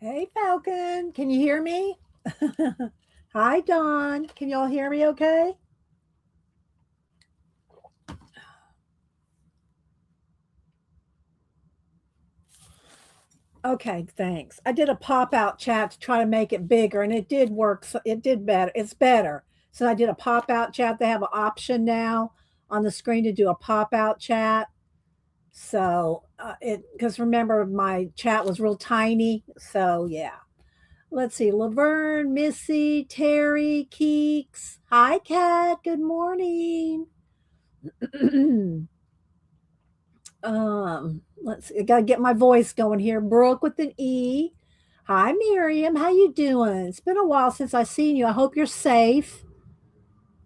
Hey, Falcon. Can you hear me? Hi, Dawn. Can y'all hear me okay? Okay, thanks. I did a pop out chat to try to make it bigger and it did work. So it did better. It's better. So I did a pop out chat. They have an option now on the screen to do a pop out chat. So because remember, my chat was real tiny. So yeah. Let's see. Laverne, Missy, Terry, Keeks. Hi, Kat. Good morning. Let's see. I gotta get my voice going here. Brooke with an E. Hi, Miriam. How you doing? It's been a while since I seen you. I hope you're safe.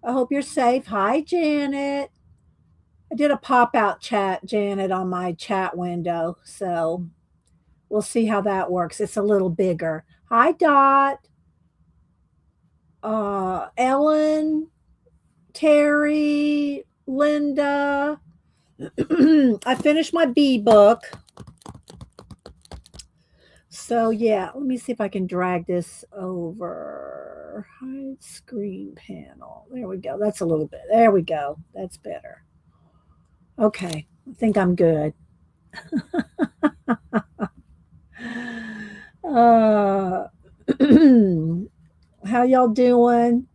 I hope you're safe. Hi, Janet. I did a pop out chat, Janet, on my chat window. So we'll see how that works. It's a little bigger. Hi, Dot. Ellen, Terry, Linda. I finished my B book. So yeah, let me see if I can drag this over. Hide screen panel. There we go. That's a little bit. There we go. That's better. Okay. I think I'm good. Uh how y'all doing?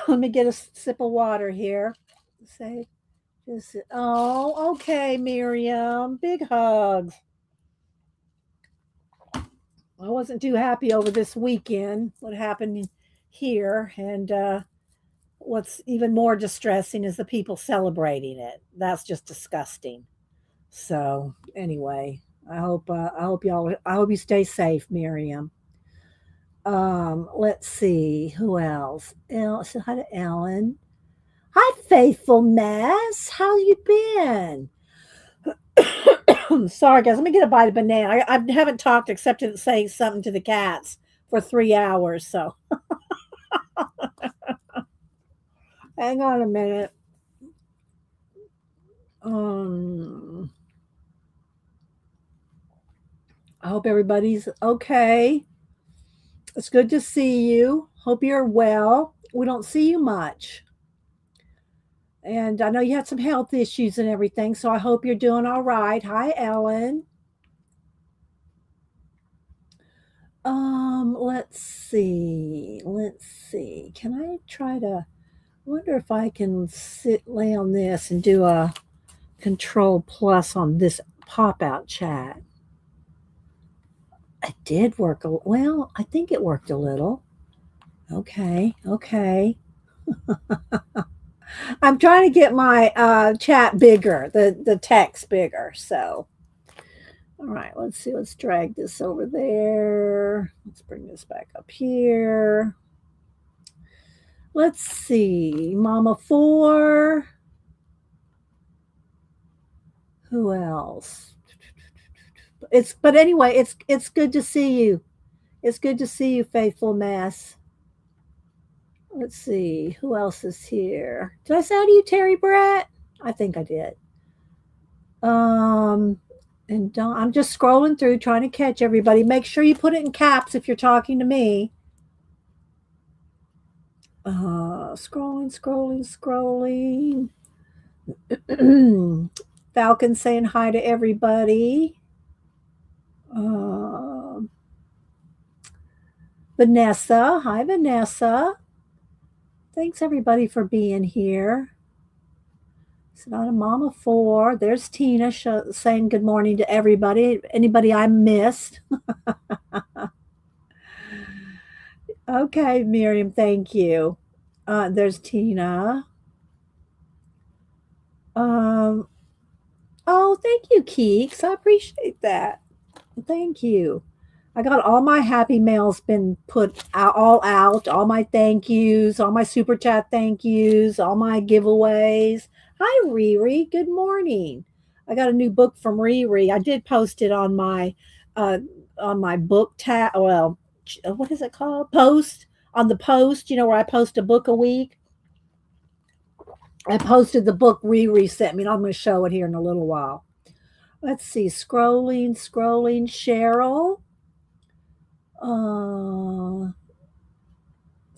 Let me get a sip of water here. Say just oh, okay, Miriam. Big hugs. I wasn't too happy over this weekend, what happened here. And what's even more distressing is the people celebrating it. That's just disgusting. So anyway, I hope you stay safe, Miriam. Let's see who else. So hi to Ellen. Hi, faithful Mass. How you been? Sorry, guys. Let me get a bite of banana. I haven't talked except to say something to the cats for 3 hours. So hang on a minute. Um, I hope everybody's okay. It's good to see you. Hope you're well. We don't see you much. And I know you had some health issues and everything, so I hope you're doing all right. Hi, Ellen. Let's see. Let's see. Can I try to wonder if I can lay on this and do a control plus on this pop out chat? It did work. Well, I think it worked a little. Okay. Okay. I'm trying to get my chat bigger, the text bigger. So, all right, let's see. Let's drag this over there. Let's bring this back up here. Let's see. Mama 4. Who else? But anyway, it's good to see you. It's good to see you, faithful Mass. Let's see. Who else is here? Did I say hi to you, Terry Brett? I think I did. Um, and don't, I'm just scrolling through trying to catch everybody. Make sure you put it in caps if you're talking to me. Scrolling. Falcon saying hi to everybody. Uh, Vanessa. Hi, Vanessa. Thanks, everybody, for being here. It's not a mama 4. There's Tina saying good morning to everybody. Anybody I missed? Okay, Miriam, thank you. There's Tina. Um, oh, thank you, Keeks. I appreciate that. Thank you. I got all my happy mails been put out, all my thank yous, all my super chat thank yous, all my giveaways. Hi, Riri. Good morning. I got a new book from Riri. I did post it uh, on my book tab. Well, what is it called? Post on the post. You know where I post a book a week. I posted the book Riri sent me. And I'm going to show it here in a little while. Let's see. Scrolling. Cheryl. Uh,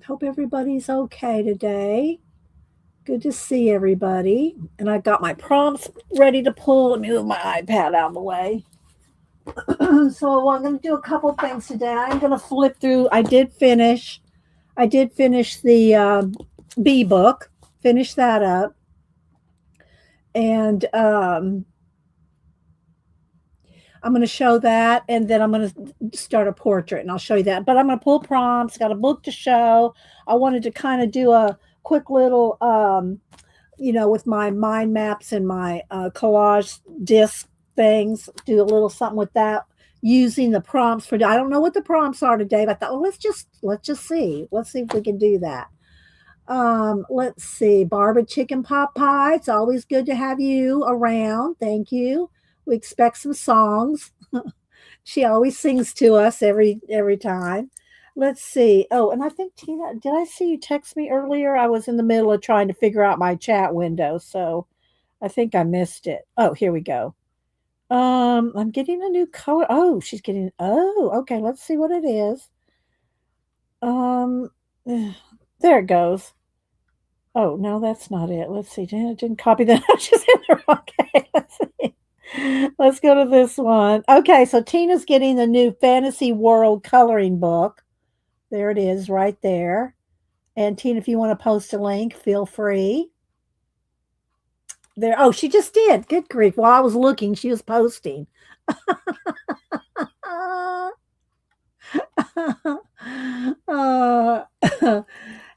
hope everybody's okay today. Good to see everybody. And I got my prompts ready to pull. Let me move my iPad out of the way. So I'm going to do a couple things today. I'm going to flip through. I did finish the B book. Finish that up, and I'm going to show that, and then I'm going to start a portrait, and I'll show you that. But I'm going to pull prompts. Got a book to show. I wanted to kind of do a quick little, with my mind maps and my collage disc things. Do a little something with that using the prompts for. I don't know what the prompts are today, but I thought, well, let's just see. Let's see if we can do that. Let's see. Barbara Chicken Pot Pie. It's always good to have you around. Thank you. We expect some songs. She always sings to us every time. Let's see. Oh, and I think Tina, did I see you text me earlier? I was in the middle of trying to figure out my chat window, so I think I missed it. Oh, here we go. I'm getting a new color. Oh, she's getting. Oh, okay. Let's see what it is. Um, there it goes. Oh, no, that's not it. Let's see. Didn't copy that. She's in there. Okay, let's see. Let's go to this one. Okay, so Tina's getting the new Fantasy World coloring book. There it is, right there. And Tina, if you want to post a link, feel free. There. Oh, she just did. Good grief! While I was looking, she was posting. uh,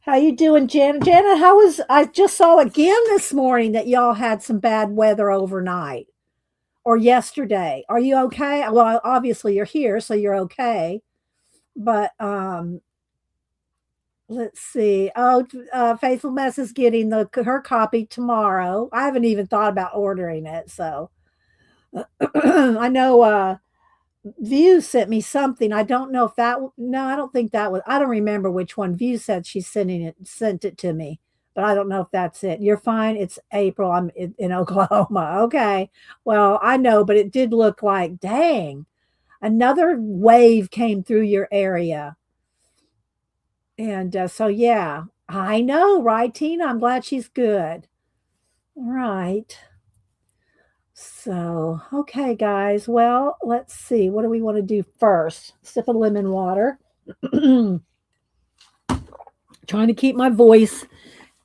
how you doing, Janet? Janet, how was? I just saw again this morning that y'all had some bad weather overnight or yesterday. Are you okay? Well, obviously you're here, so you're okay. But let's see. Oh, Faithful Mess is getting her copy tomorrow. I haven't even thought about ordering it, so I know View sent me something. I don't know if that. No, I don't think that was. I don't remember which one. View said she's sent it to me, but I don't know if that's it. You're fine. It's April. I'm in Oklahoma. Okay. Well, I know, but it did look like, dang, another wave came through your area. And so, yeah, I know, right, Tina? I'm glad she's good. Right. So, okay, guys. Well, let's see. What do we want to do first? Sip of lemon water. Trying to keep my voice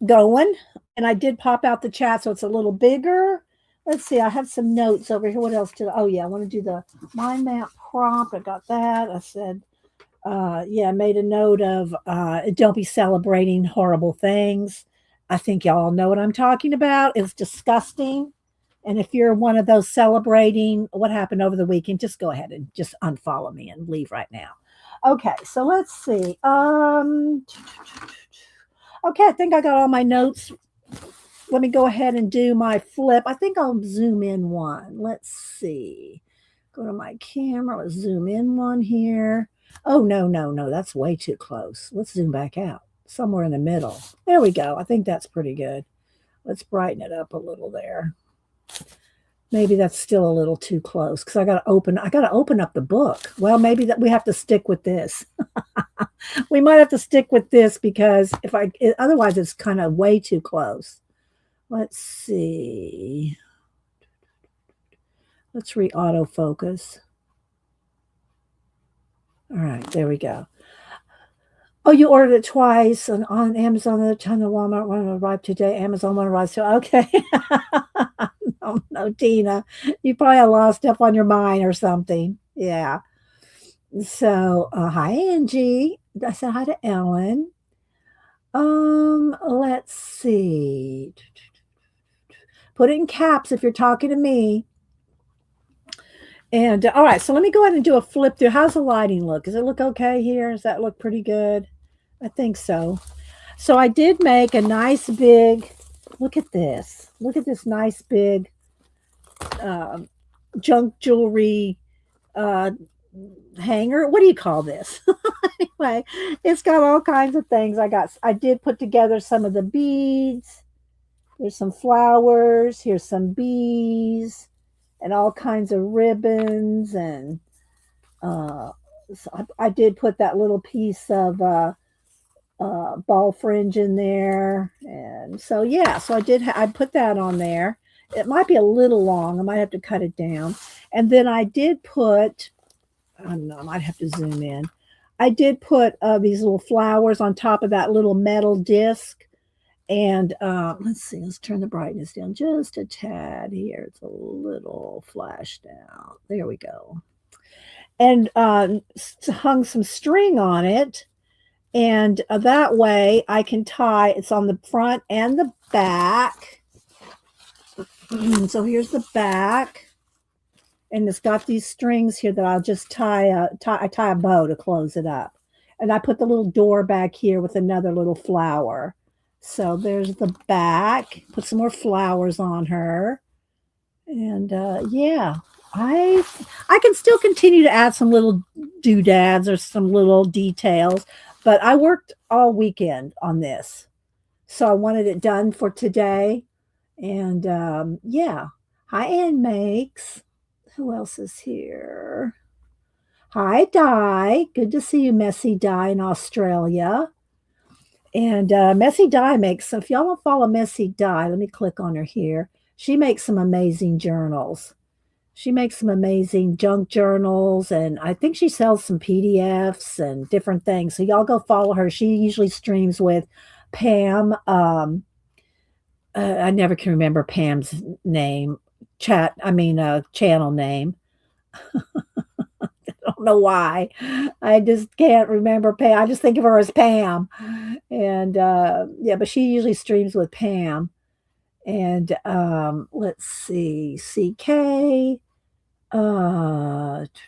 going. And I did pop out the chat so it's a little bigger. Let's see. I have some notes over here. What else did I? Oh, yeah. I want to do the mind map prompt. I got that. I said, yeah, made a note of don't be celebrating horrible things. I think y'all know what I'm talking about. It's disgusting. And if you're one of those celebrating what happened over the weekend, just go ahead and just unfollow me and leave right now. Okay, so let's see. Okay, I think I got all my notes. Let me go ahead and do my flip. I think I'll zoom in one. Let's see. Go to my camera. Let's zoom in one here. Oh, no, no, no. That's way too close. Let's zoom back out. Somewhere in the middle. There we go. I think that's pretty good. Let's brighten it up a little there. Maybe that's still a little too close because I got to open up the book. Well, maybe that we have to stick with this. We might have to stick with this because otherwise it's kind of way too close. Let's see. Let's re-autofocus. All right, there we go. Oh, you ordered it twice on Amazon, the time the Walmart one arrived today. Amazon one arrived. So okay. No, Tina, you probably lost stuff on your mind or something. Yeah. So hi, Angie. I said hi to Ellen. Let's see. Put it in caps if you're talking to me. And all right, so let me go ahead and do a flip through. How's the lighting look? Does it look okay here? Does that look pretty good? I think so. So I did make a nice big, look at this. Look at this nice big junk jewelry hanger. What do you call this? Anyway, it's got all kinds of things. I did put together some of the beads. There's some flowers. Here's some bees and all kinds of ribbons and So I did put that little piece of ball fringe in there, and so yeah, so I put that on there. It might be a little long. I might have to cut it down, and then I did put. I don't know. I might have to zoom in. I did put these little flowers on top of that little metal disc. And let's see, let's turn the brightness down just a tad here. It's a little flashed out. There we go. And hung some string on it. And that way I can tie, it's on the front and the back. So here's the back. And it's got these strings here that I'll just tie a bow to close it up. And I put the little door back here with another little flower. So there's the back. Put some more flowers on her. And yeah, I can still continue to add some little doodads or some little details, but I worked all weekend on this. So I wanted it done for today. And yeah. Hi, Ann Makes. Who else is here? Hi, Di. Good to see you, Messy Di in Australia. And Messy Di makes, if y'all don't follow Messy Di, let me click on her here. She makes some amazing journals. She makes some amazing junk journals, and I think she sells some PDFs and different things. So y'all go follow her. She usually streams with Pam. I never can remember Pam's name. Channel name. I don't know why. I just can't remember Pam. I just think of her as Pam. And yeah, but she usually streams with Pam. And let's see, CK,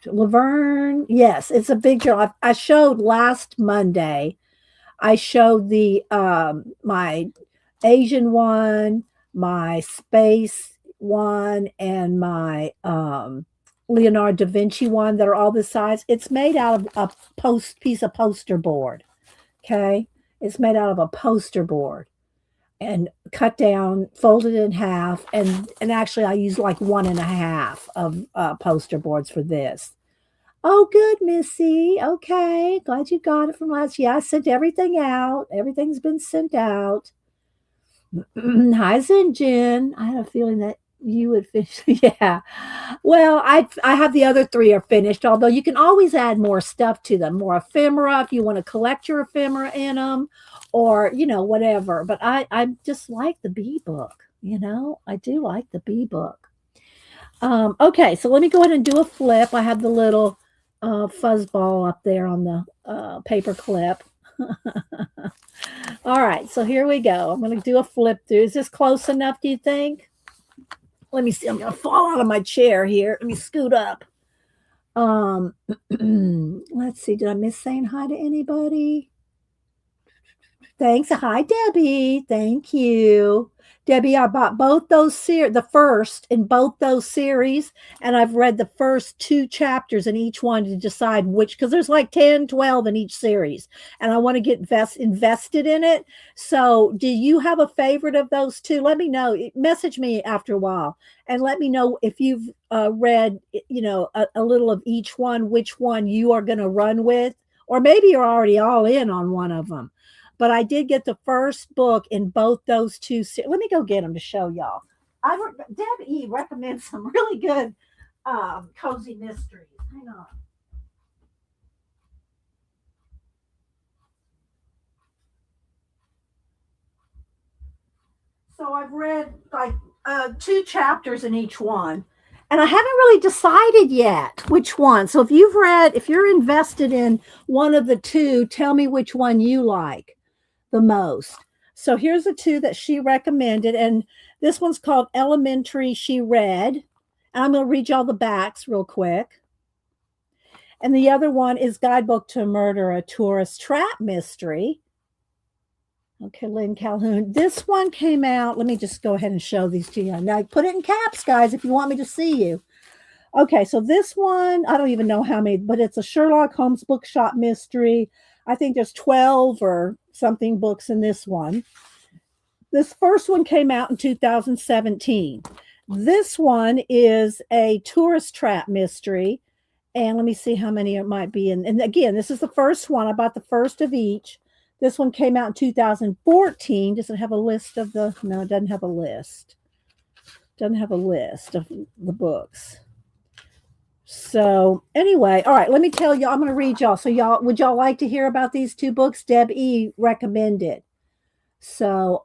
Laverne. Yes, it's a big deal. I showed last Monday. I showed the my Asian one, my space one, and my Leonardo da Vinci one that are all this size. It's made out of a piece of poster board. Okay, it's made out of a poster board and cut down, folded in half, and actually I use like one and a half of poster boards for this. Oh, good, Missy. Okay, glad you got it from last year. I sent everything out. Everything's been sent out. Hi, Zinjin. I had a feeling that you would finish. Yeah. Well, I have the other three are finished, although you can always add more stuff to them, more ephemera if you want to collect your ephemera in them, or whatever. But I just like the bee book. I do like the bee book. Okay, so let me go ahead and do a flip. I have the little fuzz ball up there on the paper clip. All right, so here we go. I'm going to do a flip through. Is this close enough, do you think? Let me see. I'm going to fall out of my chair here. Let me scoot up. Let's see. Did I miss saying hi to anybody? Thanks. Hi, Debbie. Thank you. Debbie, I bought both those the first in both those series, and I've read the first 2 chapters in each one to decide which, because there's like 10, 12 in each series, and I want to get invested in it. So do you have a favorite of those 2? Let me know. Message me after a while and let me know if you've read, a little of each one, which one you are going to run with, or maybe you're already all in on one of them. But I did get the first book in both those 2. Let me go get them to show y'all. Deb E. recommends some really good cozy mysteries. Hang on. So I've read like 2 chapters in each one. And I haven't really decided yet which one. So if you're invested in one of the 2, tell me which one you like the most. So here's the 2 that she recommended, and this one's called Elementary She Read. And I'm going to read y'all the backs real quick. And the other one is Guidebook to Murder, a Tourist Trap Mystery. Okay, Lynn Calhoun. This one came out. Let me just go ahead and show these to you. Now, put it in caps, guys, if you want me to see you. Okay, so this one, I don't even know how many, but it's a Sherlock Holmes bookshop mystery. I think there's 12 or something books in this one. This first one came out in 2017. This one is a tourist trap mystery, And let me see how many it might be. And again, this is the first one. I bought the first of each. This one came out in 2014. Does it have a list of the? No, it doesn't have a list. Doesn't have a list of the books. So anyway, all right, let me tell y'all. I'm going to read y'all. So y'all, would y'all like to hear about these two books Deb E recommended? So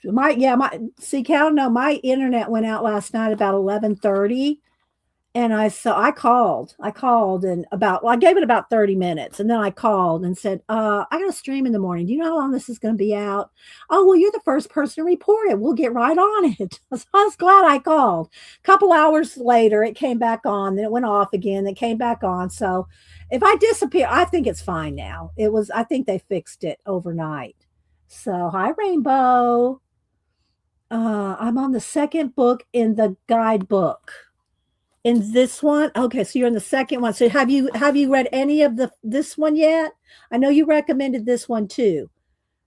my see Cal, no, my internet went out last night about 11:30. And I called and about, well, I gave it about 30 minutes. And then I called and said, I got to stream in the morning. Do you know how long this is going to be out? Oh, well, you're the first person to report it. We'll get right on it. So I was glad I called. A couple hours later, it came back on. Then it went off again. It came back on. So if I disappear, I think it's fine now. I think they fixed it overnight. So hi, Rainbow. I'm on the second book in the guidebook. In this one? Okay, so you're in the second one. So have you read any of this one yet? I know you recommended this one too.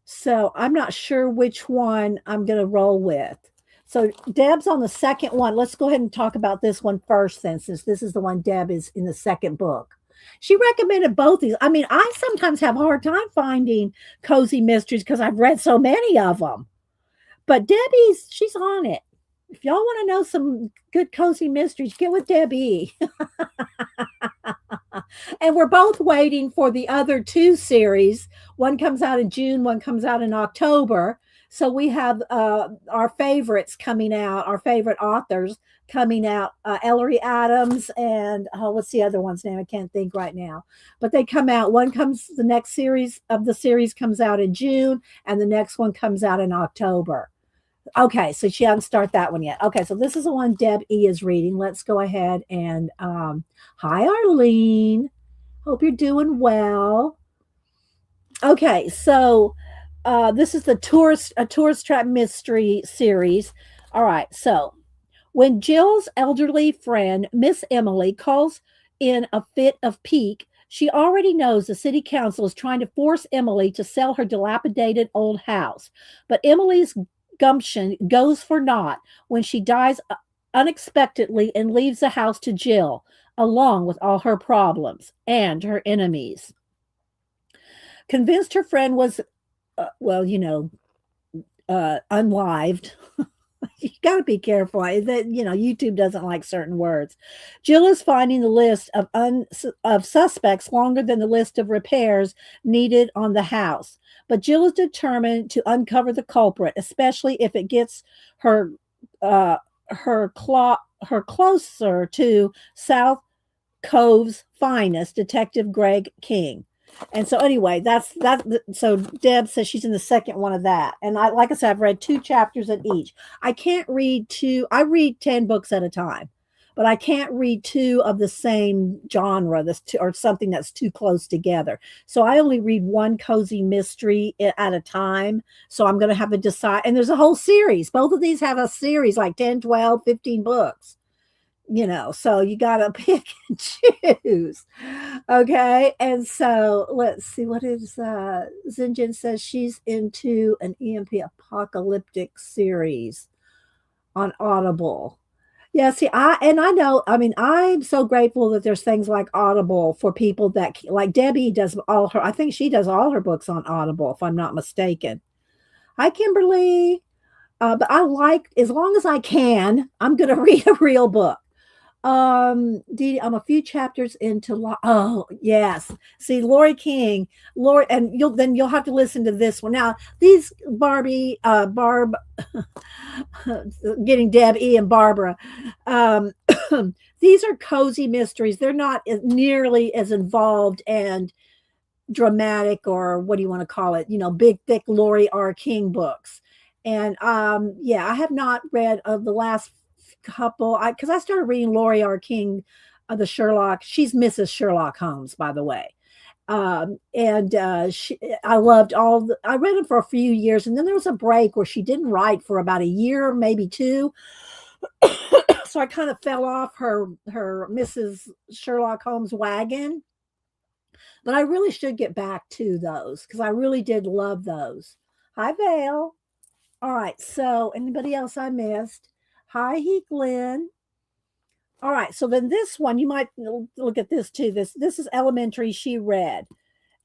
So I'm not sure which one I'm going to roll with. So Deb's on the second one. Let's go ahead and talk about this one first then, since this is the one Deb is in the second book. She recommended both these. I mean, I sometimes have a hard time finding cozy mysteries because I've read so many of them. But she's on it. If y'all want to know some good cozy mysteries, get with Debbie. And we're both waiting for the other two series. One comes out in June, one comes out in October. So we have our favorites coming out, our favorite authors coming out, Ellery Adams and what's the other one's name? I can't think right now. But they come out. The next series of the series comes out in June, and the next one comes out in October. Okay, so she hasn't started that one yet. Okay, so this is the one Deb E is reading. Let's go ahead and hi Arlene. Hope you're doing well. Okay, so this is a tourist trap mystery series. All right, so when Jill's elderly friend, Miss Emily, calls in a fit of pique, she already knows the city council is trying to force Emily to sell her dilapidated old house. But Emily's gumption goes for naught when she dies unexpectedly and leaves the house to Jill, along with all her problems and her enemies. Convinced her friend was, unlived. You got to be careful that YouTube doesn't like certain words. Jill is finding the list of suspects longer than the list of repairs needed on the house. But Jill is determined to uncover the culprit, especially if it gets her closer to South Cove's finest, Detective Greg King. And so anyway, that's that. So Deb says she's in the second one of that. And like I said, I've read 2 chapters in each. I can't read 2. I read 10 books at a time, but I can't read 2 of the same genre or something that's too close together. So I only read one cozy mystery at a time. So I'm going to have to decide. And there's a whole series. Both of these have a series like 10, 12, 15 books. So you got to pick and choose. Okay. And so let's see what is, Zinjin says she's into an EMP apocalyptic series on Audible. Yeah. See, I know, I mean, I'm so grateful that there's things like Audible for people that like Debbie I think she does all her books on Audible, if I'm not mistaken. Hi, Kimberly. But I like, as long as I can, I'm going to read a real book. Dee, I'm a few chapters into oh yes. See, Lori King, and you'll have to listen to this one. Now, these Barb, getting Deb E and Barbara. These are cozy mysteries. They're not nearly as involved and dramatic, or what do you want to call it? Big, thick Lori R. King books. And I have not read of the last couple, because I started reading Lori R. King, the Sherlock. She's Mrs. Sherlock Holmes, by the way. I loved I read them for a few years, and then there was a break where she didn't write for about a year, maybe 2. So I kind of fell off her Mrs. Sherlock Holmes wagon. But I really should get back to those because I really did love those. Hi, Vale. All right. So anybody else I missed? Hi, Glenn. All right. So then this one, you might look at this too. This is Elementary. She read,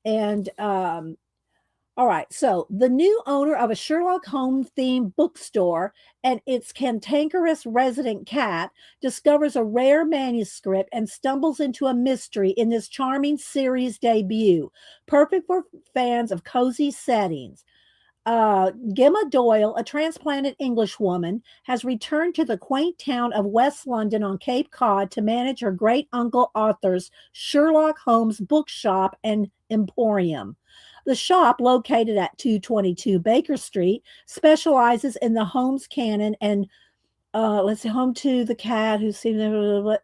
and all right. So the new owner of a Sherlock Holmes themed bookstore and its cantankerous resident cat discovers a rare manuscript and stumbles into a mystery in this charming series debut, perfect for fans of cozy settings. Gemma Doyle, a transplanted Englishwoman, has returned to the quaint town of West London on Cape Cod to manage her great uncle Arthur's Sherlock Holmes bookshop and emporium. The shop, located at 222 Baker Street, specializes in the Holmes canon and let's see, home to the cat who seems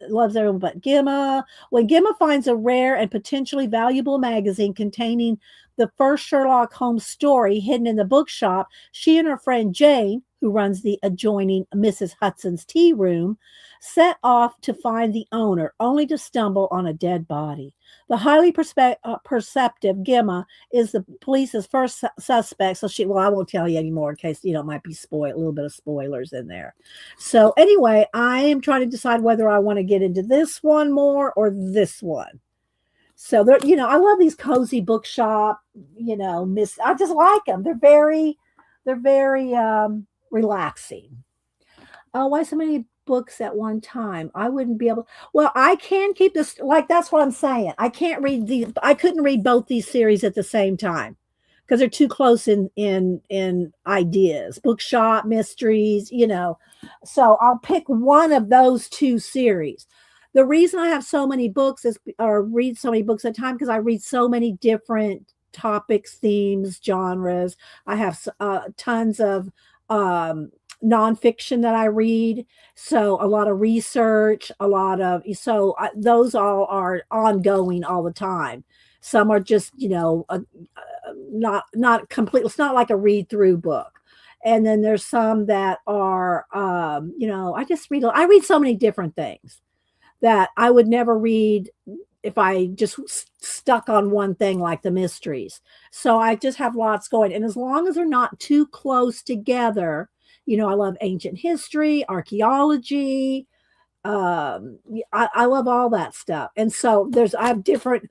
loves everyone but Gemma. When Gemma finds a rare and potentially valuable magazine containing the first Sherlock Holmes story hidden in the bookshop, she and her friend Jane, who runs the adjoining Mrs. Hudson's tea room, set off to find the owner, only to stumble on a dead body. The highly perceptive Gemma is the police's first suspect. So well, I won't tell you anymore in case, it might be a little bit of spoilers in there. So anyway, I am trying to decide whether I want to get into this one more or this one. So there, I love these cozy bookshop, I just like them. They're very relaxing. Oh, why so many books at one time? I wouldn't be able. Well, I can keep this. Like that's what I'm saying. I couldn't read both these series at the same time because they're too close in ideas. Bookshop mysteries, So I'll pick one of those two series. The reason I have so many books or read so many books at a time because I read so many different topics, themes, genres. I have tons of nonfiction that I read. So a lot of research, those all are ongoing all the time. Some are just, not complete. It's not like a read through book. And then there's some that are, I read so many different things that I would never read if I just stuck on one thing like the mysteries. So I just have lots going. And as long as they're not too close together, I love ancient history, archaeology. I love all that stuff. And so I have different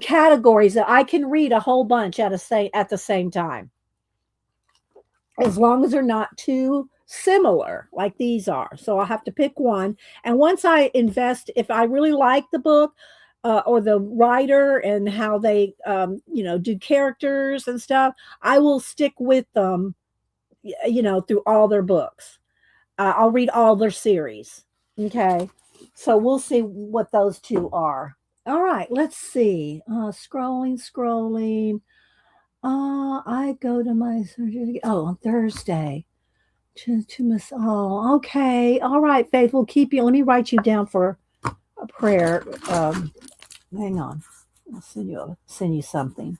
categories that I can read a whole bunch at the same time. As long as they're not too similar like these are. So I'll have to pick one. And once I invest, if I really like the book or the writer and how they, do characters and stuff, I will stick with them, through all their books. I'll read all their series. Okay. So we'll see what those two are. All right. Let's see. Scrolling. I go to my surgery. Oh, on Thursday. Oh, okay. All right, Faith. We'll keep you. Let me write you down for a prayer. Hang on. I'll send you something.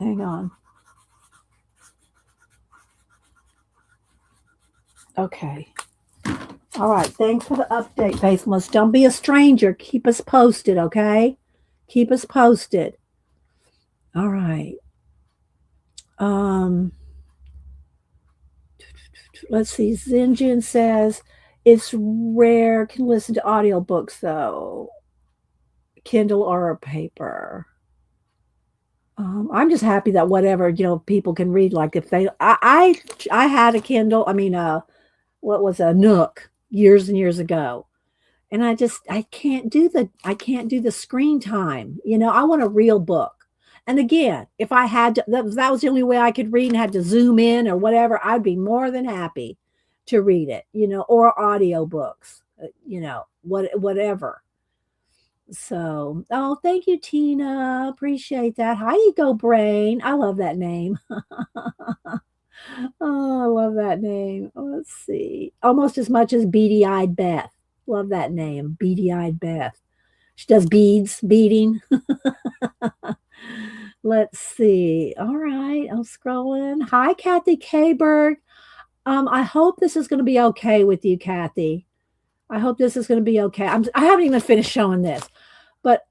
Hang on. Okay. All right. Thanks for the update, Faithfulness. Don't be a stranger. Keep us posted, okay? Keep us posted. All right. Let's see. Zinjin says it's rare. Can listen to audiobooks though. Kindle or paper. I'm just happy that whatever people can read. Like if I had a Kindle. I mean, what was a Nook years and years ago, and I can't do the screen time. I want a real book. And again, if I had to, that was the only way I could read and had to zoom in or whatever, I'd be more than happy to read it. Or audiobooks. Whatever. So, oh, thank you, Tina. Appreciate that. Hi, Ego Brain. I love that name. Oh, I love that name. Let's see. Almost as much as Beady Eyed Beth. Love that name, Beady Eyed Beth. She does beading. Let's see. All right, I'm scrolling. Hi, Kathy Kberg. I hope this is going to be okay with you, Kathy. I hope this is going to be okay. I haven't even finished showing this, but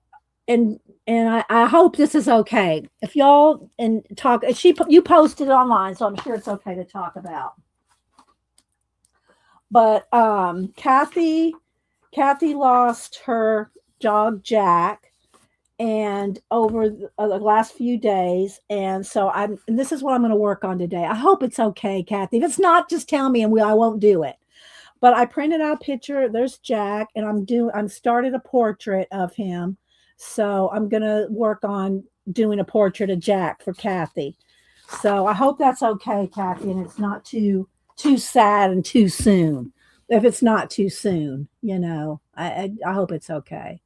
and I hope this is okay. If y'all you posted it online, so I'm sure it's okay to talk about. But Kathy lost her dog Jack, and over the last few days, and so and this is what I'm going to work on today. I hope it's okay, Kathy. If it's not, just tell me, and I won't do it. But I printed out a picture. There's Jack, and I'm started a portrait of him. So I'm gonna work on doing a portrait of Jack for Kathy. So I hope that's okay, Kathy, and it's not too sad and too soon. If it's not too soon, I hope it's okay.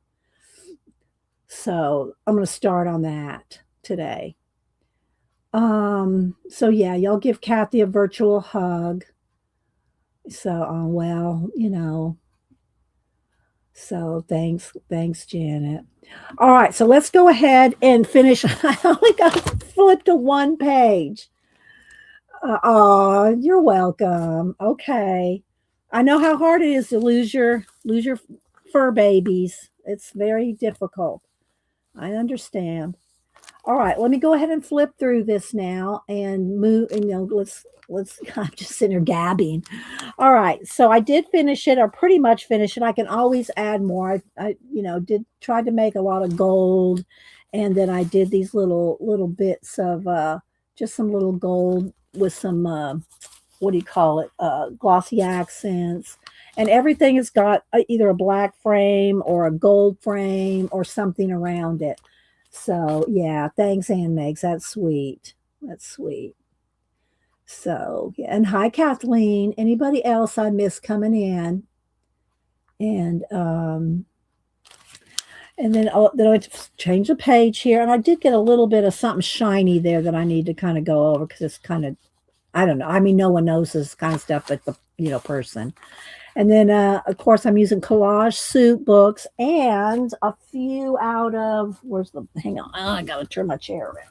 So I'm gonna start on that today. So yeah, y'all give Kathy a virtual hug. So, well, so thanks, Janet. All right, so let's go ahead and finish. I only got flipped to one page. Oh, you're welcome. Okay, I know how hard it is to lose your fur babies. It's very difficult. I understand. All right, let me go ahead and flip through this now and move. And let's. I'm just sitting here gabbing. All right, so I did finish it, or pretty much finish it. I can always add more. I did try to make a lot of gold, and then I did these little bits of just some little gold with some what do you call it? Glossy accents, and everything has got either a black frame or a gold frame or something around it. So yeah, thanks, Ann Megs. That's sweet. That's sweet. So yeah, and hi, Kathleen. Anybody else I miss coming in? And then I change the page here, and I did get a little bit of something shiny there that I need to kind of go over because it's kind of, I don't know. I mean, no one knows this kind of stuff but the person. And then of course I'm using collage soup books and a few out of where's the hang on. Oh, I gotta turn my chair around.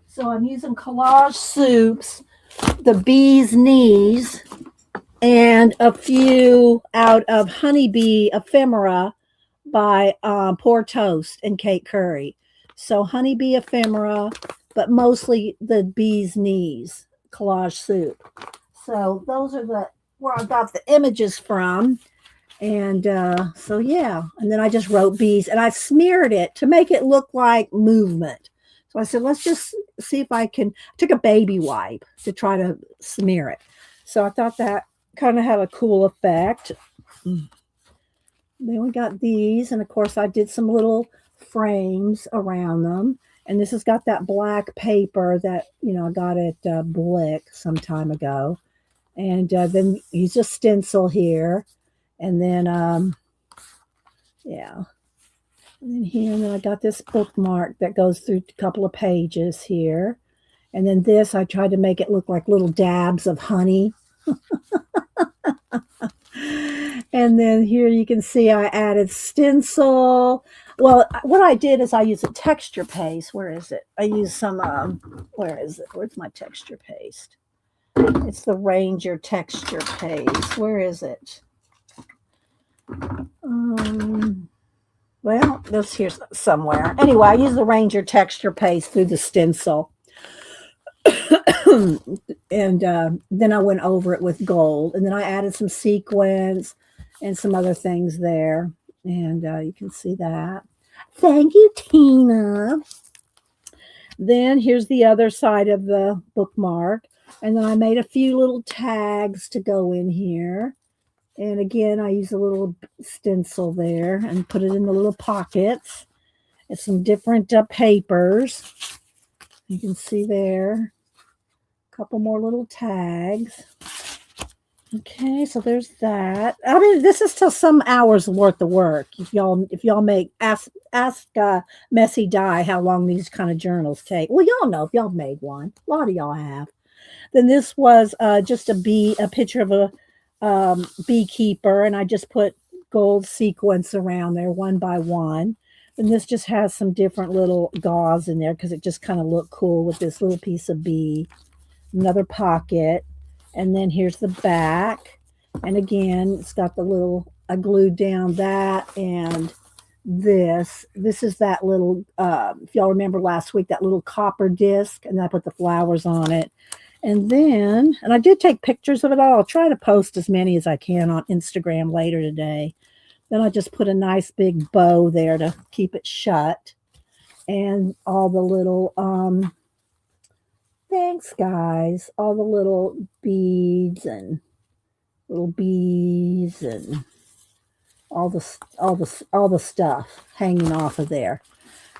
So I'm using collage soups, the bee's knees, and a few out of Honeybee Ephemera by Poor Toast and Kate Curry. So Honeybee Ephemera, but mostly the bee's knees collage soup. So those are the where I got the images from. And so yeah, and then I just wrote bees and I smeared it to make it look like movement. So I said, let's just see if I can. I took a baby wipe to try to smear it. So I thought that kind of had a cool effect. Then we got these, and of course I did some little frames around them. And this has got that black paper that I got at Blick some time ago. And then use a stencil here, and then yeah, and then here, and then I got this bookmark that goes through a couple of pages here. And then this, I tried to make it look like little dabs of honey. And then here you can see I added stencil. Well, what I did is I used a texture paste. Where is it? I used some, where is it? Where's my texture paste? It's the Ranger texture paste. Where is it? Well, this here's somewhere. Anyway, I use the Ranger texture paste through the stencil. And then I went over it with gold. And then I added some sequins and some other things there. And you can see that. Thank you, Tina. Then here's the other side of the bookmark. And then I made a few little tags to go in here. And again, I use a little stencil there and put it in the little pockets. And some different papers. You can see there. A couple more little tags. Okay, so there's that. I mean, this is still some hours worth of work. If y'all make ask Messy Die how long these kind of journals take. Well, y'all know if y'all made one. A lot of y'all have. Then this was just a picture of a beekeeper, and I just put gold sequins around there one by one. And this just has some different little gauze in there because it just kind of looked cool with this little piece of bee. Another pocket. And then here's the back. And again, it's got the little, I glued down that and This is that little, if y'all remember last week, that little copper disc, and I put the flowers on it. And then, and I did take pictures of it all. I'll try to post as many as I can on Instagram later today. Then I just put a nice big bow there to keep it shut. And all the little, thanks guys, all the little beads and little bees and all the stuff hanging off of there.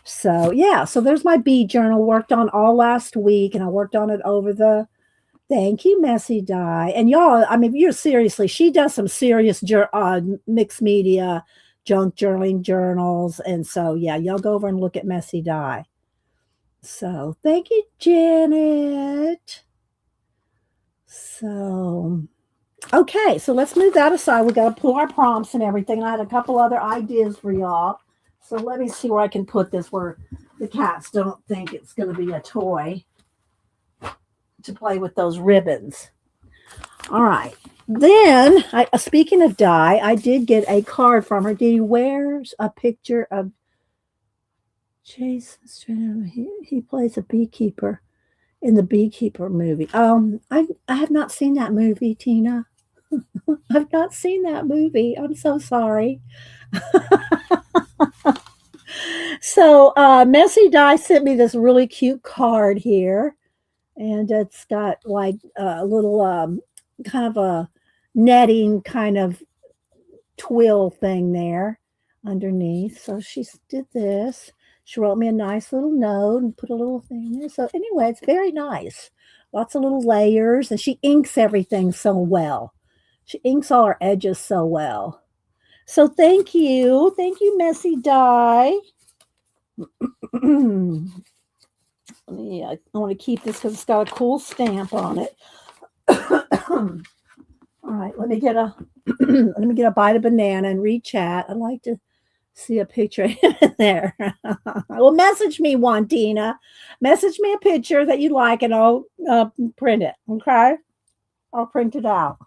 So yeah, so there's my bead journal. Worked on all last week, and I worked on it over the. Thank you, Messy Die. And y'all, I mean, you're seriously, she does some serious mixed media, junk journaling journals, and so yeah, y'all go over and look at Messy Die. So thank you, Janet. So okay, so let's move that aside. We got to pull our prompts and everything. I had a couple other ideas for y'all. So let me see where I can put this where the cats don't think it's going to be a toy to play with those ribbons. All right. Then, speaking of Di, I did get a card from her. Did he wears a picture of Jason? He plays a beekeeper in the Beekeeper movie. I have not seen that movie, Tina. I've not seen that movie. I'm so sorry. So Messy Di sent me this really cute card here, and it's got like a little kind of a netting kind of twill thing there underneath. So she did this. She wrote me a nice little note and put a little thing there. So anyway, it's very nice. Lots of little layers, and she inks everything so well. She inks all her edges so well. So thank you. Thank you, Messy Di. Yeah, I want to keep this because it's got a cool stamp on it. All right, let me get a bite of banana and read chat. I'd like to see a picture in there. Well, message me one, Tina. Message me a picture that you like, and I'll print it. Okay, I'll print it out.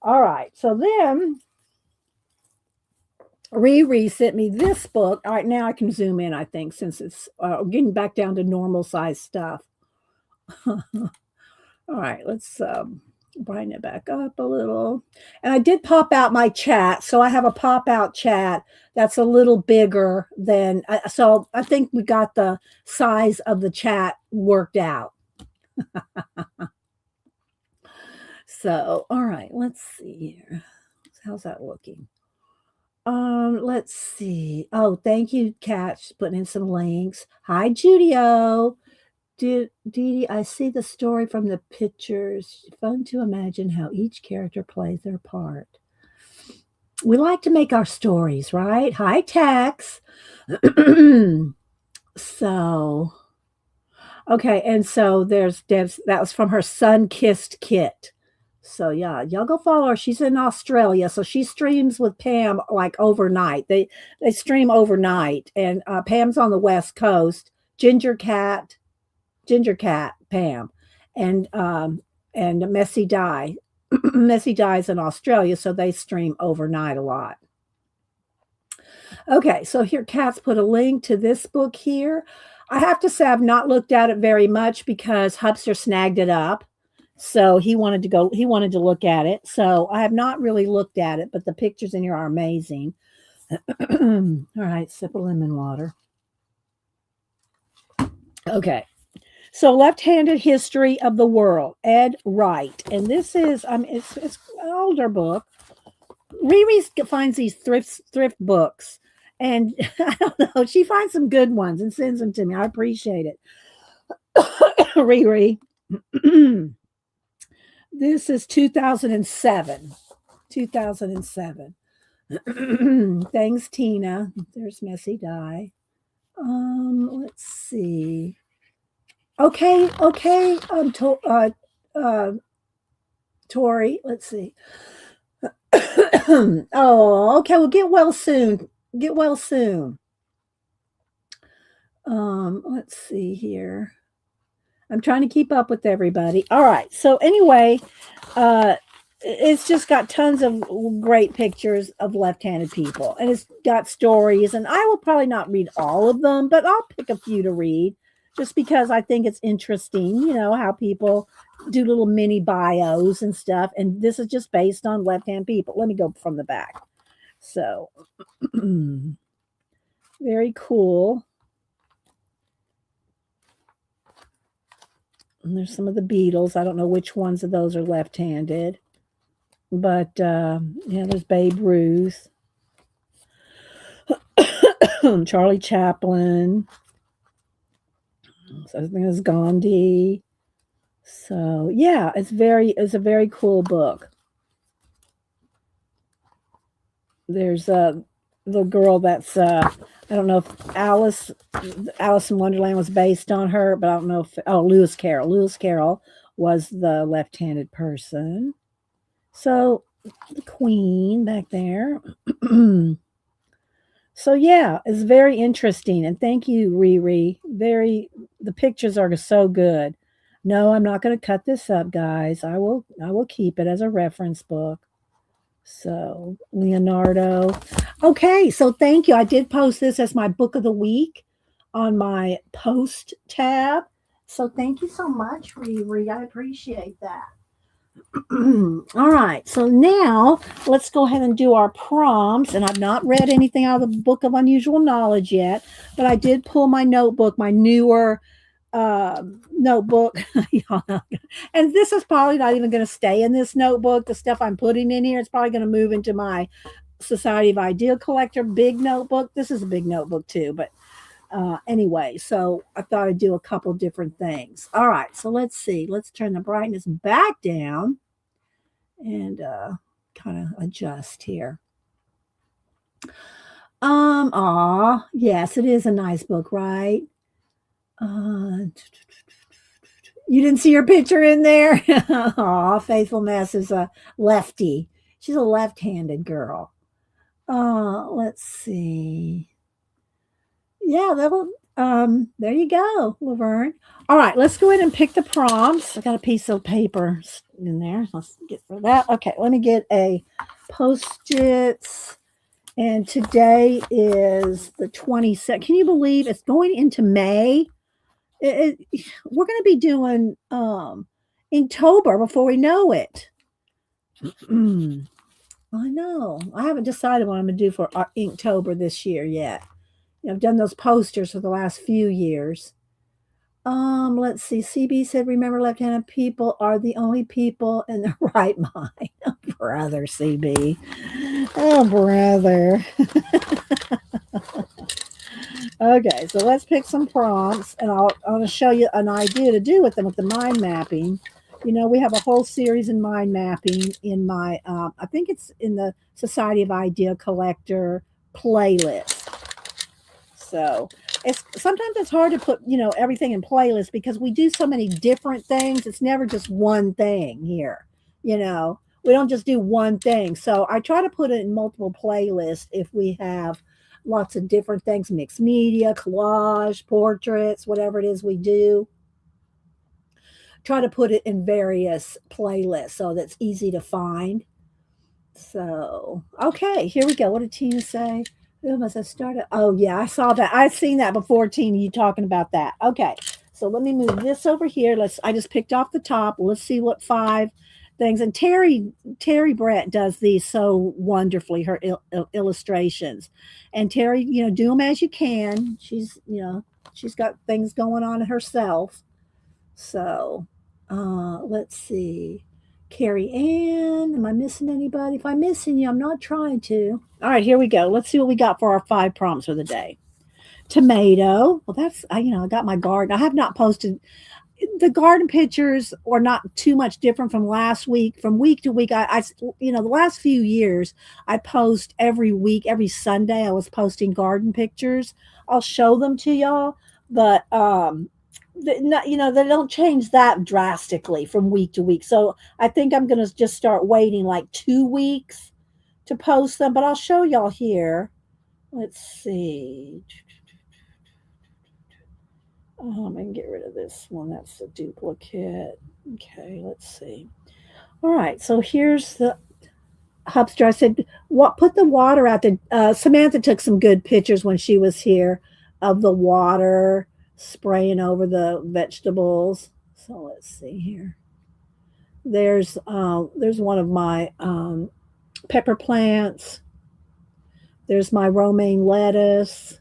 All right. So then Riri sent me this book. All right, now I can zoom in, I think, since it's getting back down to normal size stuff. All right, let's brighten it back up a little. And I did pop out my chat. So I have a pop out chat that's a little bigger than, so I think we got the size of the chat worked out. So, all right, let's see here. How's that looking? Let's see. Oh, thank you, Kat. She's putting in some links. Hi, Judio. Dee Dee, I see the story from the pictures. Fun to imagine how each character plays their part. We like to make our stories, right? Hi, Tax. So, okay, and so there's Deb's. That was from her Sun-Kissed Kit. So yeah, y'all go follow her. She's in Australia, so she streams with Pam like overnight. They stream overnight, and Pam's on the West Coast. Ginger Cat, Pam, and Messy Di. Messy Di's in Australia, so they stream overnight a lot. Okay, so here Kat's put a link to this book here. I have to say I've not looked at it very much because Hubster snagged it up. So he wanted to look at it. So I have not really looked at it, but the pictures in here are amazing. All right, sip of lemon water. Okay. So Left-Handed History of the World, Ed Wright. And this is it's an older book. Riri finds these thrift books. And I don't know, she finds some good ones and sends them to me. I appreciate it. Riri. This is 2007. 2007. Thanks, Tina. There's Messy Di. Let's see. Okay. Tori. Let's see. Oh, okay. Well, get well soon. Let's see here. I'm trying to keep up with everybody. All right. So anyway, It's just got tons of great pictures of left-handed people, and it's got stories. And I will probably not read all of them, but I'll pick a few to read, just because I think it's interesting. How people do little mini bios and stuff. And this is just based on left-hand people. Let me go from the back. So, very cool. And there's some of the Beatles. I don't know which ones of those are left-handed, but yeah, there's Babe Ruth, Charlie Chaplin. So I think it's Gandhi. So yeah, it's a very cool book. There's the girl that's I don't know if Alice in Wonderland was based on her, but I don't know if Lewis Carroll. Lewis Carroll was the left-handed person. So the Queen back there. So yeah, it's very interesting, and thank you, Riri. The pictures are so good. No, I'm not going to cut this up, guys. I will keep it as a reference book. So Leonardo. Okay, so thank you. I did post this as my book of the week on my post tab. So thank you so much, Riri. I appreciate that. All right, so now let's go ahead and do our prompts. And I've not read anything out of the Book of Unusual Knowledge yet, but I did pull my notebook, my newer notebook. And this is probably not even going to stay in this notebook. The stuff I'm putting in here, it's probably going to move into my Society of Ideal Collector big notebook. This is a big notebook too, but anyway, so I thought I'd do a couple different things. All right, so let's see. Let's turn the brightness back down and kind of adjust here. Yes, it is a nice book, right? Uh, you didn't see your picture in there? Aw, Faithful Mess is a lefty. She's a left-handed girl. Let's see. Yeah, that'll there you go, Laverne. All right, let's go ahead and pick the prompts. I got a piece of paper in there. Let's get for that. Okay, let me get a post-its. And today is the 22nd. Can you believe it's going into May? We're going to be doing Inktober before we know it. I know. I haven't decided what I'm going to do for Inktober this year yet. I've done those posters for the last few years. Let's see. CB said, remember, left-handed people are the only people in their right mind. Oh, brother, CB. Oh, brother. Okay, so let's pick some prompts, and I'm going to show you an idea to do with them with the mind mapping. We have a whole series in mind mapping in my, I think it's in the Society of Idea Collector playlist. So it's sometimes it's hard to put everything in playlists because we do so many different things. It's never just one thing here. We don't just do one thing. So I try to put it in multiple playlists if we have lots of different things, mixed media, collage, portraits, whatever it is we do. Try to put it in various playlists so that's easy to find. So, okay, here we go. What did Tina say? Who must have started? Oh, yeah, I saw that. I've seen that before, Tina, you talking about that. Okay, so let me move this over here. I just picked off the top. Let's see what 5 things. And Terry Brett does these so wonderfully, her illustrations. And Terry, do them as you can. She's got things going on herself. So, let's see. Carrie Ann, am I missing anybody? If I'm missing you, I'm not trying to. All right, here we go. Let's see what we got for our 5 prompts for the day. Tomato. Well, I got my garden. I have not posted the garden pictures are not too much different from last week. From week to week, the last few years, I post every week, every Sunday. I was posting garden pictures. I'll show them to y'all, but they don't change that drastically from week to week. So I think I'm going to just start waiting like 2 weeks to post them. But I'll show y'all here. Let's see. I'm going to get rid of this one. That's a duplicate. Okay, let's see. All right, so here's the Hubster. I said, "What? Put the water out there." Samantha took some good pictures when she was here of the water spraying over the vegetables. So let's see here. There's one of my pepper plants. There's my romaine lettuce.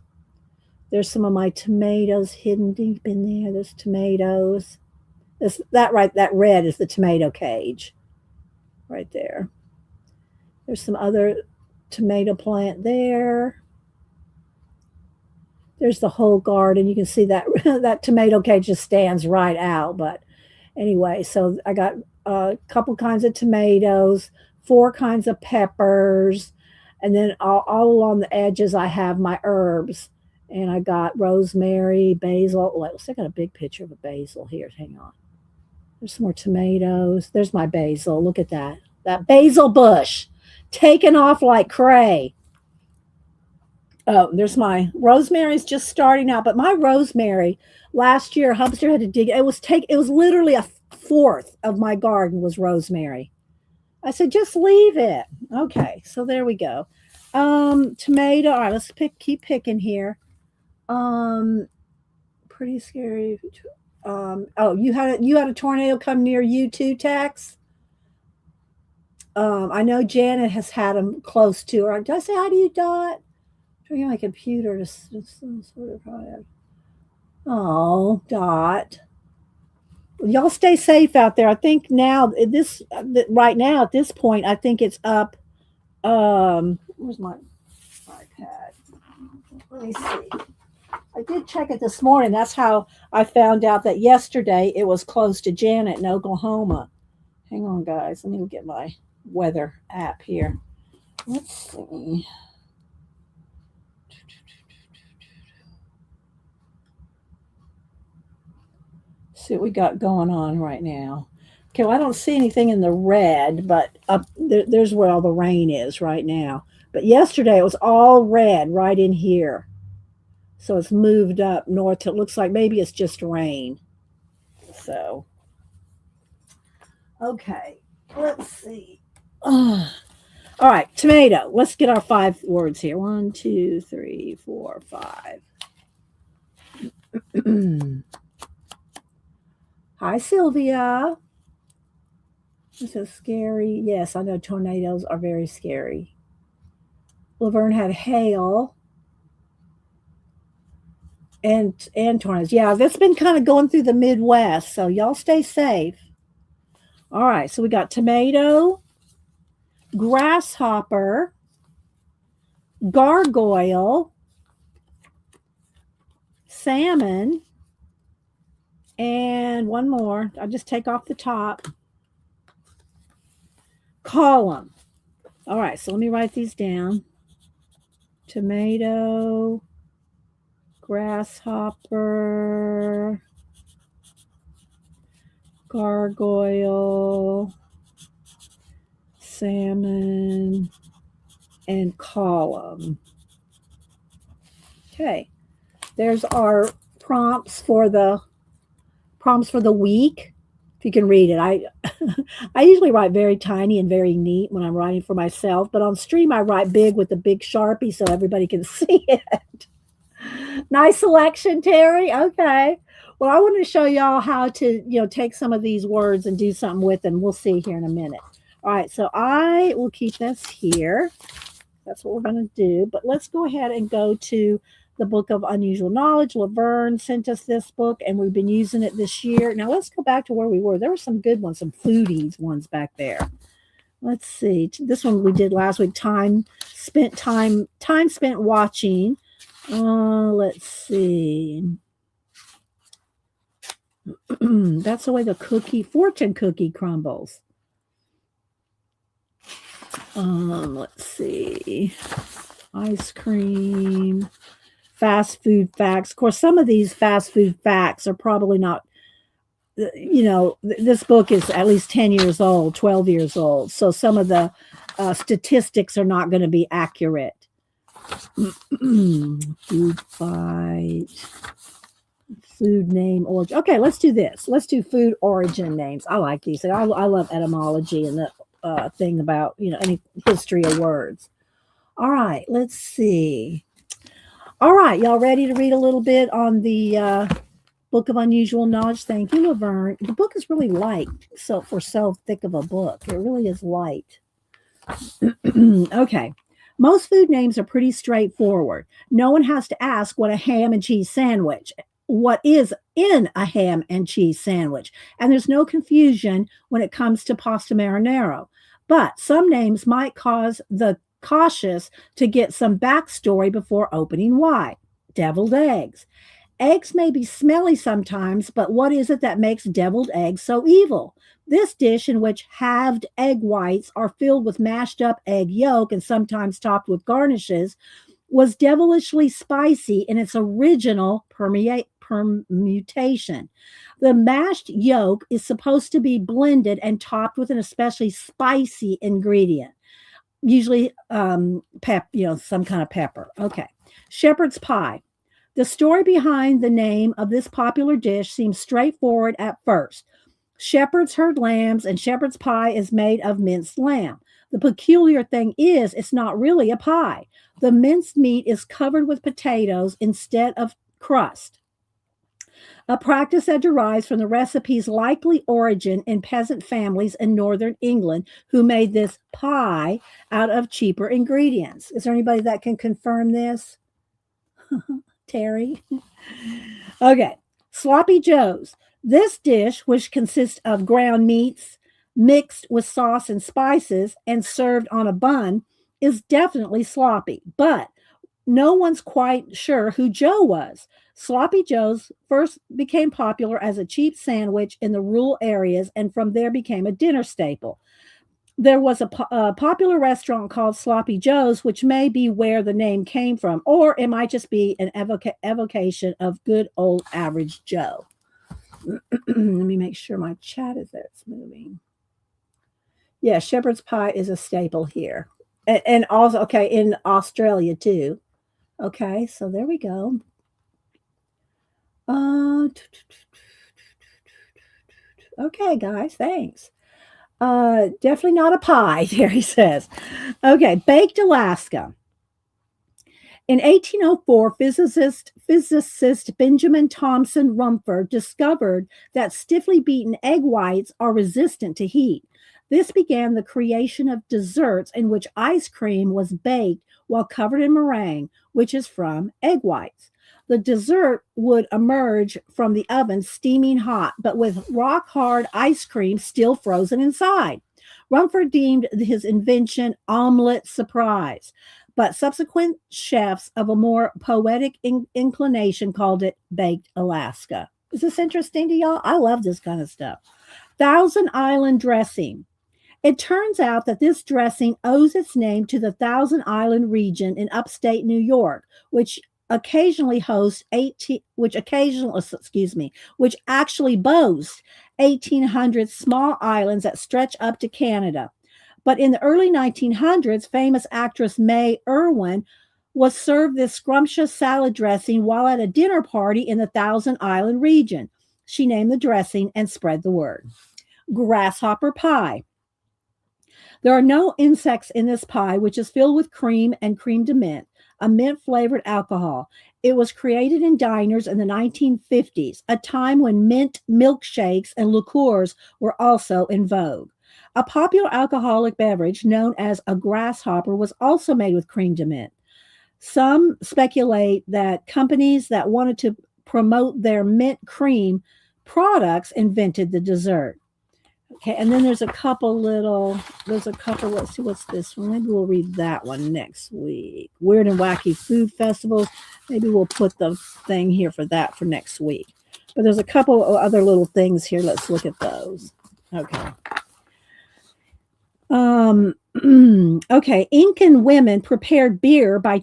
There's some of my tomatoes hidden deep in there. There's tomatoes. That red is the tomato cage right there. There's some other tomato plant there. There's the whole garden. You can see that that tomato cage just stands right out. But anyway, so I got a couple kinds of tomatoes, four kinds of peppers, and then all along the edges I have my herbs. And I got rosemary, basil. Oh, I got a big picture of a basil here. Hang on. There's some more tomatoes. There's my basil. Look at that. That basil bush taken off like cray. Oh, there's my rosemary's just starting out, but my rosemary last year, Hubster had to dig. It was literally a fourth of my garden was rosemary. I said, just leave it. Okay, so there we go. Tomato. All right, keep picking here. Pretty scary. Oh, you had a tornado come near you too, Tex? I know Janet has had them close to her. Did I say hi to you, Dot? Turning my computer to some sort of product. Oh, Dot. Y'all stay safe out there. I think now right now at this point, I think it's up. Where's my iPad? Let me see. I did check it this morning. That's how I found out that yesterday it was close to Janet in Oklahoma. Hang on, guys. Let me get my weather app here. Let's see. See what we got going on right now. Okay, well, I don't see anything in the red, but there's where all the rain is right now. But yesterday it was all red right in here. So it's moved up north. It looks like maybe it's just rain. So, okay, let's see. All right, tomato. Let's get our 5 words here. 1, 2, 3, 4, 5. Hi, Sylvia. This is scary. Yes, I know tornadoes are very scary. Laverne had hail and tornadoes. Yeah, that's been kind of going through the Midwest, so y'all stay safe. All right, so we got tomato, grasshopper, gargoyle, salmon, and one more. I'll just take off the top. Column. All right, so let me write these down. Tomato, grasshopper, gargoyle, salmon, and column. Okay, there's our prompts for the week. If you can read it, I usually write very tiny and very neat when I'm writing for myself, but on stream I write big with a big Sharpie so everybody can see it. Nice selection, Terry. Okay. Well, I want to show y'all how to, take some of these words and do something with them. We'll see here in a minute. All right. So I will keep this here. That's what we're going to do. But let's go ahead and go to the Book of Unusual Knowledge. Laverne sent us this book, and we've been using it this year. Now let's go back to where we were. There were some good ones, some foodies ones back there. Let's see. This one we did last week. Time spent watching. Let's see. That's the way the fortune cookie crumbles. Let's see. Ice cream. Fast food facts. Of course, some of these fast food facts are probably not, this book is at least 10 years old, 12 years old. So some of the statistics are not going to be accurate. Food fight. Let's Food name origin. Okay, let's do this. Let's do food origin names. I like these. I love etymology and the thing about any history of words. All right, let's see. All right, y'all ready to read a little bit on the Book of Unusual Knowledge? Thank you, Laverne. The book is really light, so for so thick of a book, it really is light. Okay. Most food names are pretty straightforward. No one has to ask what a ham and cheese sandwich, what is in a ham and cheese sandwich. And there's no confusion when it comes to pasta marinara. But some names might cause the cautious to get some backstory before opening why. Deviled eggs. Eggs may be smelly sometimes, but what is it that makes deviled eggs so evil? This dish, in which halved egg whites are filled with mashed up egg yolk and sometimes topped with garnishes, was devilishly spicy in its original permutation. The mashed yolk is supposed to be blended and topped with an especially spicy ingredient, usually some kind of pepper. Okay. Shepherd's pie. The story behind the name of this popular dish seems straightforward at first. Shepherds herd lambs, and shepherd's pie is made of minced lamb. The peculiar thing is, it's not really a pie. The minced meat is covered with potatoes instead of crust, a practice that derives from the recipe's likely origin in peasant families in northern England who made this pie out of cheaper ingredients. Is there anybody that can confirm this? Terry? Okay. Sloppy Joes. This dish, which consists of ground meats mixed with sauce and spices and served on a bun, is definitely sloppy, but no one's quite sure who Joe was. Sloppy Joes first became popular as a cheap sandwich in the rural areas and from there became a dinner staple. There was a popular restaurant called Sloppy Joe's, which may be where the name came from, or it might just be an evocation of good old average Joe. Let me make sure my chat is there. It's moving. Yeah, shepherd's pie is a staple here. And also, okay, in Australia too. Okay, so there we go. Okay, guys, thanks. Definitely not a pie, Terry says. Okay, baked Alaska. In 1804, physicist Benjamin Thomson Rumford discovered that stiffly beaten egg whites are resistant to heat. This began the creation of desserts in which ice cream was baked while covered in meringue, which is from egg whites. The dessert would emerge from the oven steaming hot, but with rock hard ice cream still frozen inside. Rumford deemed his invention omelet surprise, but subsequent chefs of a more poetic inclination called it baked Alaska. Is this interesting to y'all? I love this kind of stuff. Thousand Island dressing. It turns out that this dressing owes its name to the Thousand Island region in upstate New York, which occasionally hosts which actually boasts 1,800 small islands that stretch up to Canada. But in the early 1900s, famous actress Mae Irwin was served this scrumptious salad dressing while at a dinner party in the Thousand Island region. She named the dressing and spread the word. Grasshopper pie. There are no insects in this pie, which is filled with cream and creme de menthe, a mint-flavored alcohol. It was created in diners in the 1950s, a time when mint milkshakes and liqueurs were also in vogue. A popular alcoholic beverage known as a grasshopper was also made with creme de menthe. Some speculate that companies that wanted to promote their mint cream products invented the dessert. Okay, and then there's a couple, let's see, what's this one? Maybe we'll read that one next week. Weird and Wacky Food Festivals. Maybe we'll put the thing here for that for next week. But there's a couple of other little things here. Let's look at those. Okay. Okay, Incan women prepared beer by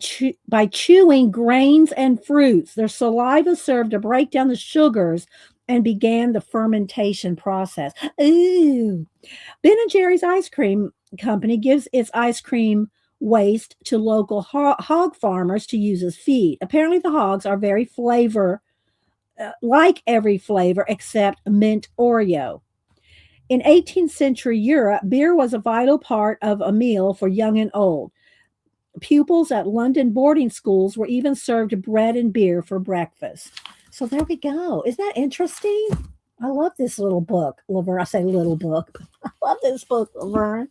chewing grains and fruits. Their saliva served to break down the sugars and began the fermentation process. Ooh. Ben & Jerry's Ice Cream Company gives its ice cream waste to local hog farmers to use as feed. Apparently the hogs are very like every flavor except mint Oreo. In 18th century Europe, beer was a vital part of a meal for young and old. Pupils at London boarding schools were even served bread and beer for breakfast. So there we go. Isn't that interesting? I love this little book, Laverne. I say little book, but I love this book, Laverne.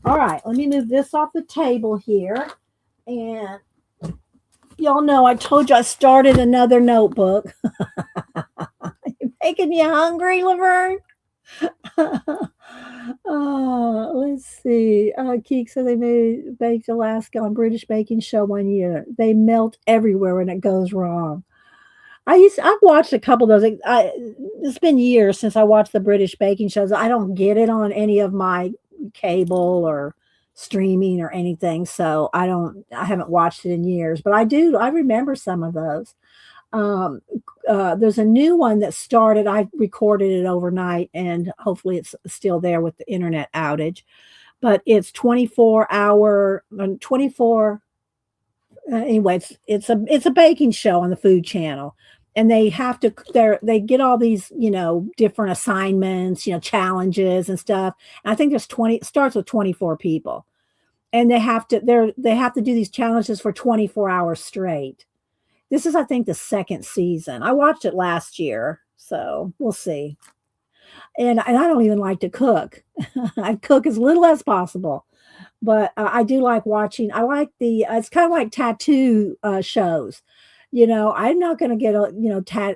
All right, let me move this off the table here. And y'all know I told you I started another notebook. Making you hungry, Laverne? Let's see. Keek said they made baked Alaska on British baking show one year. They melt everywhere when it goes wrong. I've watched a couple of those. It's been years since I watched the British baking shows. I don't get it on any of my cable or streaming or anything, so I haven't watched it in years. But I remember some of those. Um, there's a new one that started. I recorded it overnight, and hopefully it's still there with the internet outage. But it's 24. Anyway, it's a baking show on the Food Channel, and they get all these different assignments, challenges and stuff. And I think there's 20. It starts with 24 people, and they have to do these challenges for 24 hours straight. This is, I think, the second season. I watched it last year, so we'll see. And I don't even like to cook. I cook as little as possible, but I do like watching. I like it's kind of like tattoo shows. I'm not going to get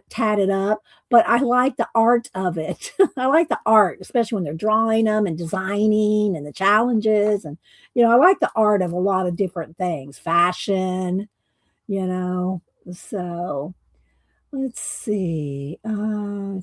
tatted up, but I like the art of it. I like the art, especially when they're drawing them and designing and the challenges, and I like the art of a lot of different things, fashion. You know, so let's see. Are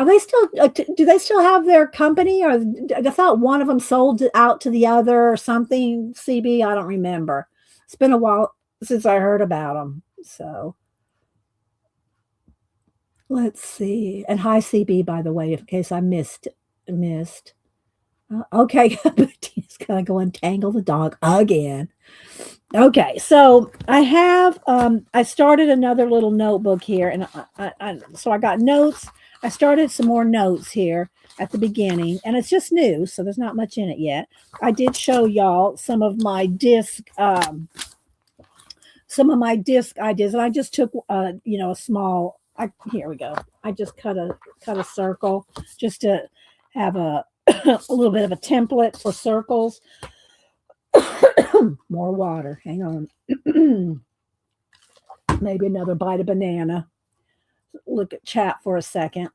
they still? Do they still have their company? Or I thought one of them sold it out to the other or something. CB, I don't remember. It's been a while since I heard about them. So let's see. And hi, CB, by the way, in case I missed. Okay, Tina's gonna go untangle the dog again. Okay, so I started another little notebook here, and so I got notes. I started some more notes here at the beginning, and it's just new, so there's not much in it yet. I did show y'all some of my disc ideas, and I just took a small. Here we go. I just cut a circle just to have a a little bit of a template for circles. More water. Hang on. Maybe another bite of banana. Look at chat for a second.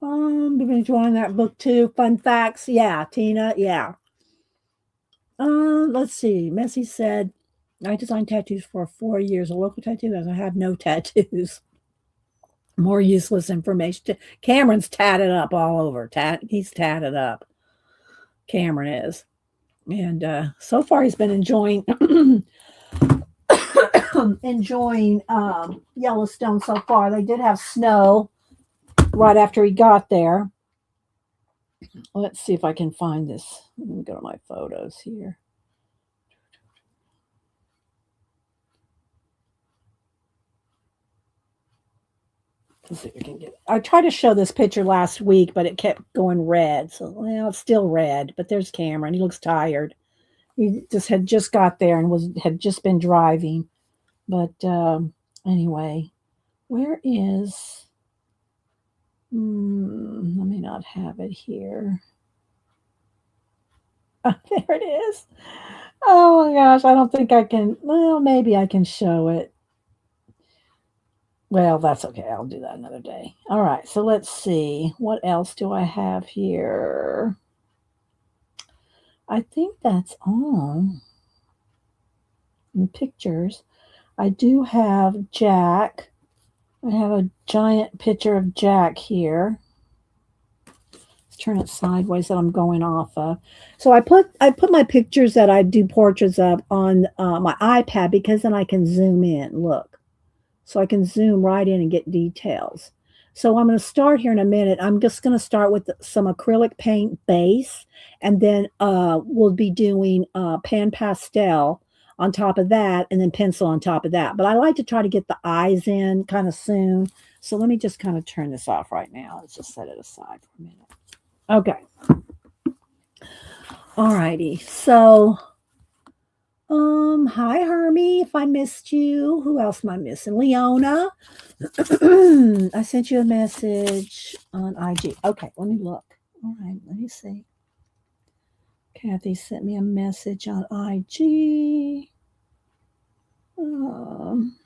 Been enjoying that book too. Fun facts. Yeah, Tina. Yeah. Let's see. Messy said, I designed tattoos for 4 years. A local tattoo guy. I have no tattoos. More useless information. Cameron's tatted up all over. He's tatted up. Cameron is. And so far he's been enjoying Yellowstone so far. They did have snow right after he got there. Let's see if I can find this. Let me go to my photos here. Let's see if we can get. I tried to show this picture last week, but it kept going red. So, well, it's still red. But there's Cameron. He looks tired. He had just got there and had just been driving. But anyway, where is? Let me not have it here. There it is. Oh my gosh, I don't think I can. Well, maybe I can show it. Well, that's okay. I'll do that another day. All right. So let's see. What else do I have here? I think that's all. In pictures, I do have Jack. I have a giant picture of Jack here. Let's turn it sideways that I'm going off of. So I put my pictures that I do portraits of on my iPad because then I can zoom in. Look. So I can zoom right in and get details. So I'm going to start here in a minute. I'm just going to start with some acrylic paint base, and then we'll be doing pan pastel on top of that and then pencil on top of that. But I like to try to get the eyes in kind of soon. So let me just kind of turn this off right now. Let's just set it aside for a minute. Okay. All righty. So, hi Hermie, if I missed you. Who else am I missing? Leona. I sent you a message on IG. Okay, let me look. All right, let me see. Kathy sent me a message on IG. Um,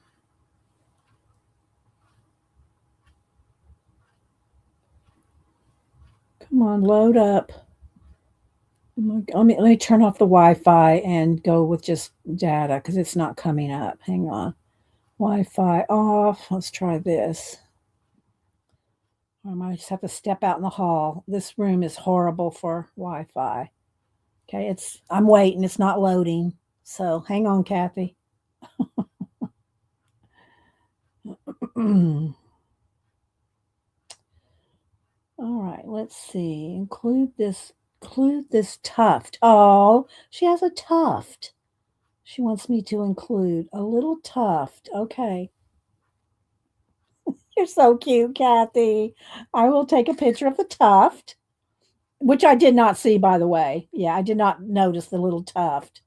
Come on, load up. Let me turn off the Wi-Fi and go with just data because it's not coming up. Hang on. Wi-Fi off. Let's try this. I might just have to step out in the hall. This room is horrible for Wi-Fi. Okay, I'm waiting. It's not loading. So hang on, Kathy. All right, let's see. Include this tuft. Oh, she has a tuft. She wants me to include a little tuft. Okay. You're so cute, Kathy. I will take a picture of the tuft, which I did not see, by the way. Yeah, I did not notice the little tuft.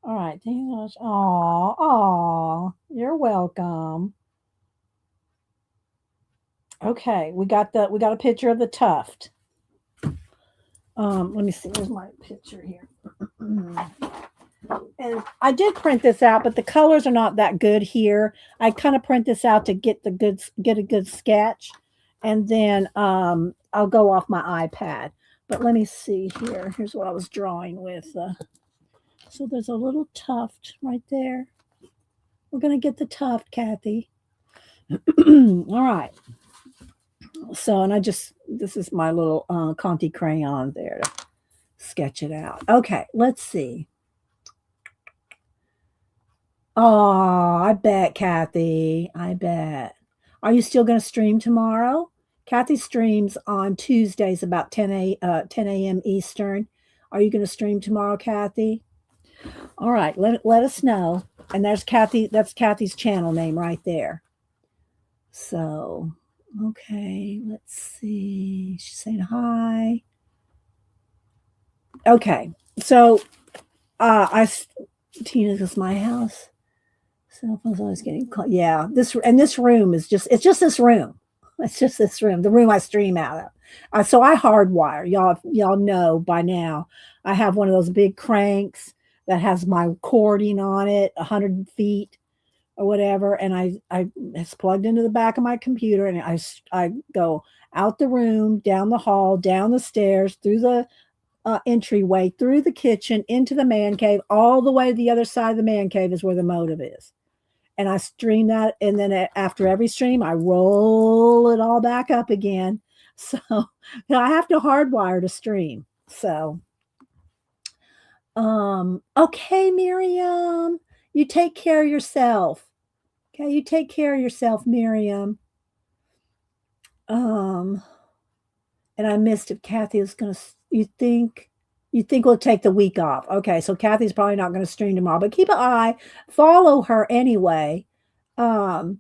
All right. Thank you so much. Aw, aw. You're welcome. Okay, we got a picture of the tuft. Let me see. Where's my picture here? And I did print this out, but the colors are not that good here. I kind of print this out to get a good sketch, and then I'll go off my iPad. But let me see here. Here's what I was drawing with. So there's a little tuft right there. We're gonna get the tuft, Kathy. All right. So, and this is my little Conti crayon there to sketch it out. Okay, let's see. Oh, I bet, Kathy. I bet. Are you still going to stream tomorrow? Kathy streams on Tuesdays about 10 a.m. Eastern. Are you going to stream tomorrow, Kathy? All right, let us know. And there's Kathy. That's Kathy's channel name right there. So, okay, let's see. She's saying hi. Okay, so Tina's is my house. Cell phone's always getting caught. Yeah, this room is it's just this room. It's just this room, the room I stream out of. So I hardwire. Y'all know by now. I have one of those big cranks that has my cording on it, 100 feet or whatever, and it's plugged into the back of my computer, and I go out the room, down the hall, down the stairs, through the entryway, through the kitchen, into the man cave, all the way to the other side of the man cave is where the motive is. And I stream that, and then after every stream, I roll it all back up again. So I have to hardwire to stream. So, okay, Miriam, you take care of yourself. Okay, you take care of yourself, Miriam. Um, and I missed if Kathy is going to. You think we'll take the week off? Okay, so Kathy's probably not going to stream tomorrow, but keep an eye, follow her anyway. Um,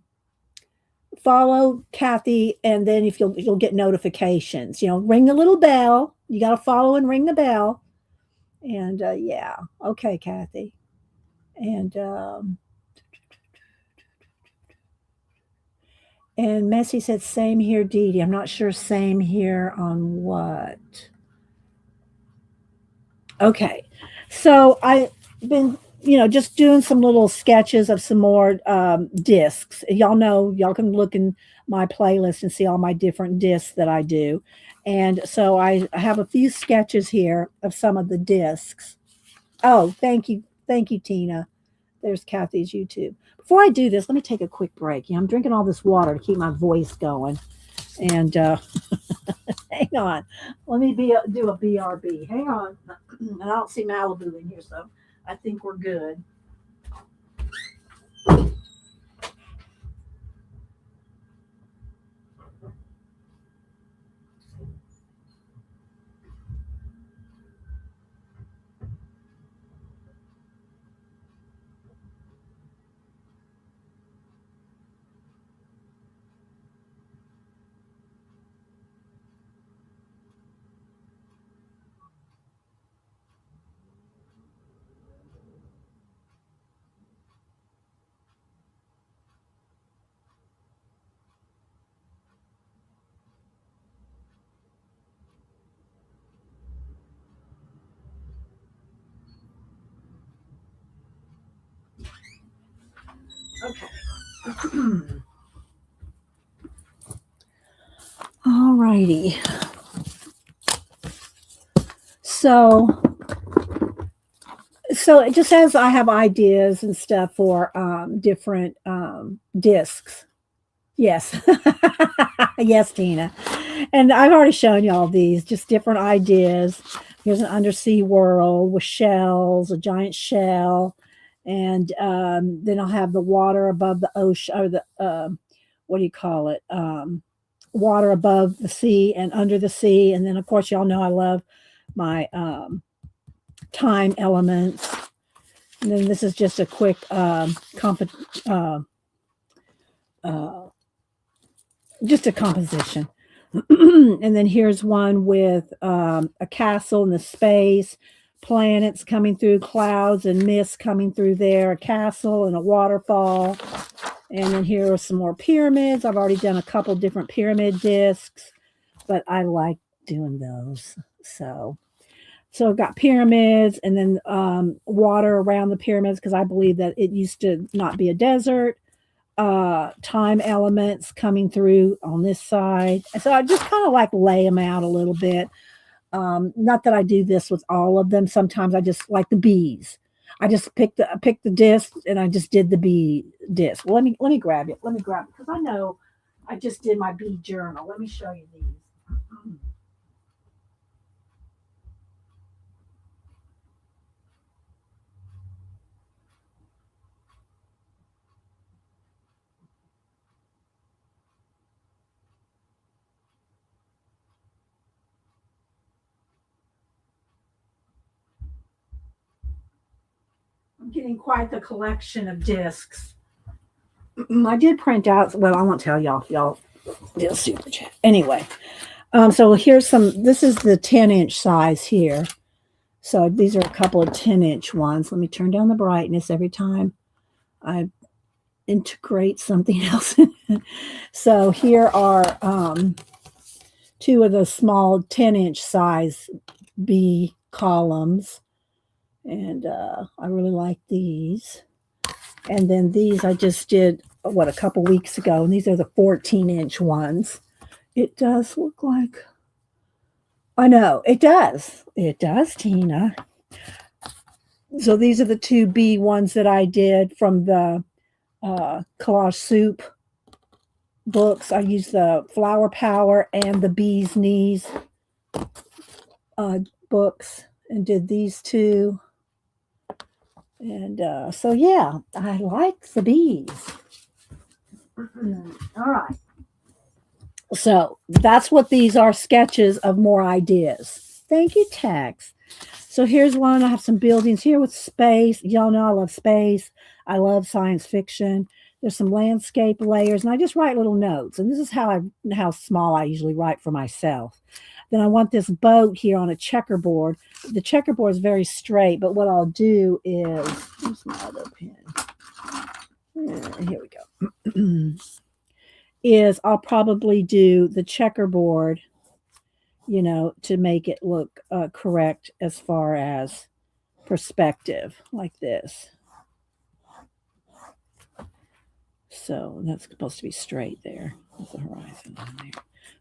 Follow Kathy, and then if you'll get notifications. Ring the little bell. You got to follow and ring the bell. And yeah, okay, Kathy. And Messi said, "Same here, Dee Dee." I'm not sure. Same here on what? Okay, so I've been just doing some little sketches of some more discs. Y'all know, y'all can look in my playlist and see all my different discs that I do. And so I have a few sketches here of some of the discs. Oh, thank you, Tina. There's Kathy's YouTube. Before I do this, let me take a quick break. I'm drinking all this water to keep my voice going. And hang on. Let me do a BRB. Hang on. And I don't see Malibu in here, so I think we're good. All righty. So, so just as I have ideas and stuff for different discs. Yes. Yes, Tina. And I've already shown you all these, just different ideas. Here's an undersea world with shells, a giant shell, and then I'll have the water above the ocean, or the what do you call it? Water above the sea and under the sea, and then of course y'all know I love my time elements. And then this is just a quick uh, uh, just a composition. And then here's one with a castle in the space, planets coming through, clouds and mist coming through there, a castle and a waterfall. And then here are some more pyramids. I've already done a couple different pyramid discs, but I like doing those. So I've got pyramids and then water around the pyramids because I believe that it used to not be a desert. Time elements coming through on this side. So I just kind of like lay them out a little bit. Not that I do this with all of them. Sometimes I just like the bees. I just picked the disc and I just did the bee disc. Well, let me grab it. Let me grab it because I know I just did my bee journal. Let me show you these. I'm getting quite the collection of discs. I did print out. Well, I won't tell y'all. Y'all did a super chat anyway. So here's some. This is the 10-inch size here. So these are a couple of 10-inch ones. Let me turn down the brightness every time I integrate something else. So here are two of the small 10-inch size B columns. And I really like these. And then these I just did, what, a couple weeks ago. And these are the 14-inch ones. It does look like, I know, it does. It does, Tina. So these are the two B ones that I did from the collage soup books. I used the flower power and the bee's knees uh, books and did these two. And so, yeah, I like the bees. All right. So that's what these are, sketches of more ideas. Thank you, Tex. So here's one. I have some buildings here with space. Y'all know I love space. I love science fiction. There's some landscape layers, and I just write little notes. And this is how small I usually write for myself. Then I want this boat here on a checkerboard. The checkerboard is very straight, but what I'll do is, here's my other pen. Here we go. Is I'll probably do the checkerboard, to make it look correct as far as perspective, like this. So that's supposed to be straight there. That's the horizon on there.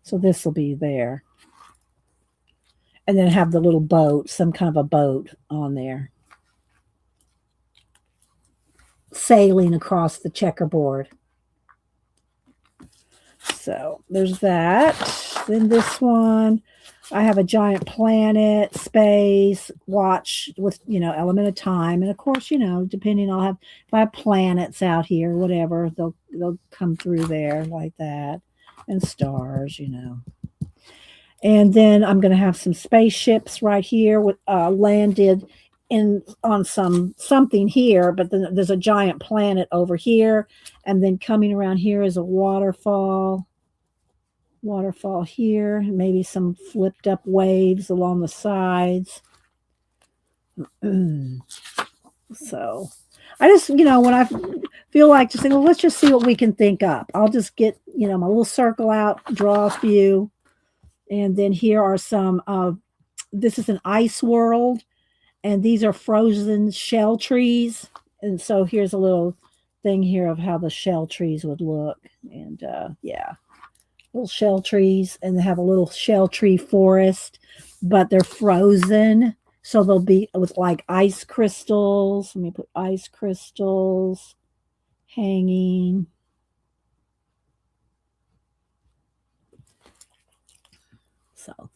So this will be there. And then have the little boat, some kind of a boat on there, sailing across the checkerboard. So there's that. Then this one, I have a giant planet, space, watch with, element of time. And of course, depending if I have planets out here, whatever, they'll come through there like that. And stars. And then I'm going to have some spaceships right here with landed on something here, but then there's a giant planet over here, and then coming around here is a waterfall here, maybe some flipped up waves along the sides. So I just, when I feel like just saying, well, let's just see what we can think up. I'll just get, my little circle out, draw a few. And then here are some this is an ice world, and these are frozen shell trees. And so here's a little thing here of how the shell trees would look. And yeah, little shell trees, and they have a little shell tree forest, but they're frozen. So they'll be with like ice crystals. Let me put ice crystals hanging. So,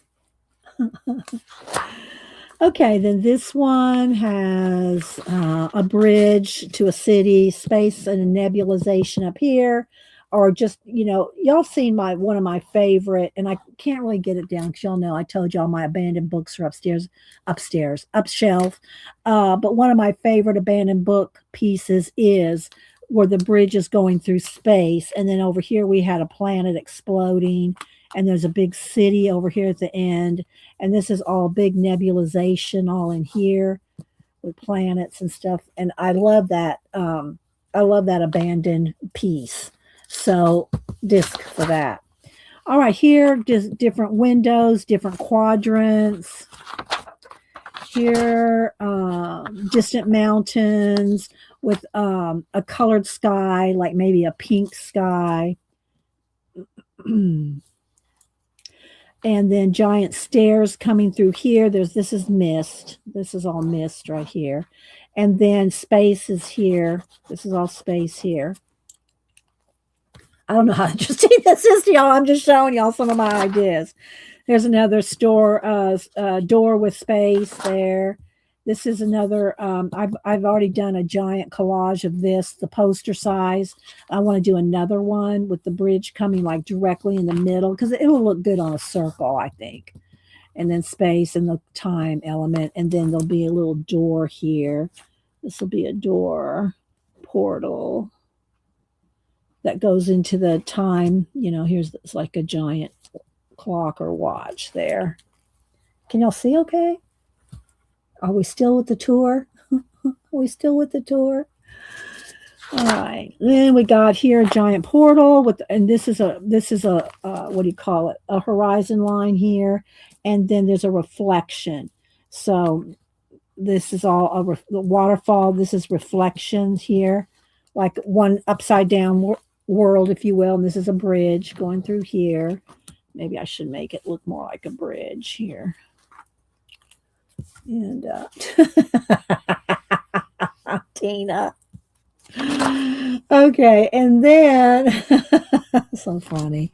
okay, then this one has a bridge to a city, space and a nebulization up here. Or just, y'all seen one of my favorite, and I can't really get it down because y'all know I told y'all my abandoned books are up shelf. But one of my favorite abandoned book pieces is where the bridge is going through space, and then over here we had a planet exploding, and there's a big city over here at the end, and this is all big nebulization all in here with planets and stuff, and I love that. I love that abandoned piece. So disc for that. All right, here just different windows, different quadrants. Here, distant mountains with a colored sky, like maybe a pink sky. And then giant stairs coming through here. This is mist. This is all mist right here. And then space is here. This is all space here. I don't know how interesting this is to y'all. I'm just showing y'all some of my ideas. There's another door with space there. This is another. I've already done a giant collage of this, the poster size. I want to do another one with the bridge coming like directly in the middle because it will look good on a circle, I think. And then space and the time element, and then there'll be a little door here. This will be a door portal that goes into the time. It's like a giant clock or watch there. Can y'all see okay? Are we still with the tour? Are we still with the tour? All right. Then we got here a giant portal and this is a what do you call it? A horizon line here, and then there's a reflection. So this is all the waterfall. This is reflections here, like one upside down world, if you will. And this is a bridge going through here. Maybe I should make it look more like a bridge here. And Tina. Okay, and then so funny.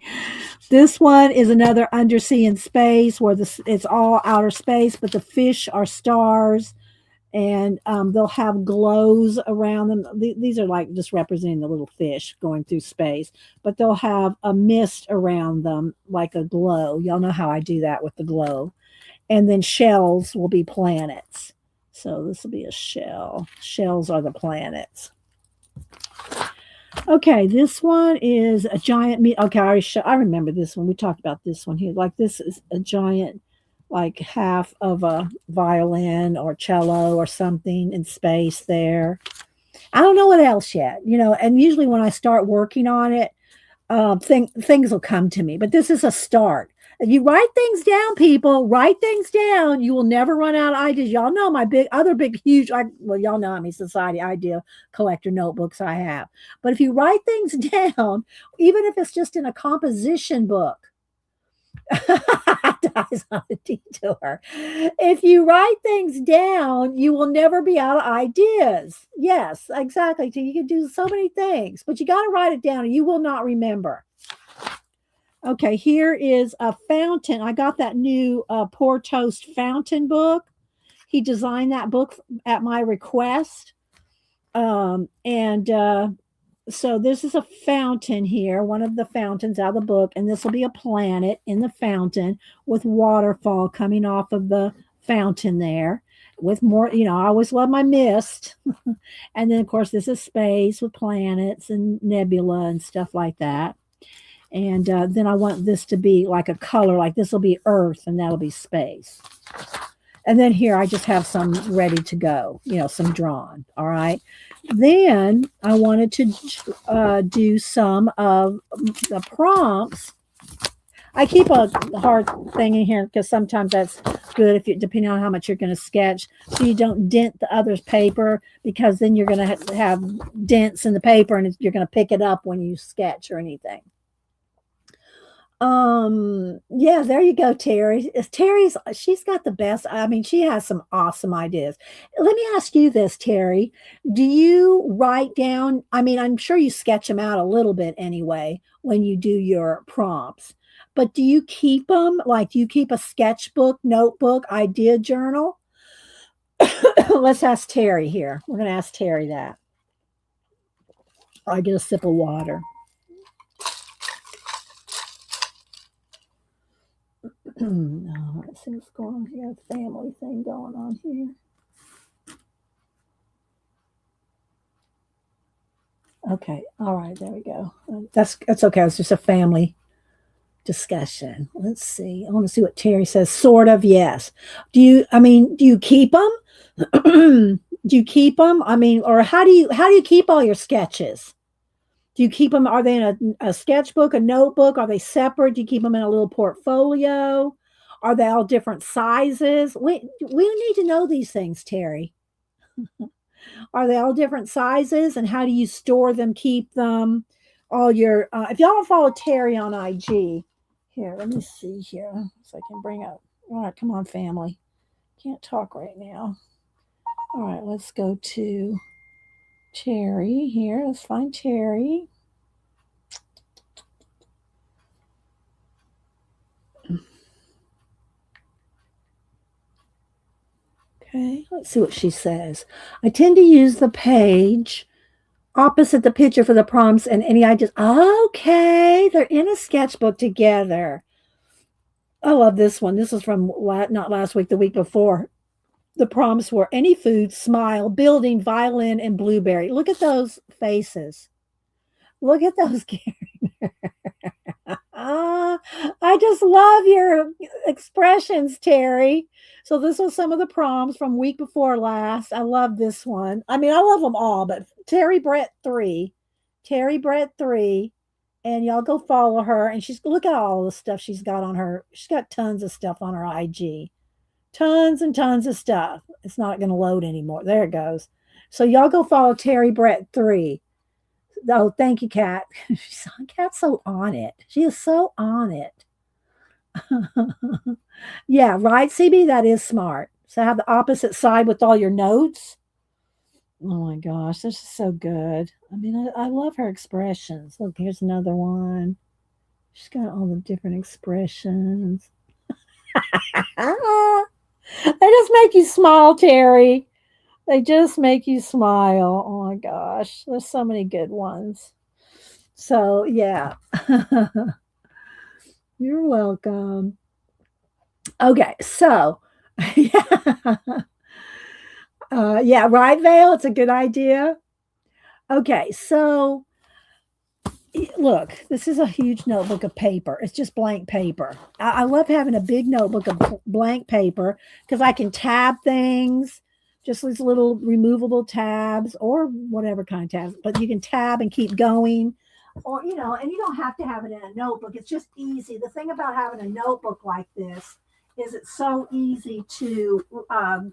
This one is another undersea in space where it's all outer space, but the fish are stars, and they'll have glows around them. These are like just representing the little fish going through space, but they'll have a mist around them like a glow. Y'all know how I do that with the glow. And then shells will be planets. So this will be a shell. Shells are the planets. Okay, this one is a giant okay, I remember this one. We talked about this one here. Like this is a giant, like half of a violin or cello or something in space there. I don't know what else yet, and usually when I start working on it, things will come to me. But this is a start. If you write things down, people, write things down. You will never run out of ideas. Y'all know my huge, y'all know how many society idea collector notebooks I have. But if you write things down, even if it's just in a composition book, dies on a detour. If you write things down, you will never be out of ideas. Yes, exactly. So you can do so many things, but you got to write it down, and you will not remember. Okay, here is a fountain. I got that new Pour Toast fountain book. He designed that book at my request. So this is a fountain here, one of the fountains out of the book, and this will be a planet in the fountain with waterfall coming off of the fountain there with more, I always love my mist. And then, of course, this is space with planets and nebula and stuff like that. And then I want this to be like a color, like this will be Earth and that'll be space. And then here I just have some ready to go, some drawn. All right. Then I wanted to do some of the prompts. I keep a hard thing in here because sometimes that's good if you depending on how much you're going to sketch, so you don't dent the other's paper because then you're going to have dents in the paper and you're going to pick it up when you sketch or anything. Yeah, there you go, Terry. She's got the best. I mean, she has some awesome ideas. Let me ask you this, Terry. Do you write down, I mean, I'm sure you sketch them out a little bit anyway when you do your prompts, but do you keep them? Like, do you keep a sketchbook, notebook, idea journal? Let's ask Terry here. We're going to ask Terry that. I get a sip of water. Let's see what's going on here. Family thing going on here. Okay. All right. There we go. That's okay. It's just a family discussion. Let's see. I want to see what Terry says. Sort of. Yes. Do you? I mean, do you keep them? Do you keep them? I mean, or how do you keep all your sketches? Do you keep them? Are they in a sketchbook, a notebook? Are they separate? Do you keep them in a little portfolio? Are they all different sizes? We need to know these things, Terry. Are they all different sizes? And how do you store them, keep them? All your, if y'all don't follow Terry on IG, here, let me see here. So I can bring up, all right, come on, family. Can't talk right now. All right, let's go to Terry here. Let's find Terry. Okay, let's see what she says. I tend to use the page opposite the picture for the prompts and any ideas. Okay, they're in a sketchbook together. I love this one. This is from not last week, the week before. The prompts were any food, smile, building, violin, and blueberry. Look at those faces. Look at those I just love your expressions, Terry. So this was some of the prompts from week before last. I love this one. I mean, I love them all, but Terry Brett 3, and y'all go follow her. And she's look at all the stuff she's got on her. She's got tons of stuff on her IG, tons and tons of stuff. It's not going to load anymore. There it goes. So y'all go follow Terry Brett 3. Oh, thank you, Kat. Kat's so on it. She is so on it. Yeah, right, CB? That is smart. So have the opposite side with all your notes. Oh my gosh, this is so good. I mean, I love her expressions. Look, here's another one. She's got all the different expressions. They just make you smile, Terry. They just make you smile. Oh my gosh, there's so many good ones. So, yeah. You're welcome. Okay, so yeah. Yeah, right, Vale. It's a good idea. Okay, so look, this is a huge notebook of paper. It's just blank paper. I love having a big notebook of blank paper because I can tab things, just these little removable tabs or whatever kind of tabs, but you can tab and keep going. Or, and you don't have to have it in a notebook. It's just easy. The thing about having a notebook like this is it's so easy to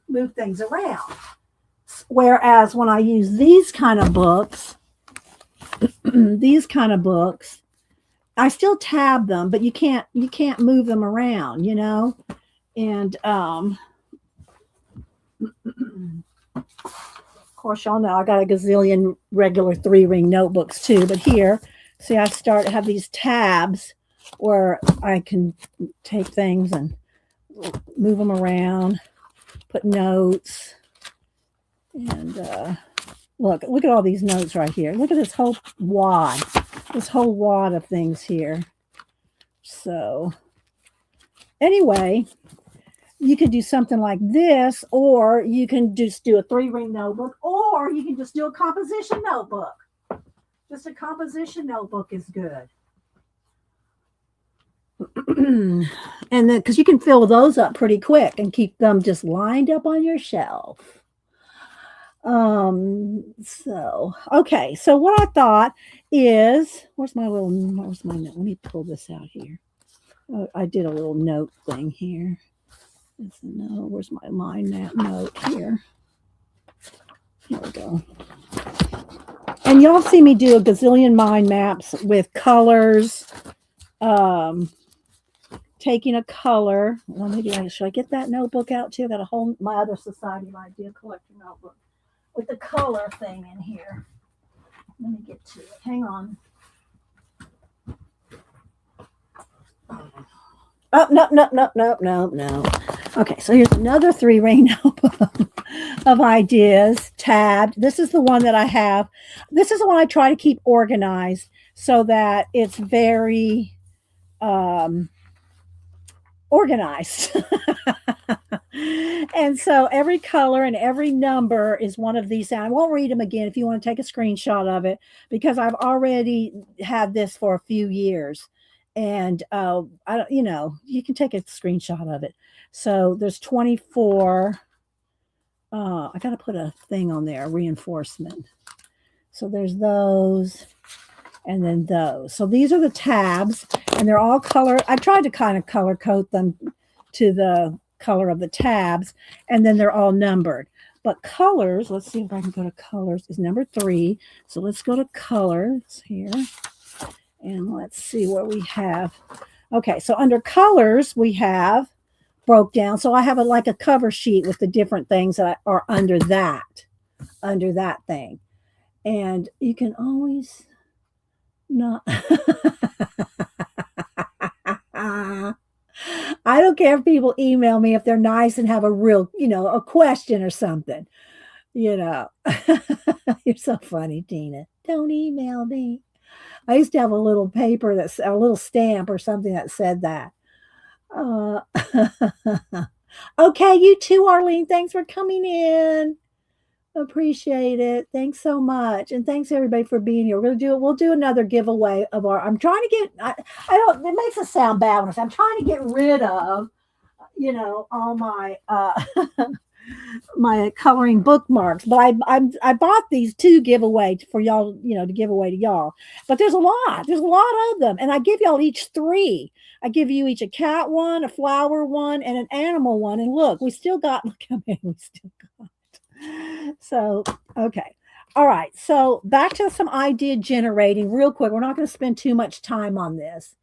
move things around. Whereas when I use these kind of books, these kind of books, I still tab them, but you can't move them around, And of course, y'all know I got a gazillion regular 3-ring notebooks too. But here, see, I have these tabs where I can take things and move them around, put notes, and look at all these notes right here. Look at this whole wad of things here. So anyway, you could do something like this, or you can just do a 3-ring notebook, or you can just do a composition notebook. Just a composition notebook is good. And then, because you can fill those up pretty quick and keep them just lined up on your shelf. So okay, so what I thought is, where's my note? Let me pull this out here. I did a little note thing here. No, where's my mind map note here? Here we go. And y'all see me do a gazillion mind maps with colors. Um, Taking a color. Well, maybe should I get that notebook out too? I got a whole my other Society of Idea collector notebook with the color thing in here. Let me get to it. Hang on. Oh, no. Okay, so here's another 3-ring notebook of ideas, tabbed. This is the one that I have. This is the one I try to keep organized so that it's very organized. And so every color and every number is one of these. And I won't read them again if you want to take a screenshot of it because I've already had this for a few years. And I don't, you can take a screenshot of it. So there's 24. I got to put a thing on there, reinforcement. So there's those and then those. So these are the tabs and they're all color. I tried to kind of color code them to the color of the tabs and then they're all numbered. But colors, let's see if I can go to colors, is number 3. So let's go to colors here. And let's see what we have. Okay, so under colors, we have broke down. So I have like a cover sheet with the different things that are under that thing. And you can always not. I don't care if people email me if they're nice and have a real, a question or something. You're so funny, Tina. Don't email me. I used to have a little paper that's a little stamp or something that said that. Okay, you too, Arlene. Thanks for coming in. Appreciate it. Thanks so much. And thanks everybody for being here. We'll do another giveaway of I'm trying to get I don't it makes us sound bad when I say I'm trying to get rid of, all my my coloring bookmarks. But I bought these 2 giveaway for y'all, to give away to y'all. But there's a lot. There's a lot of them. And I give y'all each 3. I give you each a cat one, a flower one, and an animal one. And look how many we still got. So, okay. All right. So back to some idea generating real quick. We're not going to spend too much time on this,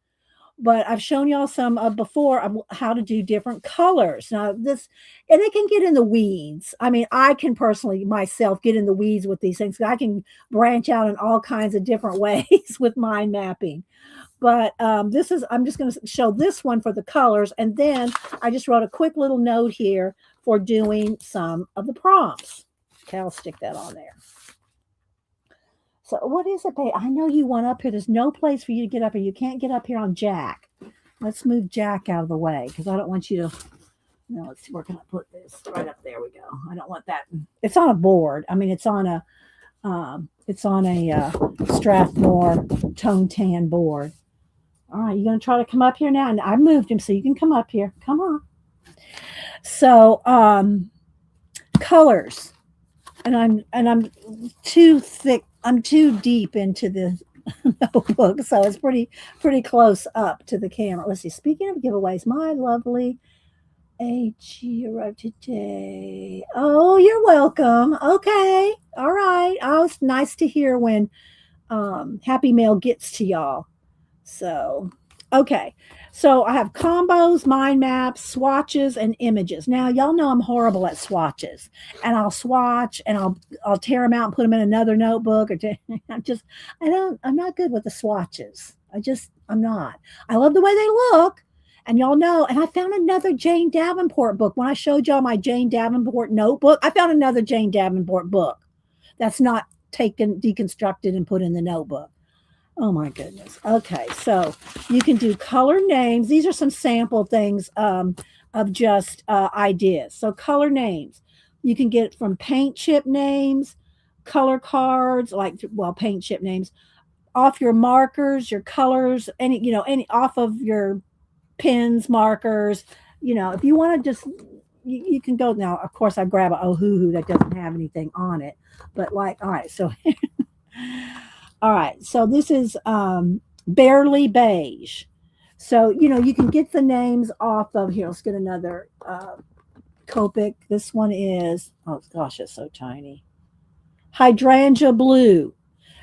but I've shown y'all some before of how to do different colors. Now and it can get in the weeds. I mean, I can personally myself get in the weeds with these things. I can branch out in all kinds of different ways with mind mapping. But I'm just going to show this one for the colors. And then I just wrote a quick little note here for doing some of the prompts. Okay, I'll stick that on there. So what is it, babe? I know you want up here. There's no place for you to get up here. You can't get up here on Jack. Let's move Jack out of the way because I don't want you to. No, let's see. Where can I put this? Right up there we go. I don't want that. It's on a board. I mean, it's on a Strathmore tone tan board. All right, you going to try to come up here now? And I moved him so you can come up here. Come on. So, colors. And I'm too thick. I'm too deep into the notebook, so it's pretty close up to the camera. Let's see. Speaking of giveaways, my lovely AG arrived today. Oh, you're welcome. Okay. All right. Oh, it's nice to hear when Happy Mail gets to y'all. So, okay. So I have combos, mind maps, swatches, and images. Now, y'all know I'm horrible at swatches, and I'll swatch and I'll tear them out and put them in another notebook. I'm not good with the swatches. I'm not. I love the way they look, and y'all know. And I found another Jane Davenport book when I showed y'all my Jane Davenport notebook. I found another Jane Davenport book that's not taken, deconstructed, and put in the notebook. Oh my goodness. Okay, so you can do color names. These are some sample things of just ideas. So color names. You can get from paint chip names, color cards, paint chip names, off your markers, your colors, any off of your pens, markers. If you want to just, you can go now. Of course, I grab a Ohuhu that doesn't have anything on it, but all right, so. All right, so this is barely beige. So, you know, you can get the names off of here. Let's get another Copic. This one is, oh gosh, it's so tiny. Hydrangea blue.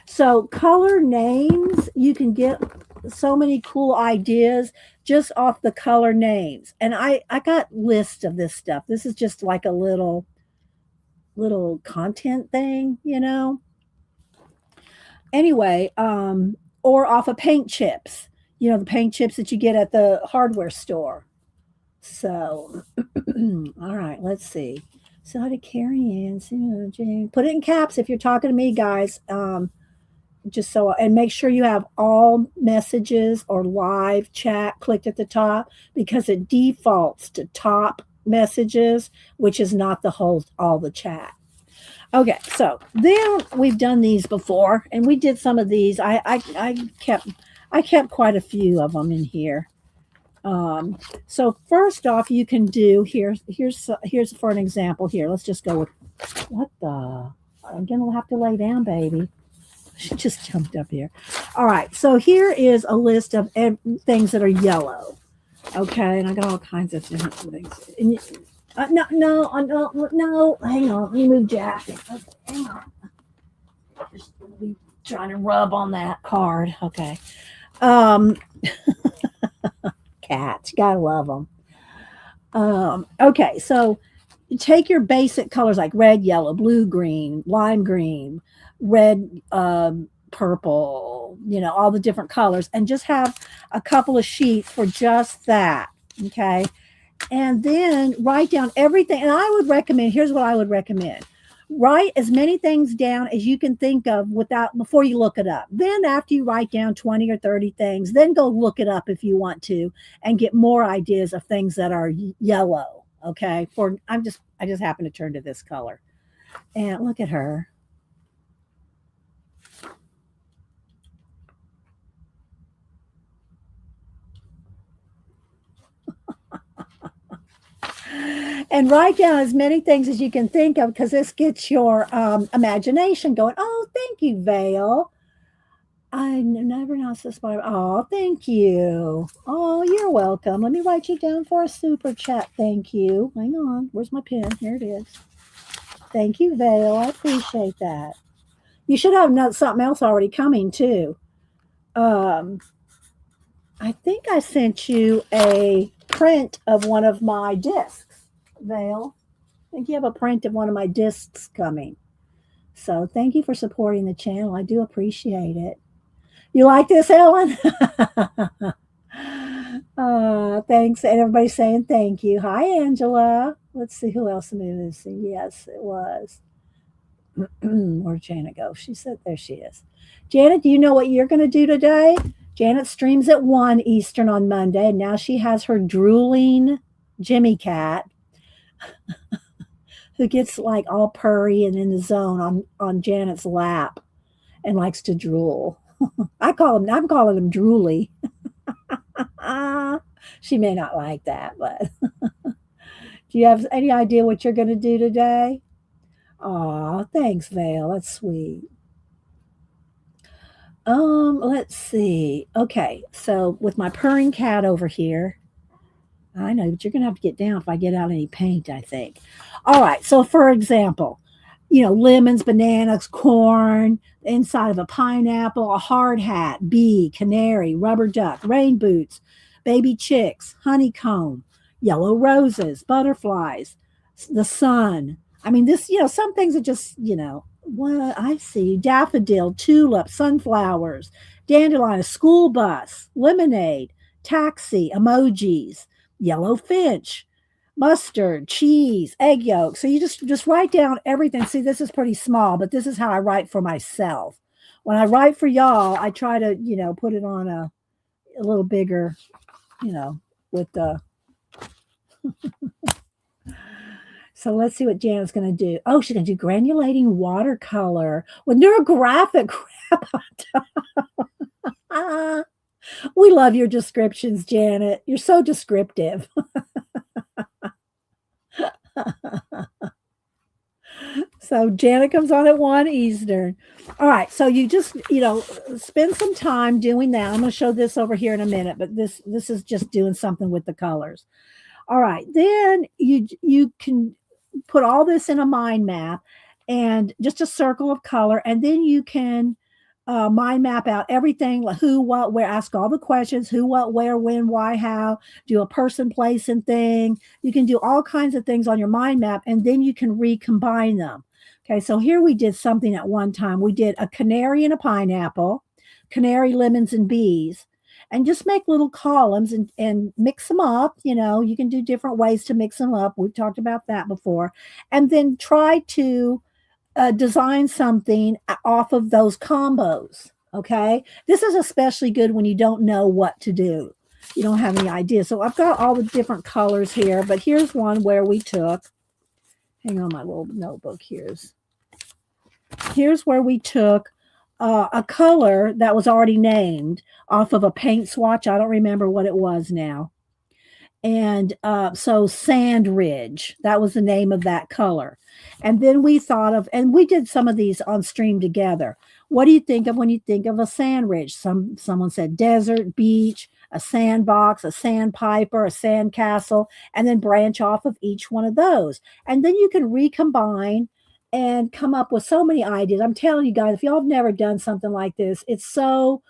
So, color names, you can get so many cool ideas just off the color names. And I got lists of this stuff. This is just like a little content thing, you know. Anyway, or off of paint chips. You know, the paint chips that you get at the hardware store. So, all right, let's see. So how to carry in, Jane. Put it in caps if you're talking to me, guys. Just so, and make sure you have all messages or live chat clicked at the top because it defaults to top messages, which is not the whole all the chat. Okay, so then we've done these before, and we did some of these. I kept quite a few of them in here. Um, so first off, you can do here's for an example here. Let's just go with what the I'm gonna have to lay down, baby. She just jumped up here. All right, so here is a list of things that are yellow. Okay, and I got all kinds of different things. And no. Hang on, let me move Jack. Okay, hang on. Just trying to rub on that card. Okay. Um, Cats, gotta love them. Okay, so take your basic colors like red, yellow, blue, green, lime green, red, purple, you know, all the different colors, and just have a couple of sheets for just that. Okay. And then write down everything. And I would recommend, here's what I would recommend. Write as many things down as you can think of without before you look it up. Then after you write down 20 or 30 things, then go look it up if you want to and get more ideas of things that are yellow. Okay. I just happen to turn to this color. And look at her. And write down as many things as you can think of because this gets your imagination going. Oh, thank you, Vale. I never pronounced this by. Oh, thank you. Oh, you're welcome. Let me write you down for a super chat. Thank you. Hang on. Where's my pen? Here it is. Thank you, Vale. I appreciate that. You should have something else already coming too. Um, I think I sent you a print of one of my discs, Vale. I think you have a print of one of my discs coming. So thank you for supporting the channel. I do appreciate it. You like this, Ellen? Thanks. And everybody's saying thank you. Hi, Angela. Let's see who else am I missing. Yes, it was. Where'd Janet go? She said, there she is. Janet, do you know what you're going to do today? Janet streams at 1 Eastern on Monday, and now she has her drooling Jimmy cat who gets like all purry and in the zone on Janet's lap and likes to drool. I'm calling him drooly. She may not like that, but do you have any idea what you're going to do today? Aw, thanks, Vale. That's sweet. Let's see. Okay, so with my purring cat over here, I know, but you're gonna have to get down if I get out any paint, I think. All right, so for example, you know, lemons, bananas, corn, the inside of a pineapple, a hard hat, bee, canary, rubber duck, rain boots, baby chicks, honeycomb, yellow roses, butterflies, the sun. I mean, this, you know, some things are just, you know, what I see daffodil, tulip, sunflowers, dandelion, a school bus, lemonade, taxi, emojis, yellow finch, mustard, cheese, egg yolk. So you just write down everything. See, this is pretty small, but this is how I write for myself. When I write for y'all, I try to, you know, put it on a little bigger, you know, with the So let's see what Janet's going to do. Oh, she's going to do granulating watercolor with neurographic crap on top. We love your descriptions, Janet. You're so descriptive. So Janet comes on at 1 Eastern. All right. So you just, spend some time doing that. I'm going to show this over here in a minute, but this is just doing something with the colors. All right. Then you can put all this in a mind map and just a circle of color, and then you can mind map out everything, like who, what, where, ask all the questions: who, what, where, when, why, how, do a person, place, and thing. You can do all kinds of things on your mind map, and then you can recombine them. Okay, so here we did something at one time. We did a canary and a pineapple, canary, lemons, and bees, and just make little columns and mix them up. You can do different ways to mix them up. We've talked about that before. And then try to design something off of those combos. Okay. This is especially good when you don't know what to do. You don't have any idea. So I've got all the different colors here, but here's one where we took, hang on, my little notebook here's where we took a color that was already named off of a paint swatch. I don't remember what it was now. And so Sand Ridge, that was the name of that color. And then we thought of, and we did some of these on stream together. What do you think of when you think of a sand ridge? Someone said desert, beach, a sandbox, a sandpiper, a sandcastle, and then branch off of each one of those. And then you can recombine and come up with so many ideas. I'm telling you guys, if y'all have never done something like this, it's so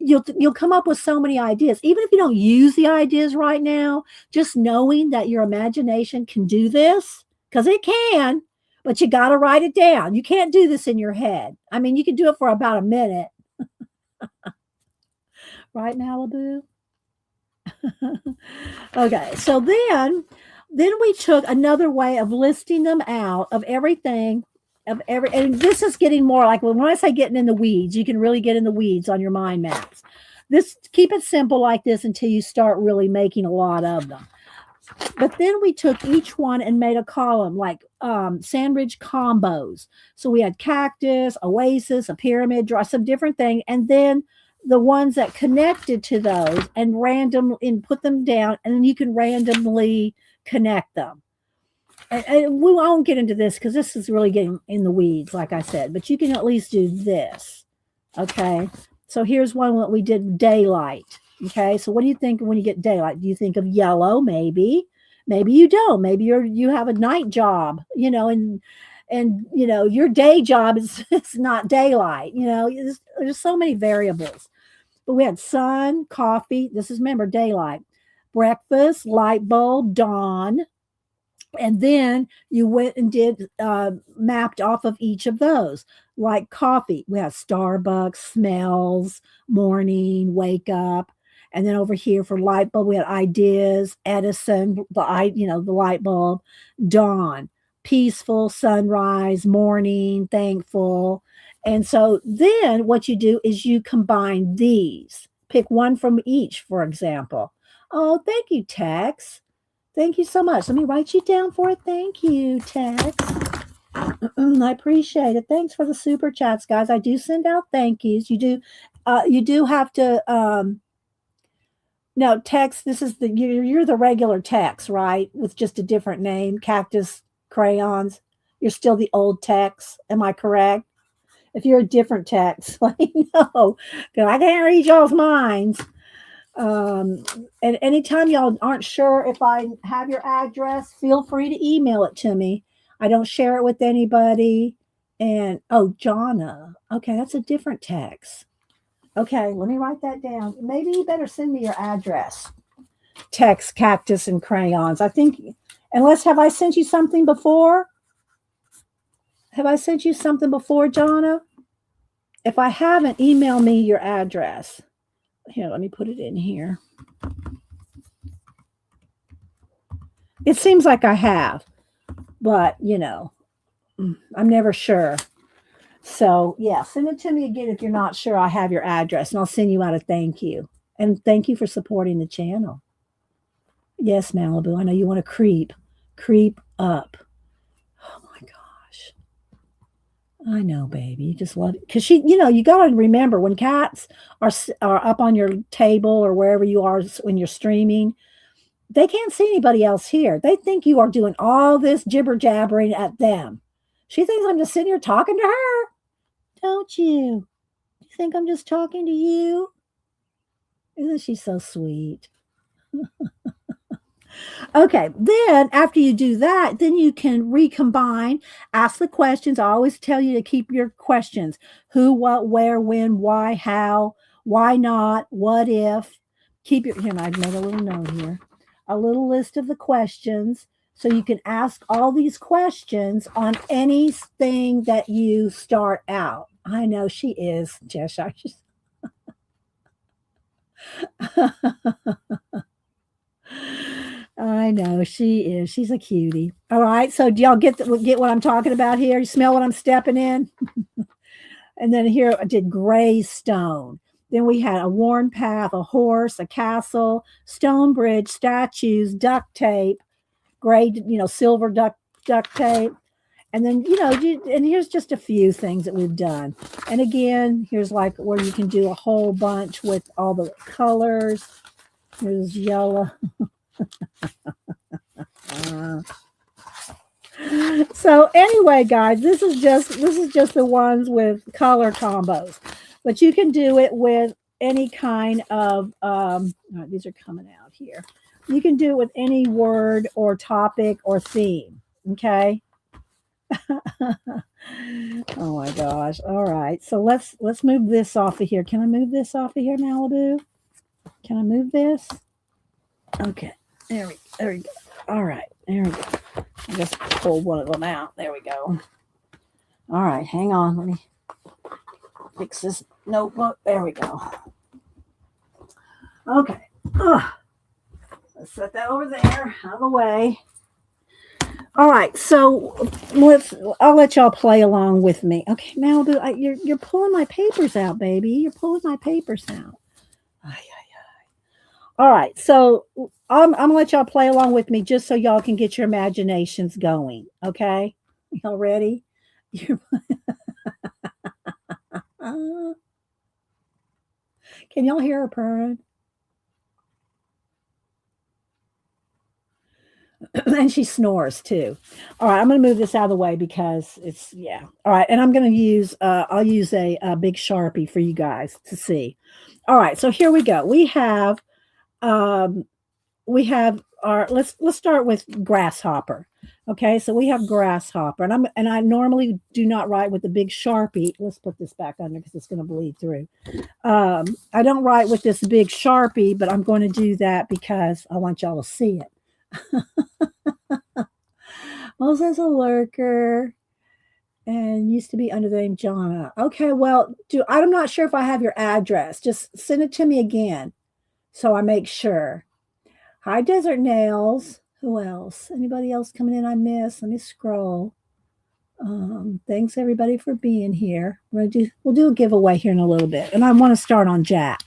you'll come up with so many ideas. Even if you don't use the ideas right now, just knowing that your imagination can do this, because it can, but you got to write it down. You can't do this in your head. I mean, you can do it for about a minute. Right, Malibu? Okay, so then we took another way of listing them out of everything and this is getting more like when I say getting in the weeds, you can really get in the weeds on your mind maps. Keep it simple like this until you start really making a lot of them. But then we took each one and made a column like sandwich combos. So we had cactus, oasis, a pyramid, draw some different thing, and then the ones that connected to those and put them down, and then you can randomly connect them. And we won't get into this because this is really getting in the weeds, like I said, but you can at least do this. Okay. So here's one that we did daylight. Okay. So what do you think when you get daylight? Do you think of yellow? Maybe you don't. Maybe you have a night job, and your day job is it's not daylight. There's so many variables. But we had sun, coffee. This is, remember, daylight, breakfast, light bulb, dawn. And then you went and did mapped off of each of those. Like coffee, we have Starbucks, smells, morning, wake up. And then over here for light bulb, we had ideas, Edison, the light bulb, dawn, peaceful, sunrise, morning, thankful. And so then what you do is you combine these. Pick one from each, for example. Oh, thank you, Tex. Thank you so much. Let me write you down for it. Thank you, Tex. I appreciate it. Thanks for the super chats, guys. I do send out thank yous. You do have to no, Tex, this is you're the regular Tex, right? With just a different name, Cactus Crayons. You're still the old Tex. Am I correct? If you're a different Tex, let me know. Because I can't read y'all's minds. And anytime y'all aren't sure if I have your address, feel free to email it to me. I don't share it with anybody. And Jonna. Okay, that's a different text. Okay, let me write that down. Maybe you better send me your address. Text, cactus, and crayons. I think, have I sent you something before? Have I sent you something before, Jonna? If I haven't, email me your address. Here, let me put it in here. It seems like I have, but I'm never sure. So yeah, send it to me again if you're not sure. I have your address and I'll send you out a thank you. And thank you for supporting the channel. Yes, Malibu, I know you want to creep up. Oh my gosh. I know, baby. You just love it. Because you got to remember when cats are up on your table or wherever you are when you're streaming, they can't see anybody else here. They think you are doing all this jibber jabbering at them. She thinks I'm just sitting here talking to her. Don't you? You think I'm just talking to you? Isn't she so sweet? Okay, then after you do that, then you can recombine, ask the questions. I always tell you to keep your questions: who, what, where, when, why, how, why not, what if. Keep your, here, I made a little note here, a little list of the questions. So you can ask all these questions on anything that you start out. I know she is, Jess. I know she is. She's a cutie. All right. So do y'all get what I'm talking about here? You smell what I'm stepping in? And then here I did gray stone. Then we had a worn path, a horse, a castle, stone bridge, statues, duct tape, gray, silver duct tape. And then, and here's just a few things that we've done. And again, here's like where you can do a whole bunch with all the colors. Here's yellow. So anyway, guys, this is just the ones with color combos, but you can do it with any kind of right, these are coming out here. You can do it with any word or topic or theme. Okay. Oh my gosh. All right. So let's move this off of here. Can I move this off of here, Malibu? Can I move this? Okay. There we go. All right. There we go. I just pulled one of them out. There we go. All right, hang on. Let me fix this notebook. There we go. Okay. Let's set that over there, out of the way. All right, so I'll let y'all play along with me. Okay, Malibu, you're pulling my papers out, baby. You're pulling my papers out. All right, so I'm gonna let y'all play along with me just so y'all can get your imaginations going. Okay, y'all ready? Can y'all hear her purring? And she snores too. All right, I'm going to move this out of the way because it's yeah. All right, and I'm going to use I'll use a big Sharpie for you guys to see. All right, so here we go. Um, we have our let's start with grasshopper. Okay, so we have grasshopper, and I normally do not write with the big Sharpie. Let's put this back under because it's going to bleed through. I don't write with this big Sharpie, but I'm going to do that because I want y'all to see it. Moses a lurker and used to be under the name Jonna. Okay, well, I'm not sure if I have your address. Just send it to me again so I make sure. Hi, Desert Nails. Who else? Anybody else coming in I miss? Let me scroll. Thanks everybody for being here. We'll do a giveaway here in a little bit. And I want to start on Jack.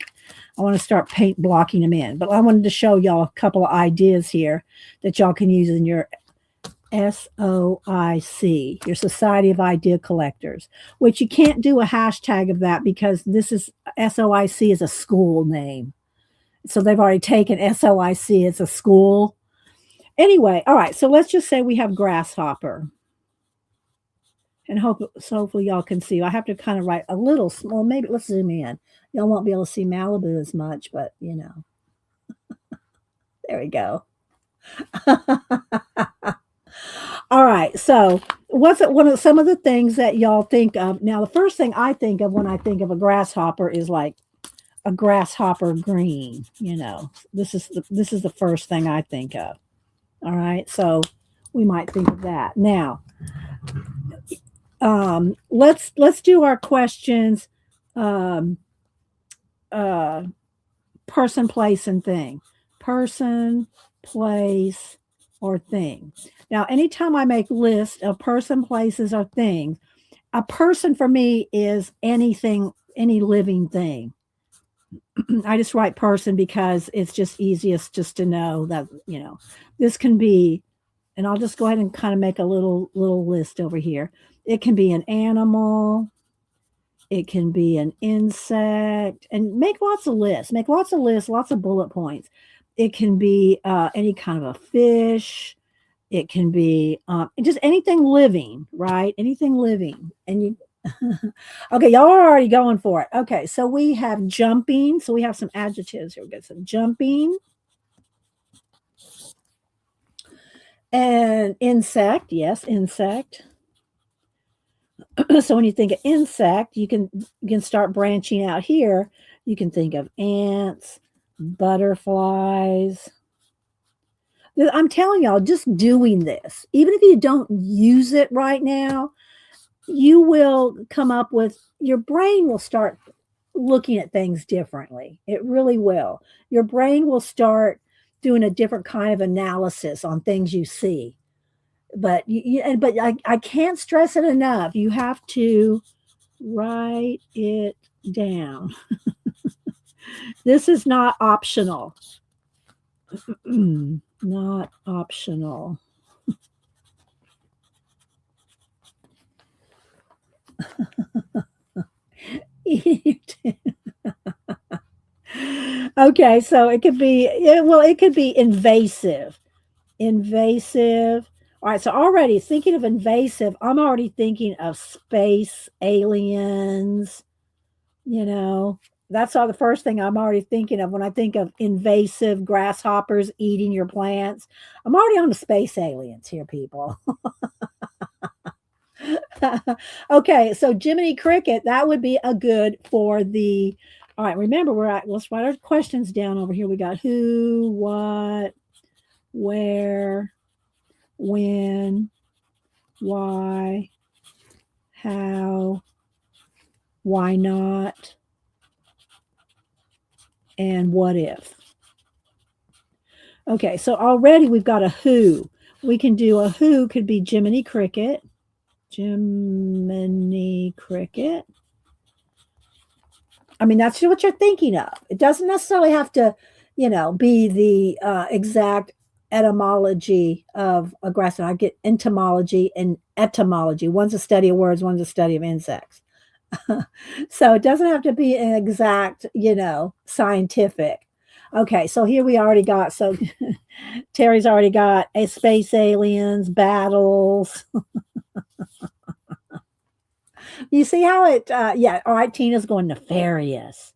I want to start paint blocking him in. But I wanted to show y'all a couple of ideas here that y'all can use in your SOIC, your Society of Idea Collectors, which you can't do a hashtag of that because this is SOIC is a school name. So they've already taken SOIC as a school. Anyway, all right, so let's just say we have grasshopper. And hopefully y'all can see. I have to kind of write a little small, maybe let's zoom in. Y'all won't be able to see Malibu as much, but there we go. All right. So what's it some of the things that y'all think of? Now, the first thing I think of when I think of a grasshopper is like a grasshopper green. This is the first thing I think of. All right. So we might think of that. Now, let's do our questions. Person, place, and thing. Person, place, or thing. Now, anytime I make lists of person, places, or things, a person for me is anything, any living thing. I just write person because it's just easiest just to know that, this can be, and I'll just go ahead and kind of make a little list over here. It can be an animal. It can be an insect, and make lots of lists, lots of bullet points. It can be any kind of a fish, It can be just anything living, right? Anything living. And you, okay, y'all are already going for it. Okay, so we have jumping. So we have some adjectives here. We got some jumping and insect. Yes, insect. So when you think of insect, you can start branching out here. You can think of ants, butterflies. I'm telling y'all, just doing this, even if you don't use it right now, you will come up with your brain will start looking at things differently. It really will. Your brain will start doing a different kind of analysis on things you see. But I can't stress it enough. You have to write it down. This is not optional. Not optional. Okay, so it could be well, it could be invasive. Invasive. All right, so already thinking of invasive, I'm already thinking of space aliens, you know. That's all the first thing I'm already thinking of when I think of invasive grasshoppers eating your plants. I'm already on the space aliens here, people. Okay, so Jiminy Cricket, that would be a good for the. All right, remember let's write our questions down over here. We got who, what, where, when, why, how, why not, and what if. Okay, so already we've got a who. We can do a who could be Jiminy Cricket. Jiminy Cricket. I mean, that's what you're thinking of. It doesn't necessarily have to, be the exact etymology of a grass. I get entomology and etymology. One's a study of words, one's a study of insects. So it doesn't have to be an exact, scientific. Okay, so here we already got, so Terry's already got a space aliens, battles. You see how it, yeah, all right, Tina's going nefarious.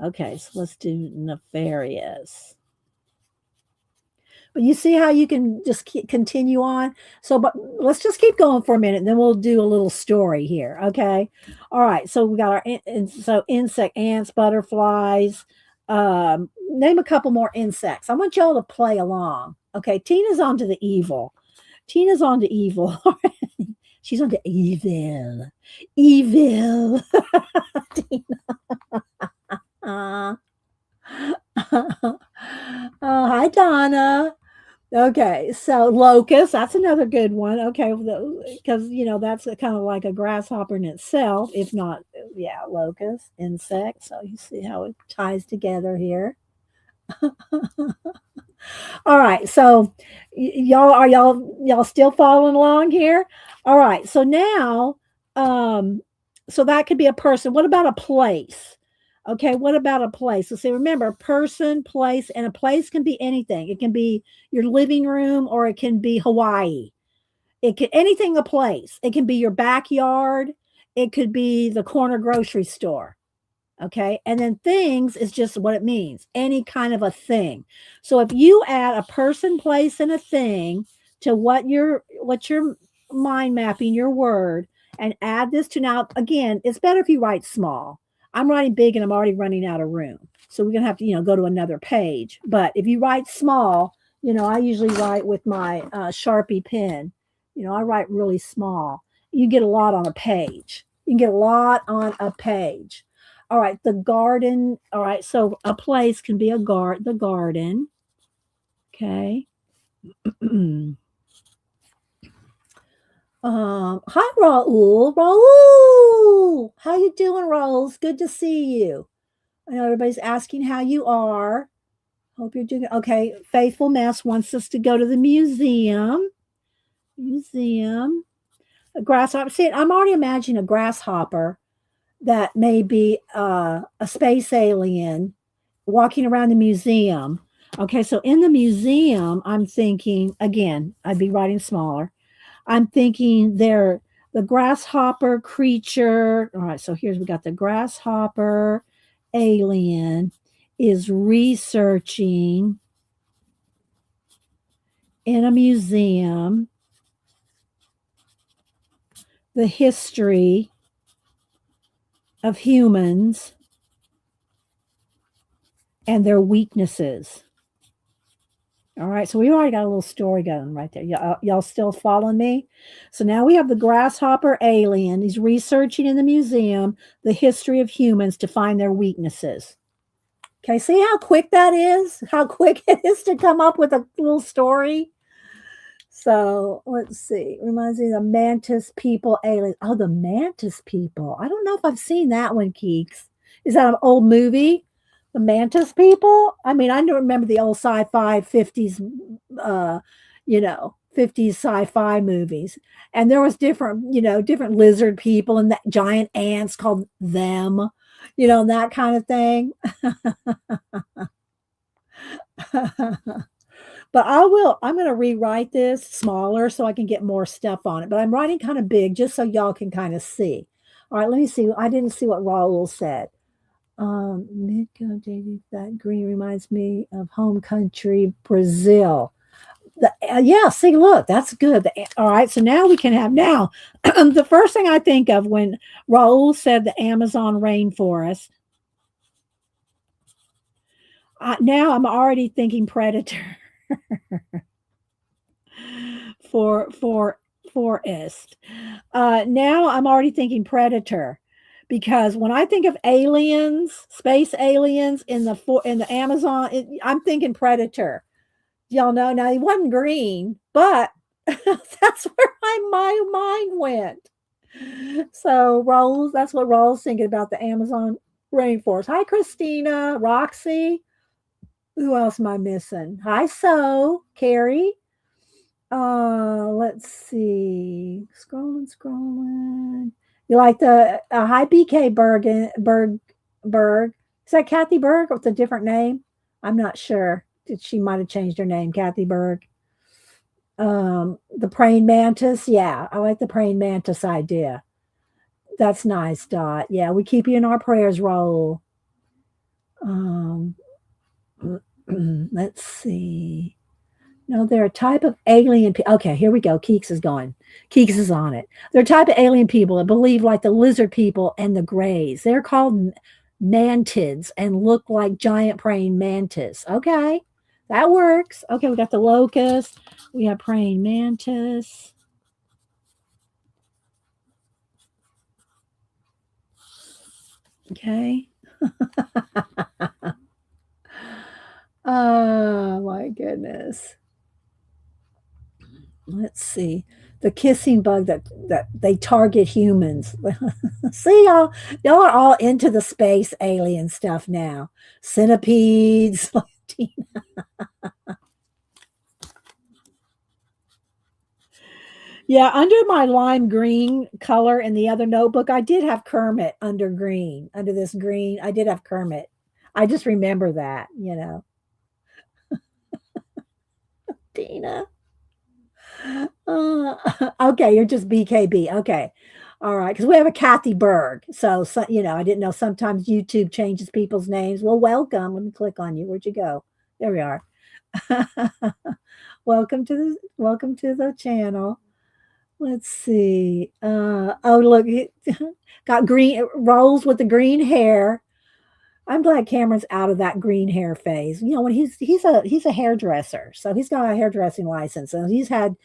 Okay, so let's do nefarious. But you see how you can just continue on. So, but let's just keep going for a minute, and then we'll do a little story here. Okay. All right. So we got so insect, ants, butterflies. Name a couple more insects. I want y'all to play along. Okay. Tina's on to the evil. Tina's on to evil. She's on to evil. Evil. Tina. Oh, hi, Donna. Okay, so locust, that's another good one. Okay, because that's kind of like a grasshopper in itself, if not, yeah, locust, insect. So you see how it ties together here. All right, so y'all still following along here? All right, so now, so that could be a person. What about a place? Okay, what about a place? So say, remember, person, place, and a place can be anything. It can be your living room or it can be Hawaii. It can anything a place. It can be your backyard. It could be the corner grocery store. Okay. And then things is just what it means. Any kind of a thing. So if you add a person, place, and a thing to what you're mind mapping your word and add this to now again, it's better if you write small. I'm writing big and I'm already running out of room. So we're gonna have to, go to another page. But if you write small, I usually write with my Sharpie pen. I write really small. You get a lot on a page. You can get a lot on a page. All right, the garden. All right, so a place can be the garden. Okay. Hi, Raul. Raul, how you doing, Raul? It's good to see you. I know everybody's asking how you are. Hope you're doing okay. Faithful Mess wants us to go to the museum. Museum. A grasshopper. See, I'm already imagining a grasshopper that may be a space alien walking around the museum. Okay, so in the museum, I'm thinking again, I'd be writing smaller. I'm thinking they're the grasshopper creature. All right, so here's we got the grasshopper alien is researching in a museum the history of humans and their weaknesses. All right, so we already got a little story going right there. Y'all still following me? So now we have the grasshopper alien. He's researching in the museum the history of humans to find their weaknesses. Okay, see how quick that is? How quick it is to come up with a little story? So let's see. Reminds me of the mantis people alien. Oh, the mantis people. I don't know if I've seen that one, Keeks. Is that an old movie? The mantis people? I mean, I don't remember the old sci-fi 50s uh, 50s sci-fi movies. And there was different, different lizard people and that giant ants called them, and that kind of thing. But I'm going to rewrite this smaller so I can get more stuff on it. But I'm writing kind of big just so y'all can kind of see. All right, let me see. I didn't see what Raul said. That green reminds me of home country, Brazil. Yeah, see, look, that's good. All right, so now we can have now the first thing I think of when Raul said the Amazon rainforest. Now I'm already thinking predator. for forest. Now I'm already thinking predator because when I think of aliens, space aliens in the Amazon, I'm thinking predator. Y'all know now he wasn't green, but that's where my mind went. So Raul, that's what Raul's thinking about the Amazon rainforest. Hi, Christina, Roxy. Who else am I missing? Hi, Carrie. Let's see. Scrolling. You like the hi BK Berg? Is that Kathy Berg with a different name? I'm not sure. She might have changed her name, Kathy Berg. The praying mantis. Yeah, I like the praying mantis idea. That's nice, Dot. Yeah, we keep you in our prayers, Raul. Um, let's see. No, they're a type of alien. Okay, here we go. Keeks is going. Keeks is on it. They're a type of alien people that believe like the lizard people and the grays. They're called mantids and look like giant praying mantis. Okay, that works. Okay, we got the locust. We have praying mantis. Okay. Oh my goodness. Let's see. The kissing bug that they target humans. See y'all are all into the space alien stuff now. Centipedes. Yeah, under my lime green color in the other notebook, I did have Kermit under green. Under this green, I did have Kermit. I just remember that. Tina. Okay, you're just BKB. Okay. All right. Because we have a Kathy Berg. So, I didn't know sometimes YouTube changes people's names. Well, welcome. Let me click on you. Where'd you go? There we are. Welcome to the channel. Let's see. Oh, look. Got green rolls with the green hair. I'm glad Cameron's out of that green hair phase. When he's a hairdresser, so he's got a hairdressing license, and he's had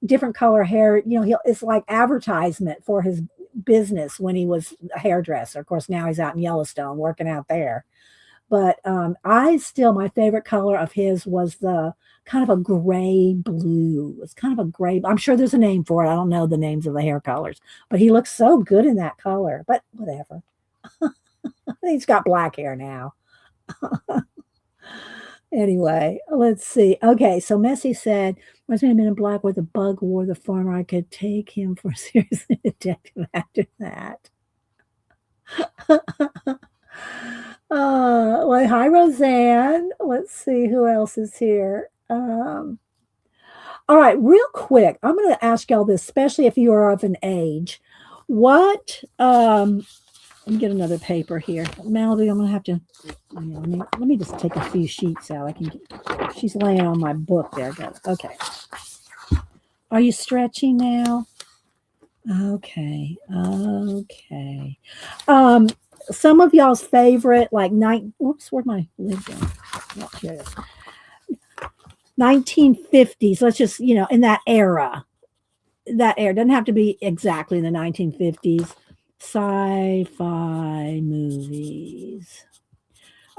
different color hair. It's like advertisement for his business when he was a hairdresser. Of course, now he's out in Yellowstone working out there. But my favorite color of his was the kind of a gray blue. It's kind of a gray. I'm sure there's a name for it. I don't know the names of the hair colors, but he looks so good in that color. But whatever. He's got black hair now. Anyway, let's see. Okay, so Messi said, "Was me a in black with a bug wore the farmer. I could take him for a serious detective after that." Well, hi, Roseanne. Let's see who else is here. All right, real quick, I'm going to ask y'all this, especially if you are of an age. What? Let me get another paper here, Melody. I'm going to have to. Let me just take a few sheets out. I can. She's laying on my book there. Okay. Are you stretching now? Okay. Okay. Um, some of y'all's favorite, like night. Whoops, where'd my lid go? Oh, here it is. 1950s. Let's just, in that era. That era doesn't have to be exactly the 1950s. Sci-fi movies.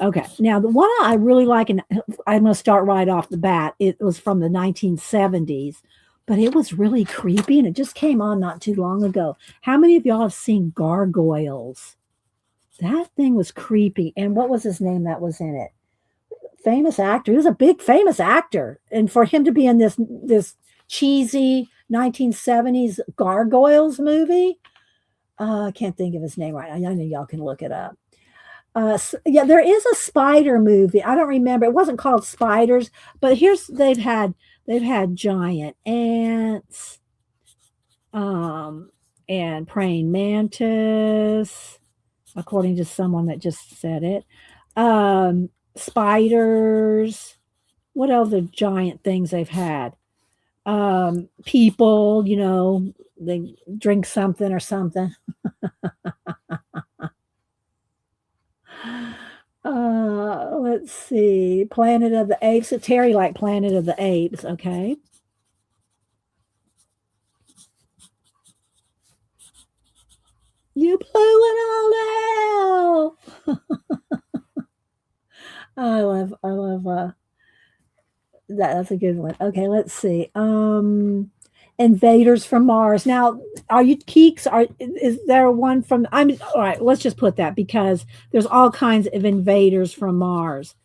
Okay. Now, the one I really like, and I'm going to start right off the bat, it was from the 1970s, but it was really creepy, and it just came on not too long ago. How many of y'all have seen Gargoyles? That thing was creepy. And what was his name that was in it? Famous actor. He was a big famous actor. And for him to be in this cheesy 1970s Gargoyles movie, I can't think of his name right now. I know y'all can look it up. Yeah, there is a spider movie. I don't remember. It wasn't called Spiders, but they've had giant ants, and praying mantis, according to someone that just said it. Spiders. What other giant things they've had? People, they drink something or something. Let's see. Planet of the Apes. Terry like Planet of the Apes. Okay. You blew it all out. I love that's a good one. Okay, let's see. Invaders from Mars. Now, are you geeks? Is there one from? I'm all right. Let's just put that because there's all kinds of invaders from Mars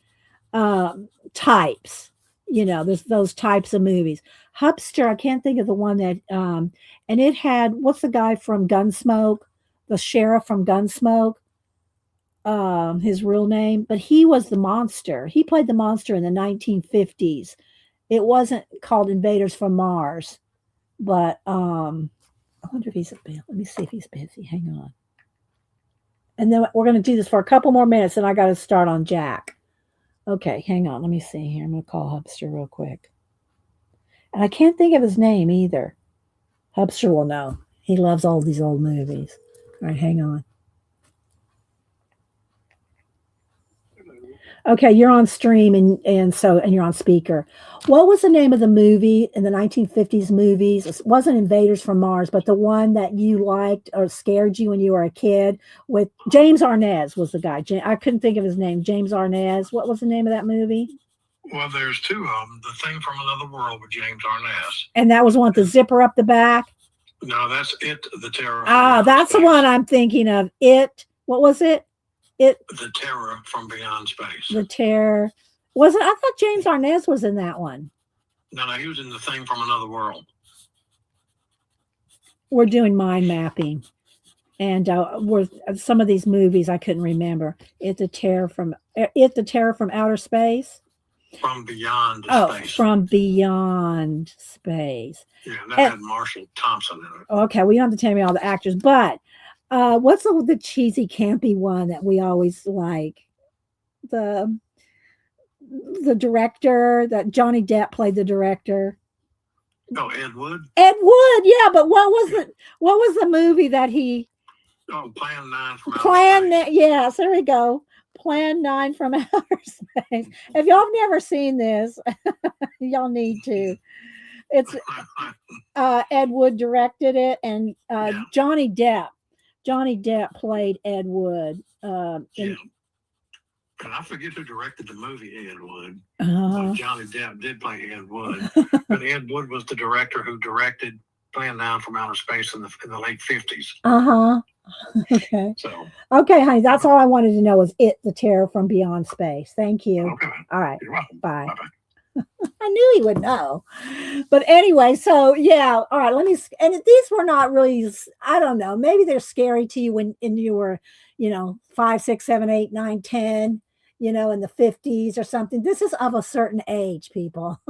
types. There's those types of movies. Hupster. I can't think of the one that. And it had what's the guy from Gunsmoke, the sheriff from Gunsmoke. His real name, but he was the monster. He played the monster in the 1950s. It wasn't called Invaders from Mars, but I wonder if he's busy. Let me see if he's busy. Hang on. And then we're going to do this for a couple more minutes, and I got to start on Jack. Okay, hang on. Let me see here. I'm going to call Hubster real quick. And I can't think of his name either. Hubster will know. He loves all these old movies. All right, hang on. Okay, you're on stream and you're on speaker. What was the name of the movie in the 1950s movies? It wasn't Invaders from Mars, but the one that you liked or scared you when you were a kid with James Arnaz was the guy. I couldn't think of his name. James Arnaz. What was the name of that movie? Well, there's two of them. The Thing from Another World with James Arnaz. And that was one with the zipper up the back? No, that's It, the Terror. That's the one I'm thinking of. It. What was it? The Terror from Beyond Space. The Terror. Wasn't I thought James Arnaz was in that one. No, he was in The Thing from Another World. We're doing mind mapping. And some of these movies I couldn't remember. The Terror from Outer Space. From Beyond Space. From Beyond Space. Yeah, that had Marshall Thompson in it. Okay, we don't have to tell me all the actors, but what's the cheesy, campy one that we always like? The director that Johnny Depp played the director. Oh, Ed Wood. Ed Wood, yeah, but what was the movie that he? Oh, Plan 9 from Outer Space. Yes, there we go. Plan 9 from Outer Space. If y'all have never seen this, y'all need to. It's Ed Wood directed it, and Johnny Depp. Johnny Depp played Ed Wood. And I forget who directed the movie Ed Wood. Johnny Depp did play Ed Wood, but Ed Wood was the director who directed Plan 9 from Outer Space in the late 50s. Okay. So. Okay, honey. That's all I wanted to know was the Terror from Beyond Space. Thank you. Okay. All right. You're welcome. Bye. Bye-bye. I knew he would know. But anyway, so yeah, all right, let me and these were not really I don't know, maybe they're scary to you when you were, 5, 6, 7, 8, 9, 10, in the 50s or something. This is of a certain age, people.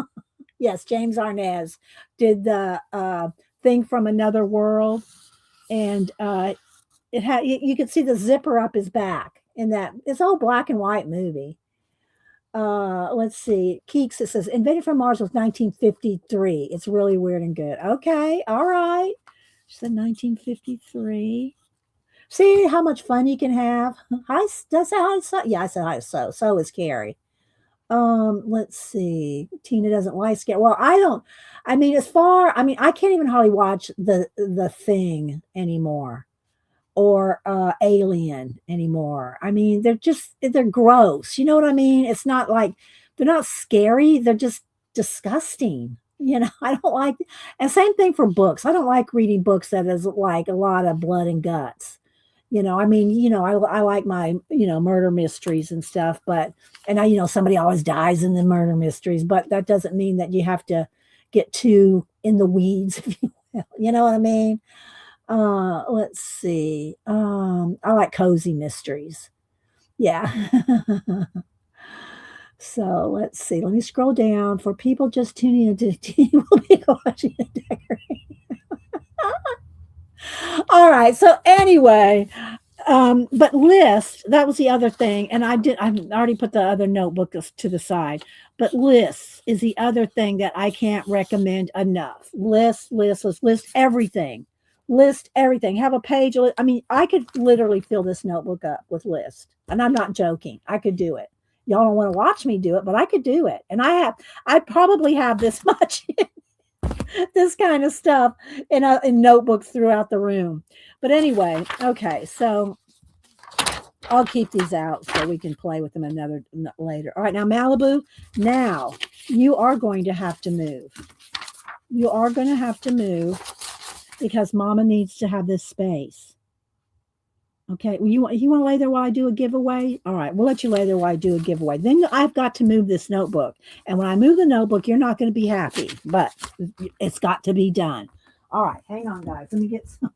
Yes, James Arnaz did the thing from another world, and it had you could see the zipper up his back in that. It's all black and white movie. Let's see. Keeks, it says Invasion from Mars was 1953. It's really weird and good. Okay, all right. She said 1953. See how much fun you can have. Hi, that's how I saw. Yeah, I said hi. So is Carrie. Let's see. Tina doesn't like scare. Well, I don't. I mean, I can't even hardly watch the thing anymore or Alien anymore. I mean, they're gross. You know what I mean? It's not like they're not scary. They're just disgusting. I don't like. And same thing for books. I don't like reading books that is like a lot of blood and guts. I mean, I like my murder mysteries and stuff, but and somebody always dies in the murder mysteries, but that doesn't mean that you have to get too in the weeds, if you will. You know what I mean? Let's see. I like cozy mysteries. Yeah. So let's see. Let me scroll down for people just tuning into TV. We'll be watching the decorating. All right. So anyway, but list, that was the other thing. And I already put the other notebook to the side, but lists is the other thing that I can't recommend enough. List everything. List everything. Have a page. I mean, I could literally fill this notebook up with lists. And I'm not joking. I could do it. Y'all don't want to watch me do it, but I could do it. And I probably have this much this kind of stuff in notebooks throughout the room. But anyway, okay, so I'll keep these out so we can play with them later. All right, now Malibu, now you are going to have to move. You are going to have to move because Mama needs to have this space. Okay, well, you want to lay there while I do a giveaway? All right, we'll let you lay there while I do a giveaway. Then I've got to move this notebook. And when I move the notebook, you're not going to be happy, but it's got to be done. All right, hang on, guys. Let me get some.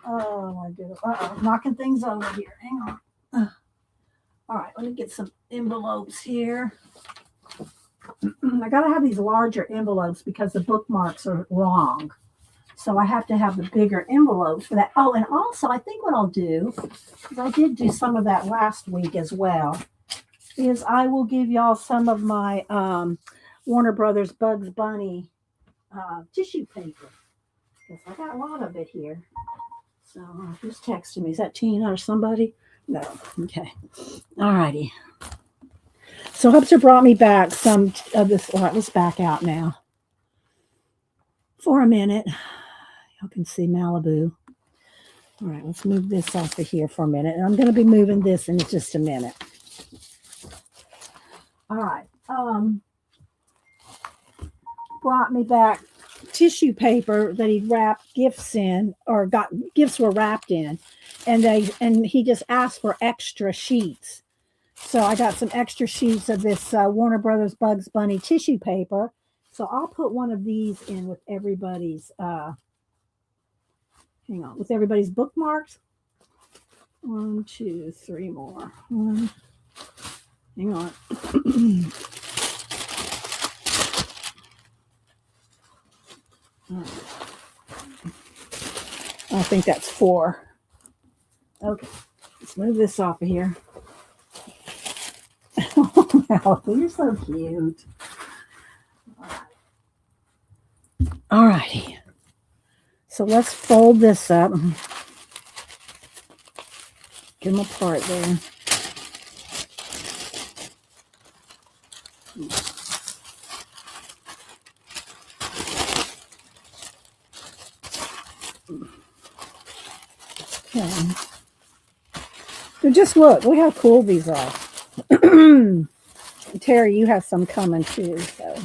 Oh, my goodness. Knocking things over here. Hang on. All right, let me get some envelopes here. I got to have these larger envelopes because the bookmarks are long. So I have to have the bigger envelopes for that. Oh, and also I think what I'll do, because I did do some of that last week as well, is I will give y'all some of my Warner Brothers Bugs Bunny tissue paper. Because I got a lot of it here. So who's texting me? Is that Tina or somebody? No. Okay. All righty. So Hubster brought me back some of this. All right, let's back out now for a minute. You can see Malibu. All right, let's move this off of here for a minute. And I'm going to be moving this in just a minute. All right. Brought me back tissue paper that he wrapped gifts in, or gifts were wrapped in, and he just asked for extra sheets. So I got some extra sheets of this Warner Brothers Bugs Bunny tissue paper. So I'll put one of these in with everybody's with everybody's bookmarks. 1, 2, 3 more. Hang on. I think that's 4. Okay, let's move this off of here. Oh, you're so cute. All righty. So let's fold this up. Get them apart there. Okay. So just look how cool these are. Terry, you have some coming too, so.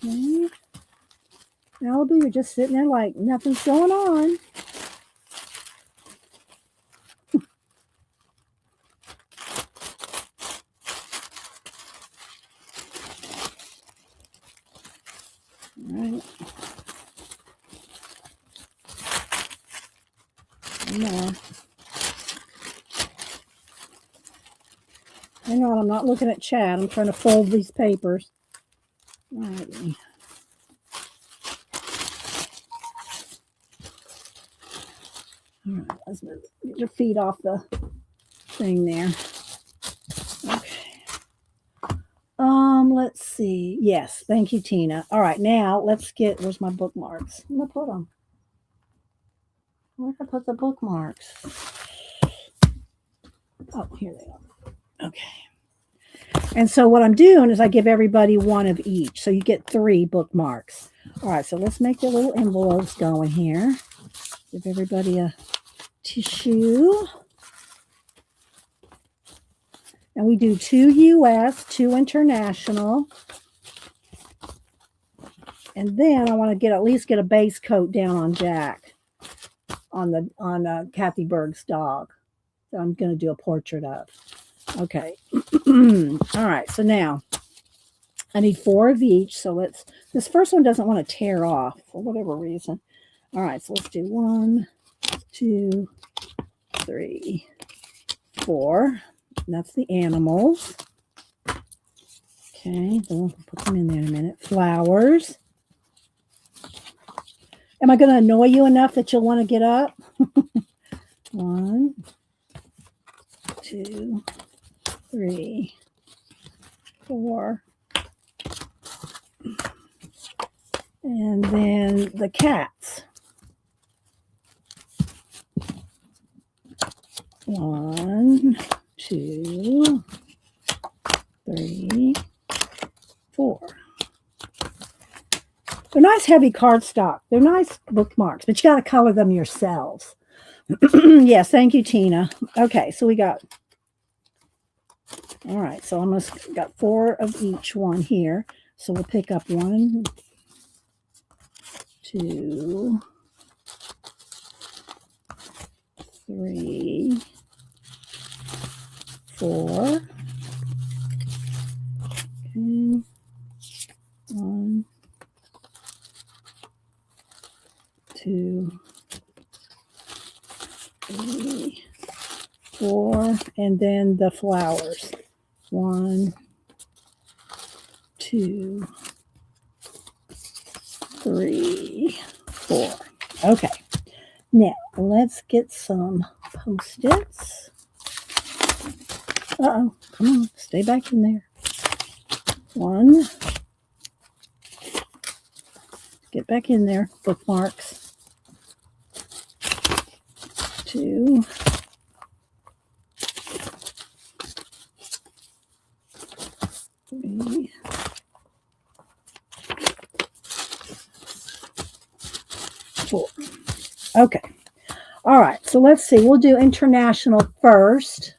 Okay. Malibu, you're just sitting there like nothing's going on. All right. One more. Hang on, I'm not looking at chat. I'm trying to fold these papers. All right. All right, let's move. Get your feet off the thing there. Okay. Let's see. Yes, thank you, Tina. All right, now let's get. Where's my bookmarks? I'm gonna put them. Where did I put the bookmarks? Oh, here they are. Okay. And so what I'm doing is I give everybody one of each. So you get 3 bookmarks. All right, so let's make the little envelopes going here. Give everybody a tissue. And we do 2 US, 2 international. And then I want to get at least get a base coat down on Jack, on Kathy Berg's dog. So I'm going to do a portrait of. Okay. All right. So now I need 4 of each. So let's. This first one doesn't want to tear off for whatever reason. All right. So let's do 1, 2, 3, 4. That's the animals. Okay. We'll put them in there in a minute. Flowers. Am I going to annoy you enough that you'll want to get up? 1, 2, 3, 4. And then the cats. 1, 2, 3, 4. They're nice heavy cardstock. They're nice bookmarks, but you got to color them yourselves. Yes, thank you, Tina. Okay, so we got. All right, so almost got 4 of each one here. So we'll pick up 1, 2, 3, 4. Okay. 1, 2, 3, 4, and then the flowers. 1, 2, 3, 4. Okay. Now let's get some Post-its. Uh-oh. Come on. Stay back in there. 1. Get back in there. Bookmarks. 2. 3. 4. Okay. All right. So let's see. We'll do international first.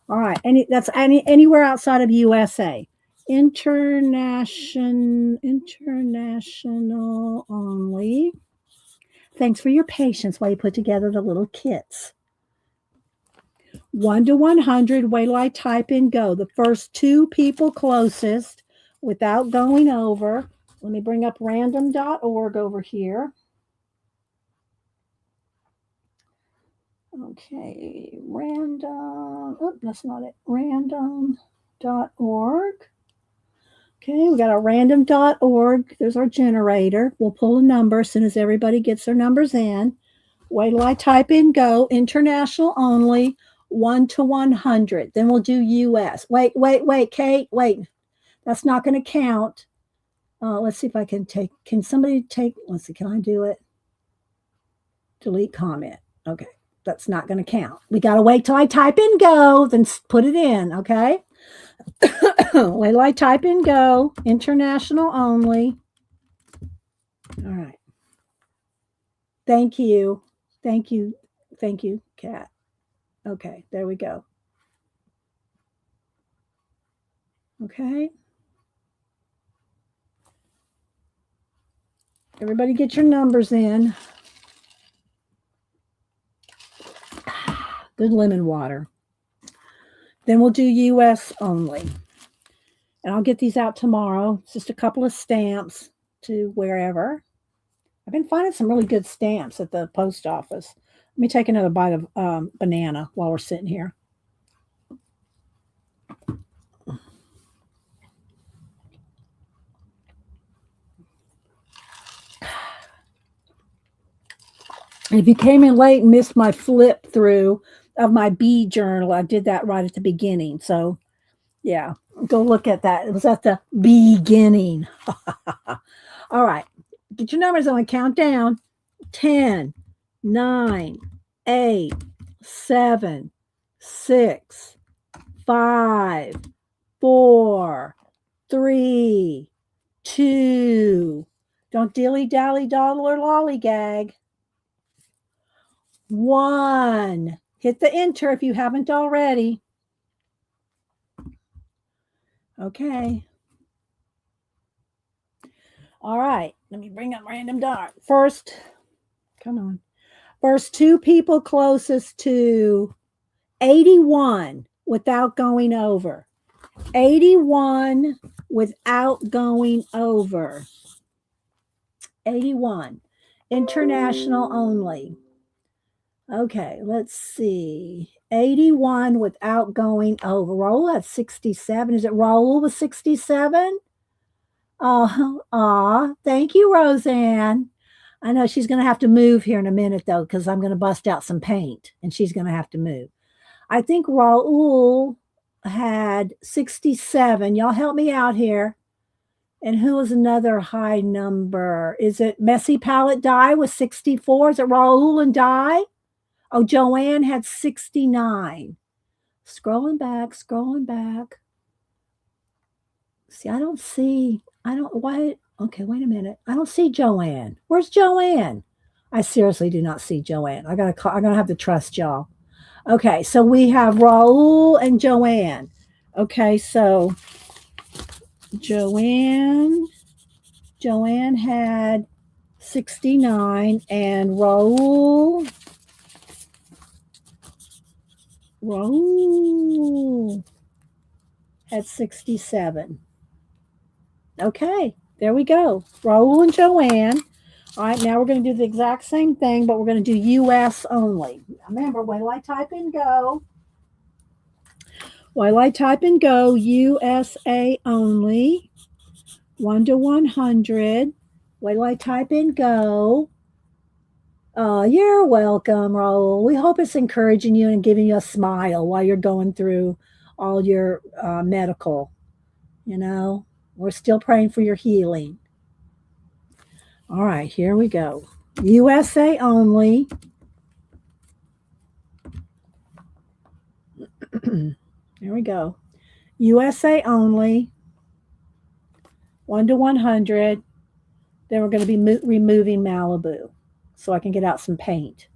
All right. Anywhere outside of USA. International only. Thanks for your patience while you put together the little kits. 1 to 100. Wait till I type in go. The first 2 people closest without going over. Let me bring up random.org over here. Okay, random. Oh, that's not it. Random.org. Okay, we got our random.org. There's our generator. We'll pull a number as soon as everybody gets their numbers in. Wait till I type in go. International only. 1 to 100. Then we'll do US. Wait, Kate. Wait. That's not going to count. Let's see if I can take. Can somebody take? Let's see. Can I do it? Delete comment. Okay. That's not going to count. We got to wait till I type in go, then put it in, okay? Wait till I type in go, international only. All right. Thank you, Kat. Okay, there we go. Okay. Everybody get your numbers in. Good lemon water. Then we'll do US only. And I'll get these out tomorrow. It's just a couple of stamps to wherever. I've been finding some really good stamps at the post office. Let me take another bite of banana while we're sitting here. And if you came in late and missed my flip through of my bee journal, I did that right at the beginning. So, yeah, go look at that. It was at the beginning. All right. Get your numbers on. Count down. 10, 9, 8, 7, 6, 5, 4, 3, 2. Don't dilly-dally, dawdle, or lollygag. 1. Hit the enter if you haven't already. Okay. All right. Let me bring up random dart. First, come on. First 2 people closest to 81 without going over. 81 without going over. 81. International only. Okay, let's see. 81 without going over. Raul at 67. Is it Raul with 67? Oh, thank you, Roseanne. I know she's going to have to move here in a minute, though, because I'm going to bust out some paint, and she's going to have to move. I think Raul had 67. Y'all help me out here. And who was another high number? Is it Messy Palette Die with 64? Is it Raul and Die? Oh, Joanne had 69. Scrolling back. See, okay, wait a minute. I don't see Joanne. Where's Joanne? I seriously do not see Joanne. I'm going to have to trust y'all. Okay, so we have Raul and Joanne. Okay, so Joanne had 69 and Raul had 67. Okay, there we go. Raul and Joanne. All right, now we're going to do the exact same thing, but we're going to do US only. Remember, wait till I type in go. While I type in go, USA only, 1 to 100. Wait till I type in go. You're welcome, Raul. We hope it's encouraging you and giving you a smile while you're going through all your medical. You know, we're still praying for your healing. All right, here we go. USA only. Here we go. USA only. 1 to 100. Then we're going to be removing Malibu so I can get out some paint.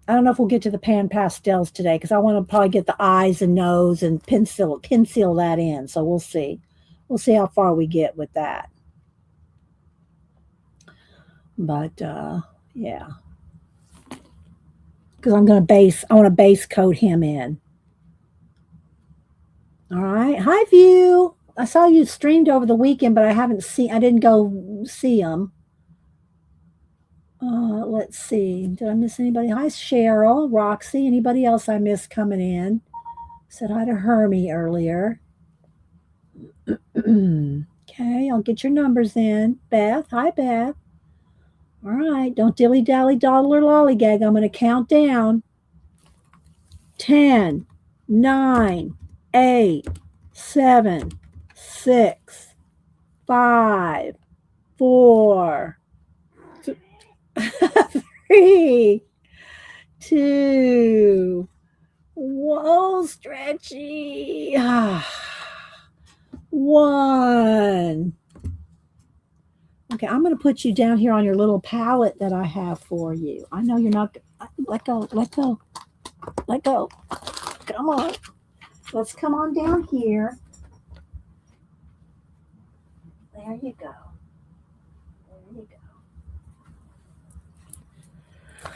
I don't know if we'll get to the pan pastels today because I want to probably get the eyes and nose and pencil that in. So we'll see. We'll see how far we get with that. But yeah, because I want to base coat him in. All right. Hi, View. I saw you streamed over the weekend, but I didn't go see them. Let's see. Did I miss anybody? Hi, Cheryl, Roxy. Anybody else I missed coming in? Said hi to Hermie earlier. Okay, I'll get your numbers in. Beth. Hi, Beth. All right. Don't dilly-dally, dawdle, or lollygag. I'm going to count down. 10, 9, 8, 7, 6, 5, 4, 3, 2. Whoa, stretchy. 1. Okay, I'm going to put you down here on your little palette that I have for you. I know you're not. Let go. Come on. Let's come on down here. There you go. you go.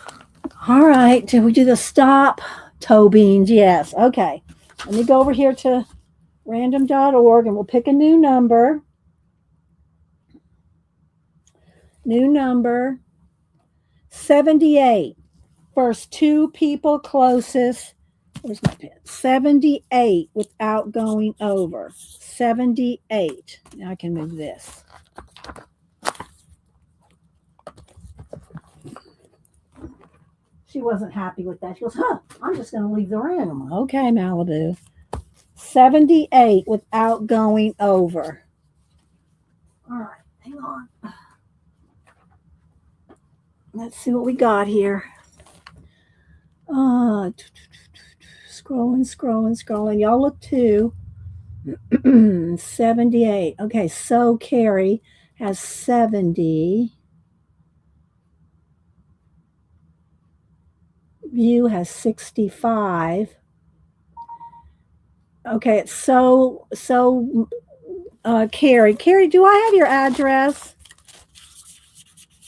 All right. Did we do the stop? Toe beans. Yes. Okay. Let me go over here to random.org and we'll pick a new number. New number 78. First two people closest. Where's my pen? 78 without going over. 78. Now I can move this. She wasn't happy with that. She goes, I'm just going to leave the room. Okay, Malibu. 78 without going over. All right, hang on. Let's see what we got here. Scrolling. Y'all look too. 78. Okay, so Carrie has 70. View has 65. Okay, it's so Carrie. Carrie, do I have your address?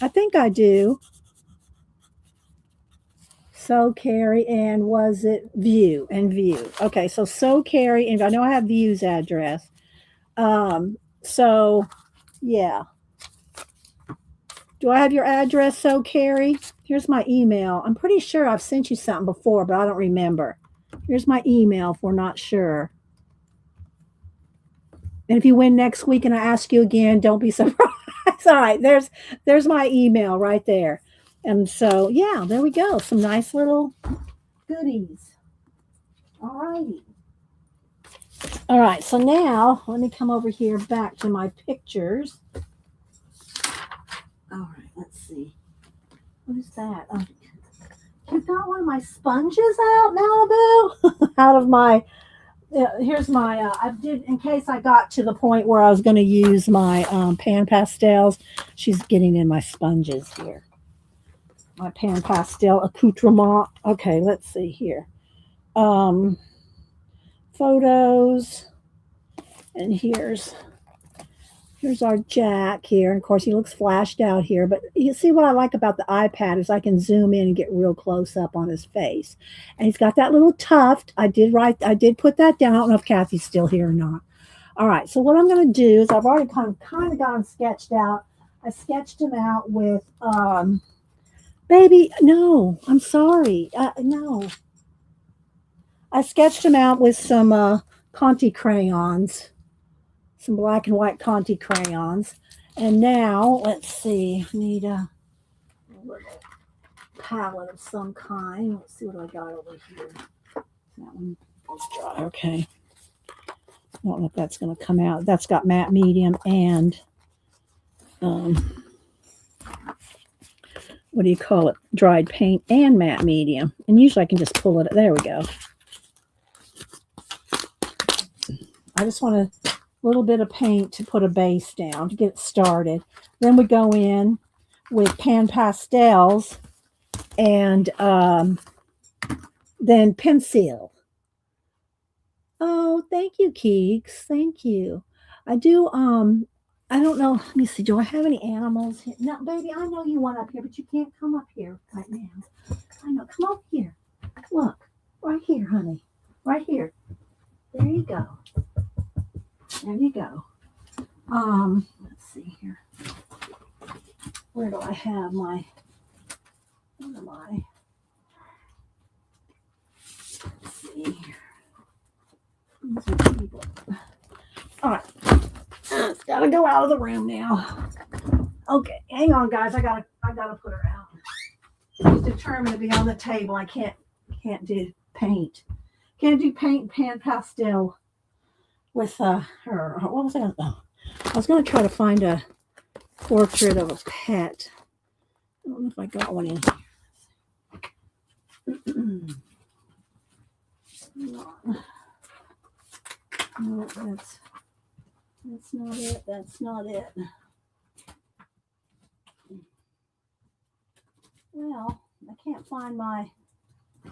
I think I do. So Carrie, and was it view? Okay, so Carrie, and I know I have View's address. So yeah. Do I have your address, so Carrie? Here's my email. I'm pretty sure I've sent you something before, but I don't remember. Here's my email if we're not sure. And if you win next week and I ask you again, don't be surprised. All right, there's my email right there. And so, yeah, there we go. Some nice little goodies. All righty. All right, so now let me come over here back to my pictures. All right, let's see. What is that? Oh, you got one of my sponges out, Malibu? Out of my, here's my, I did, in case I got to the point where I was going to use my pan pastels. She's getting in my sponges here. My pan pastel accoutrement. Okay, let's see here. Photos. And here's our Jack here. And of course, he looks flashed out here. But you see what I like about the iPad is I can zoom in and get real close up on his face. And he's got that little tuft. I did put that down. I don't know if Kathy's still here or not. All right, so what I'm going to do is I've already kind of got him sketched out. I sketched him out with, baby, no, I'm sorry. No. I sketched him out with some Conti crayons. Some black and white Conti crayons. And now, let's see, I need a little palette of some kind. Let's see what I got over here. That one is dry. Okay. I don't know if that's going to come out. That's got matte medium and, what do you call it? Dried paint and matte medium. And usually I can just pull it. There we go. I just want a little bit of paint to put a base down to get it started. Then we go in with pan pastels and then pencil. Oh, thank you, Keeks. Thank you. I do, I don't know. Let me see. Do I have any animals here? No, baby, I know you want up here, but you can't come up here right now. I know. Come up here. Look. Right here, honey. Right here. There you go. There you go. Let's see here. Where do I have my, what am I? Let's see here. All right. It's gotta go out of the room now. Okay, hang on, guys. I gotta put her out. She's determined to be on the table. I can't do paint. Can't do paint and pan pastel with her. What was I gonna? Oh, I was gonna try to find a portrait of a pet. I don't know if I got one in here. No, that's not it. That's not it. Well, I can't find my. I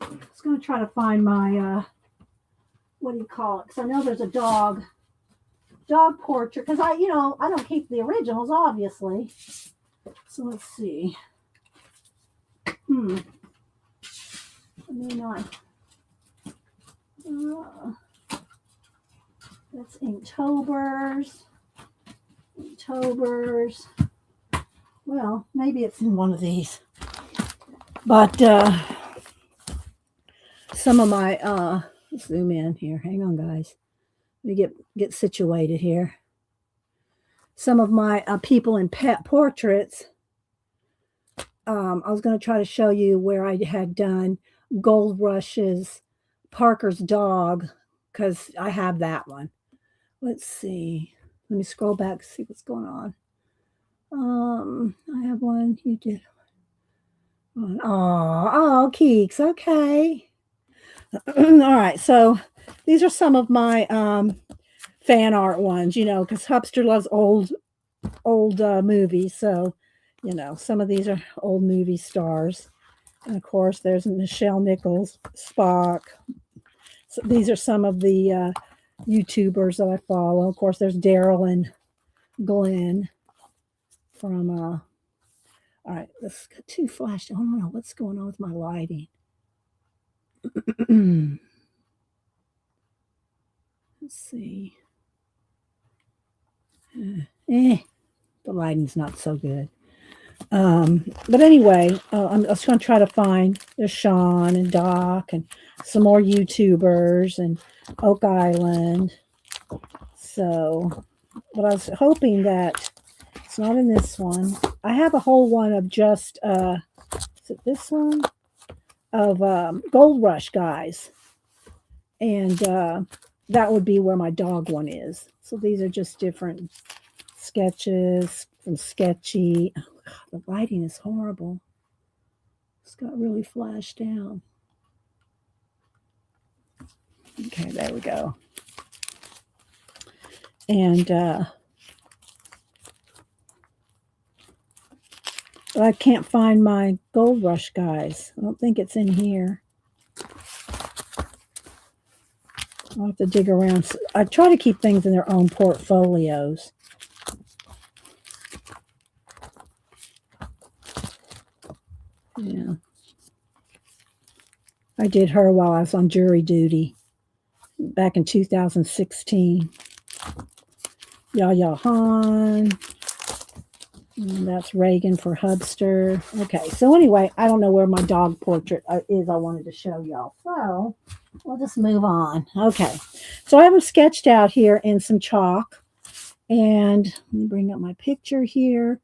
was going to try to find my. What do you call it? Because I know there's a dog dog portrait because I don't keep the originals, obviously. So let's see. Let me not. That's Inktober's. Inktober's. Well, maybe it's in one of these. But some of my zoom in here. Hang on, guys. Let me get situated here. Some of my people in pet portraits. I was going to try to show you where I had done Gold Rush's Parker's dog because I have that one. Let's see. Let me scroll back to see what's going on. I have one. You did. Oh, Keeks. Okay. All right. So these are some of my fan art ones, because Hubster loves old movies. So, some of these are old movie stars. And of course, there's Michelle Nichols, Spock. So these are some of the YouTubers that I follow. Of course, there's Daryl and Glenn from. All right, let's get too flashed. I don't know what's going on with my lighting. Let's see. The lighting's not so good. But anyway, I'm just going to try to find there's Sean and Doc and some more YouTubers and Oak Island. So, but I was hoping that it's not in this one. I have a whole one of just, is it this one? Of Gold Rush guys. And that would be where my dog one is. So these are just different sketches from Sketchy. Oh, God, the lighting is horrible. It's got really flashed down. Okay, there we go. And I can't find my Gold Rush guys. I don't think it's in here. I'll have to dig around. I try to keep things in their own portfolios. Yeah. I did her while I was on jury duty back in 2016. Yaya Han. And that's Reagan for Hubster. Okay, so anyway, I don't know where my dog portrait is I wanted to show y'all. So we'll just move on. Okay, so I have them sketched out here in some chalk. And let me bring up my picture here.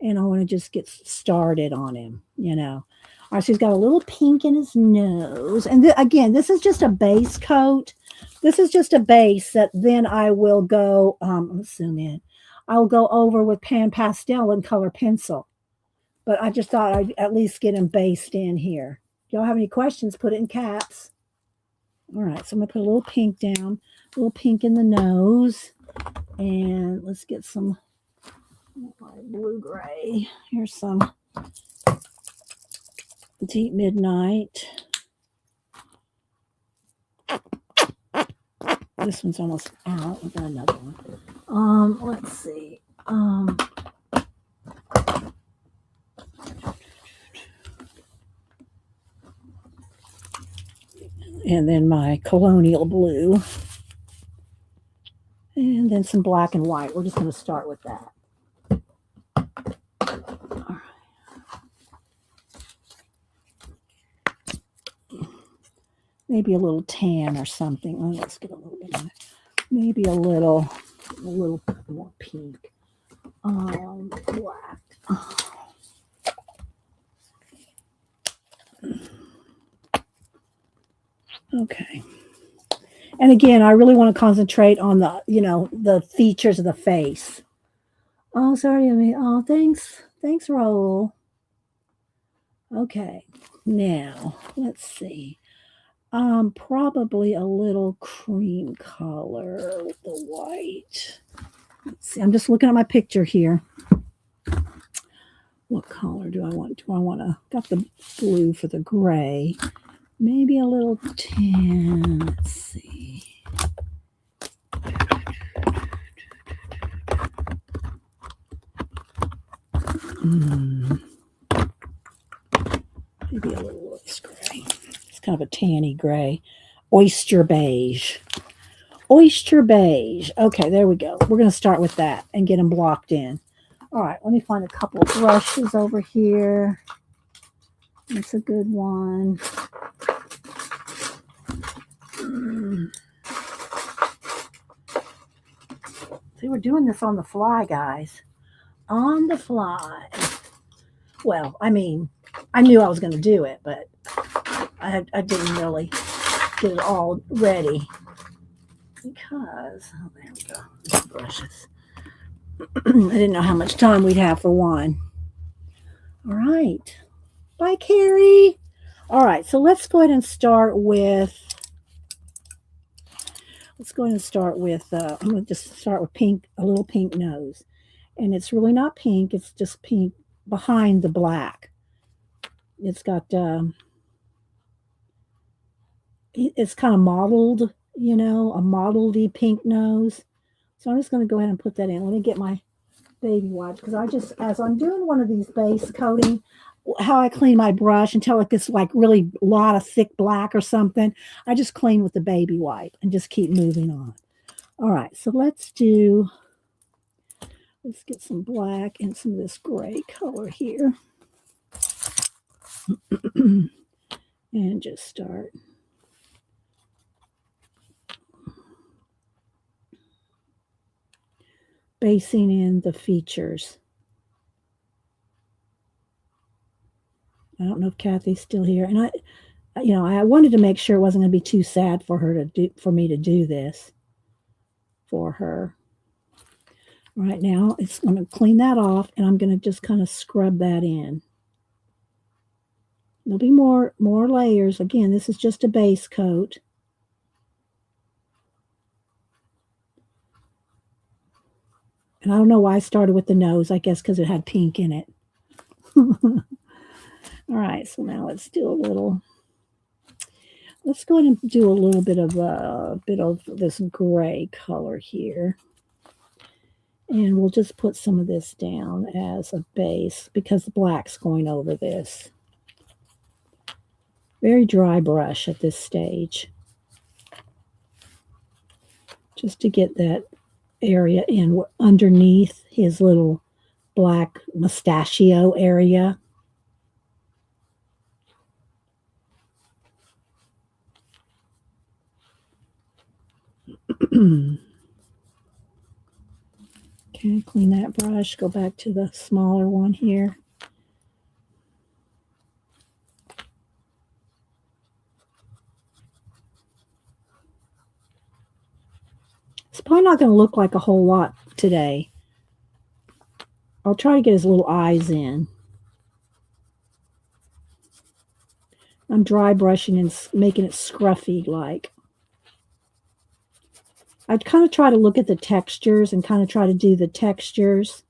And I want to just get started on him, All right, so he's got a little pink in his nose. And again, this is just a base coat. This is just a base that then I will go, let's zoom in. I'll go over with pan pastel and color pencil. But I just thought I'd at least get him based in here. If y'all have any questions, put it in caps. All right, so I'm going to put a little pink down, a little pink in the nose. And let's get some blue-gray. Here's some Deep Midnight. This one's almost out. We've got another one. Let's see. And then my colonial blue. And then some black and white. We're just going to start with that. All right. Maybe a little tan or something. Oh, let's get a little bit of it. Maybe a little more pink. Black. Okay. And again, I really want to concentrate on the, the features of the face. Oh, sorry. Oh, thanks. Thanks, Raul. Okay. Now, let's see. Probably a little cream color with the white. Let's see. I'm just looking at my picture here. What color do I want? Do I want to, got the blue for the gray. Maybe a little tan. Let's see. Mm. Maybe a little of this gray. It's kind of a tanny gray. Oyster beige. Oyster beige. Okay, there we go. We're going to start with that and get them blocked in. All right, let me find a couple of brushes over here. That's a good one. See, we're doing this on the fly, guys. On the fly. Well, I mean, I knew I was going to do it, but I didn't really get it all ready because, oh, there we go, brushes. I didn't know how much time we'd have for one. All right. Bye, Carrie. All right, so let's go ahead and start with, I'm going to just start with pink, a little pink nose. And it's really not pink, it's just pink behind the black. It's got, it's kind of mottled, you know, a mottledy pink nose. So I'm just going to go ahead and put that in. Let me get my baby wipes because I just, as I'm doing one of these base coating, how I clean my brush until it gets like really a lot of thick black or something, I just clean with the baby wipe and just keep moving on. All right, so let's get some black and some of this gray color here. And just start. Basing in the features. I don't know if Kathy's still here. And I wanted to make sure it wasn't going to be too sad for me to do this for her. Right now, it's going to clean that off, and I'm going to just kind of scrub that in. There'll be more layers. Again, this is just a base coat. And I don't know why I started with the nose. I guess because it had pink in it. All right, so now let's do a little. Let's go ahead and do a little bit of this gray color here. And we'll just put some of this down as a base because the black's going over this. Very dry brush at this stage. Just to get that area in underneath his little black mustachio area. Okay, clean that brush, go back to the smaller one here. It's probably not going to look like a whole lot today. I'll try to get his little eyes in. I'm dry brushing and making it scruffy like. I'd kind of try to look at the textures and kind of try to do the textures.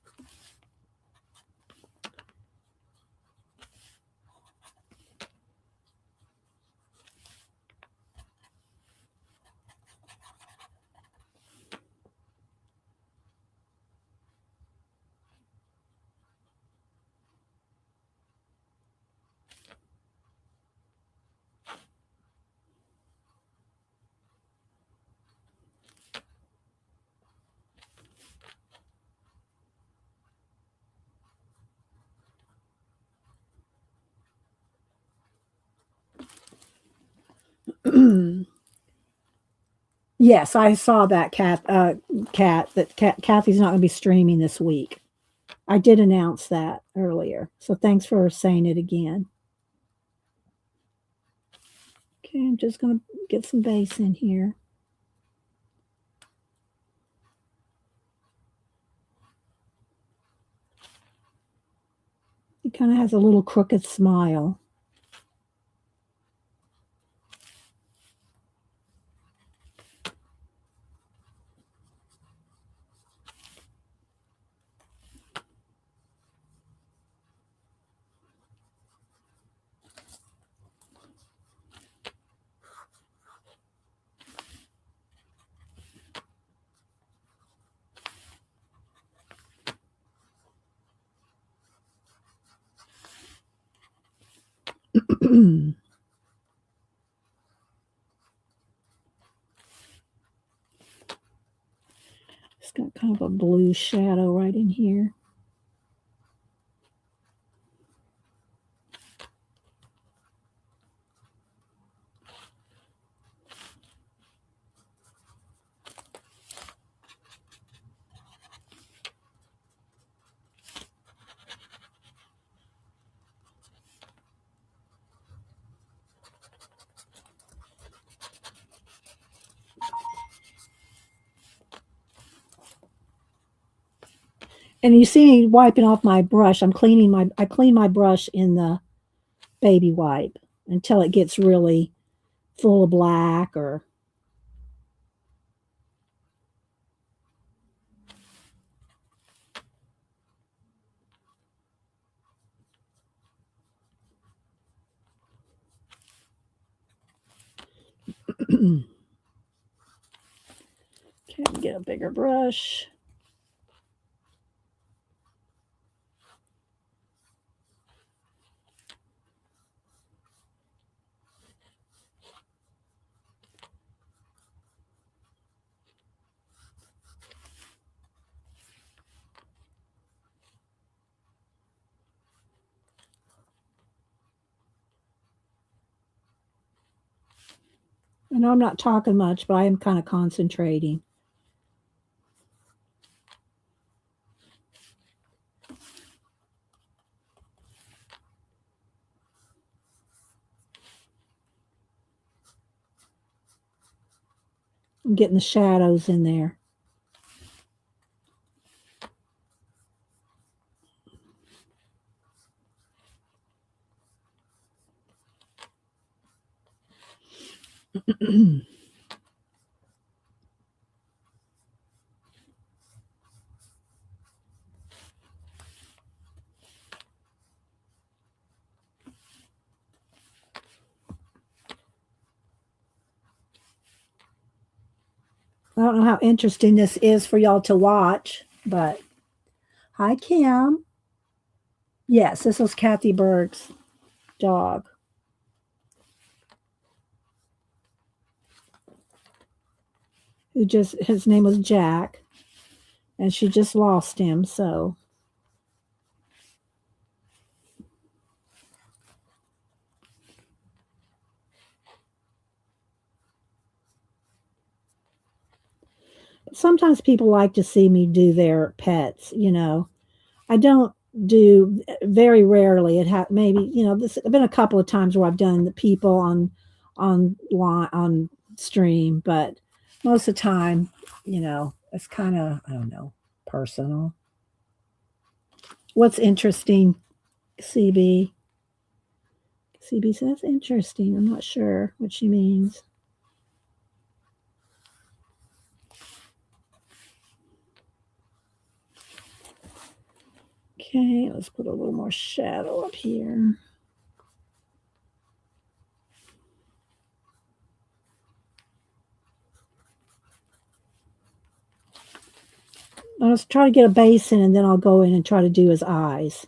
Yes, I saw that, Kathy's not going to be streaming this week. I did announce that earlier, so thanks for saying it again. Okay, I'm just going to get some base in here. He kind of has a little crooked smile. It's got kind of a blue shadow right in here. And you see me wiping off my brush. I clean my brush in the baby wipe until it gets really full of black or okay, get a bigger brush. I know I'm not talking much, but I am kind of concentrating. I'm getting the shadows in there. I don't know how interesting this is for y'all to watch, but hi, Kim. Yes, this was Kathy Berg's dog. His name was Jack, and she just lost him, so sometimes people like to see me do their pets. I don't do very rarely. Maybe, this been a couple of times where I've done the people on stream, but most of the time, it's kind of, I don't know, personal. What's interesting, CB? CB says that's interesting. I'm not sure what she means. Okay, let's put a little more shadow up here. I'll try to get a basin and then I'll go in and try to do his eyes.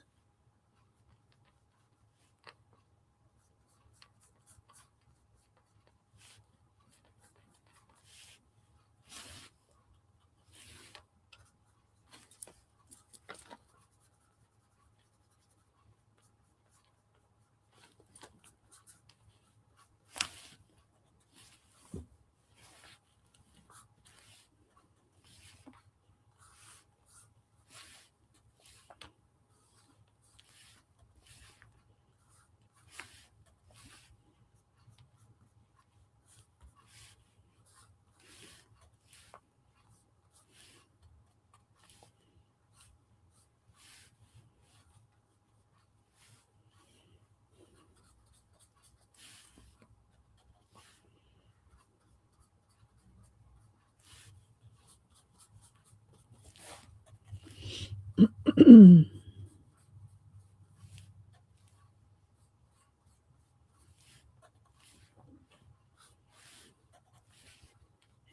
Hang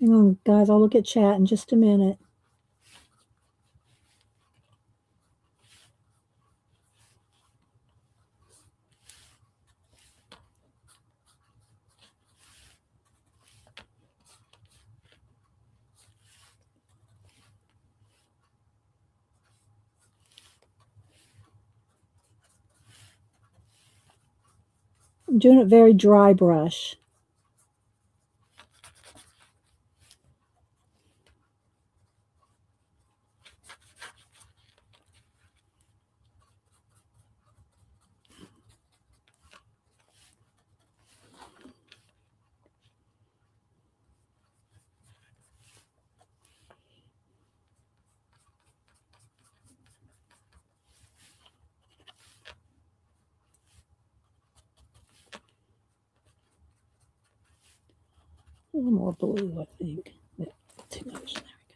on, guys. I'll look at chat in just a minute. I'm doing it very dry brush. A little more blue, I think. Too much. There we go.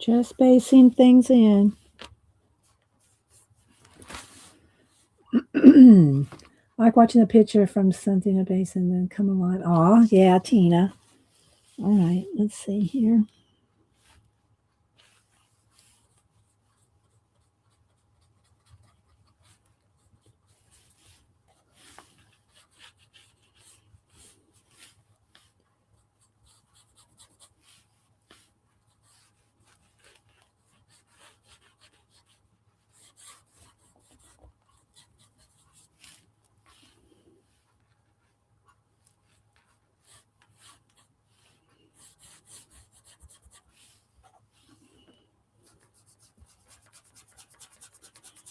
Just spacing things in. Like watching a picture from something a base and then come alive. Aw, yeah, Tina. All right, let's see here.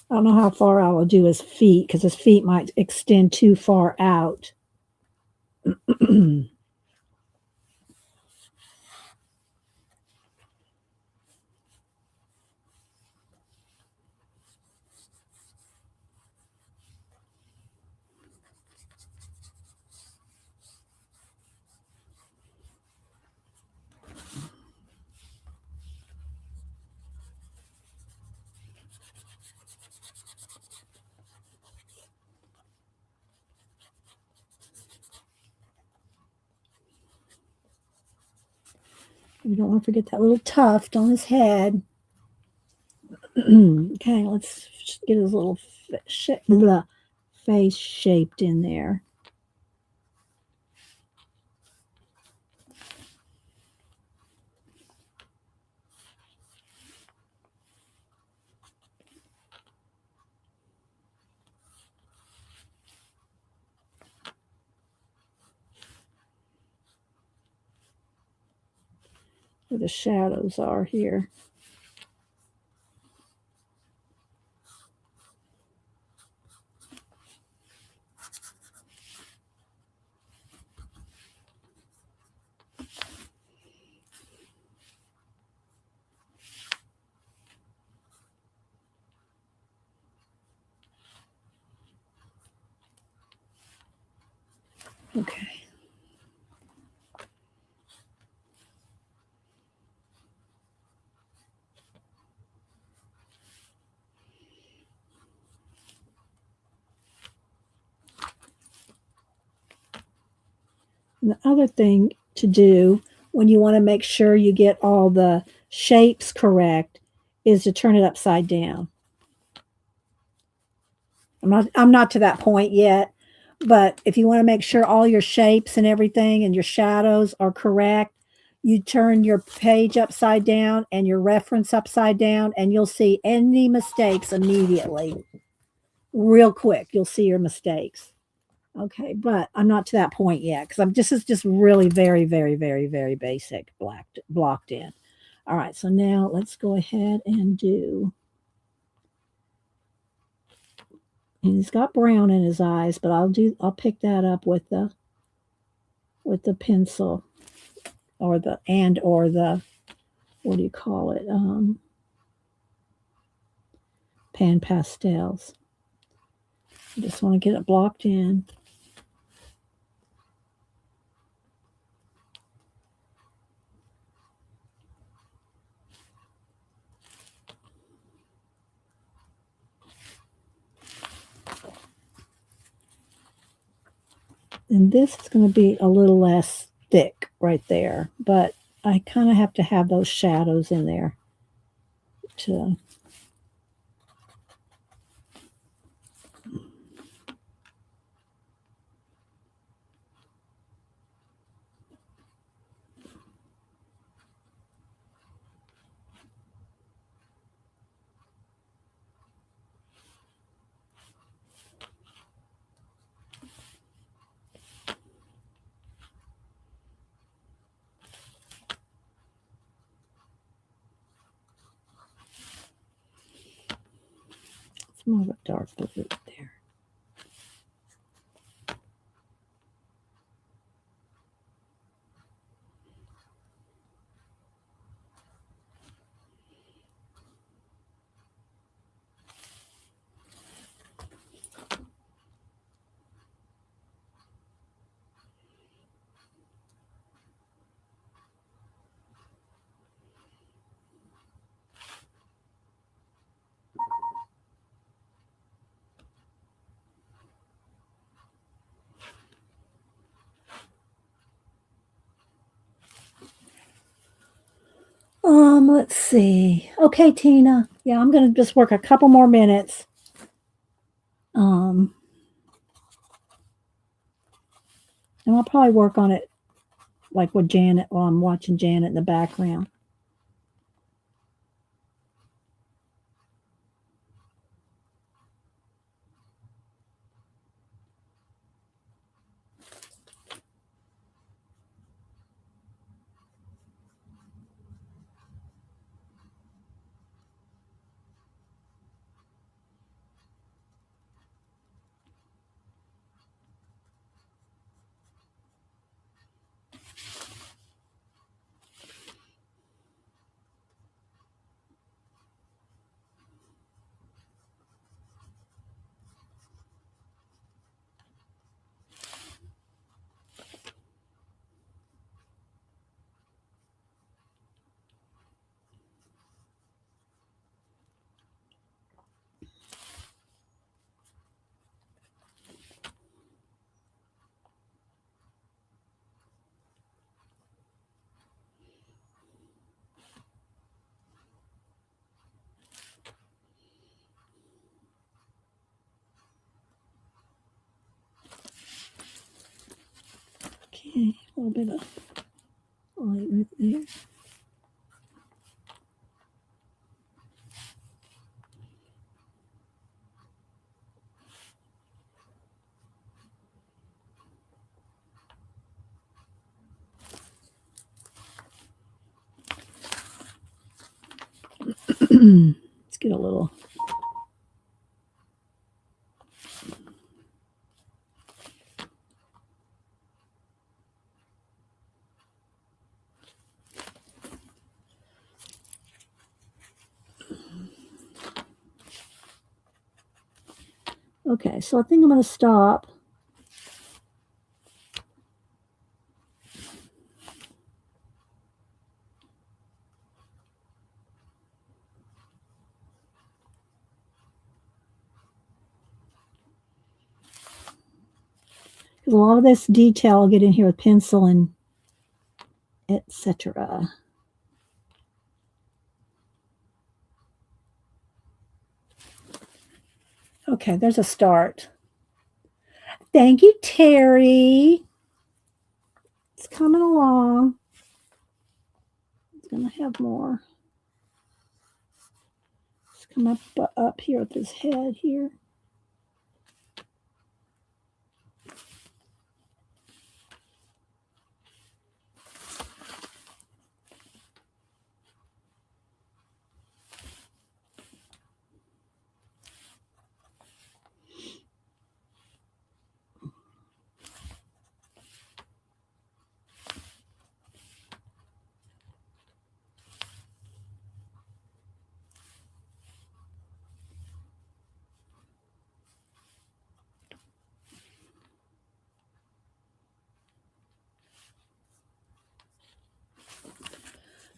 I don't know how far I will do his feet because his feet might extend too far out. We don't want to forget that little tuft on his head. Okay, let's get his little face shaped in there. Where the shadows are here. Okay. And the other thing to do when you want to make sure you get all the shapes correct is to turn it upside down. I'm not to that point yet, but if you want to make sure all your shapes and everything and your shadows are correct, you turn your page upside down and your reference upside down, and you'll see any mistakes immediately. Real quick, you'll see your mistakes. Okay, but I'm not to that point yet because this is just really very, very, very, very basic blocked in. All right, so now let's go ahead and do. And he's got brown in his eyes, but I'll pick that up with the pencil or the what do you call it? Pan pastels. I just want to get it blocked in. And this is going to be a little less thick right there, but I kind of have to have those shadows in there to it's more of a dark blue there. Let's see. Okay, Tina. Yeah, I'm gonna just work a couple more minutes. And I'll probably work on it like with Janet while I'm watching Janet in the background. Okay, a little bit of light right there. Let's get a little. Okay, so I think I'm going to stop. Because a lot of this detail I'll get in here with pencil and etc. Okay, there's a start. Thank you, Terry. It's coming along. It's going to have more. Let's come up here with his head here.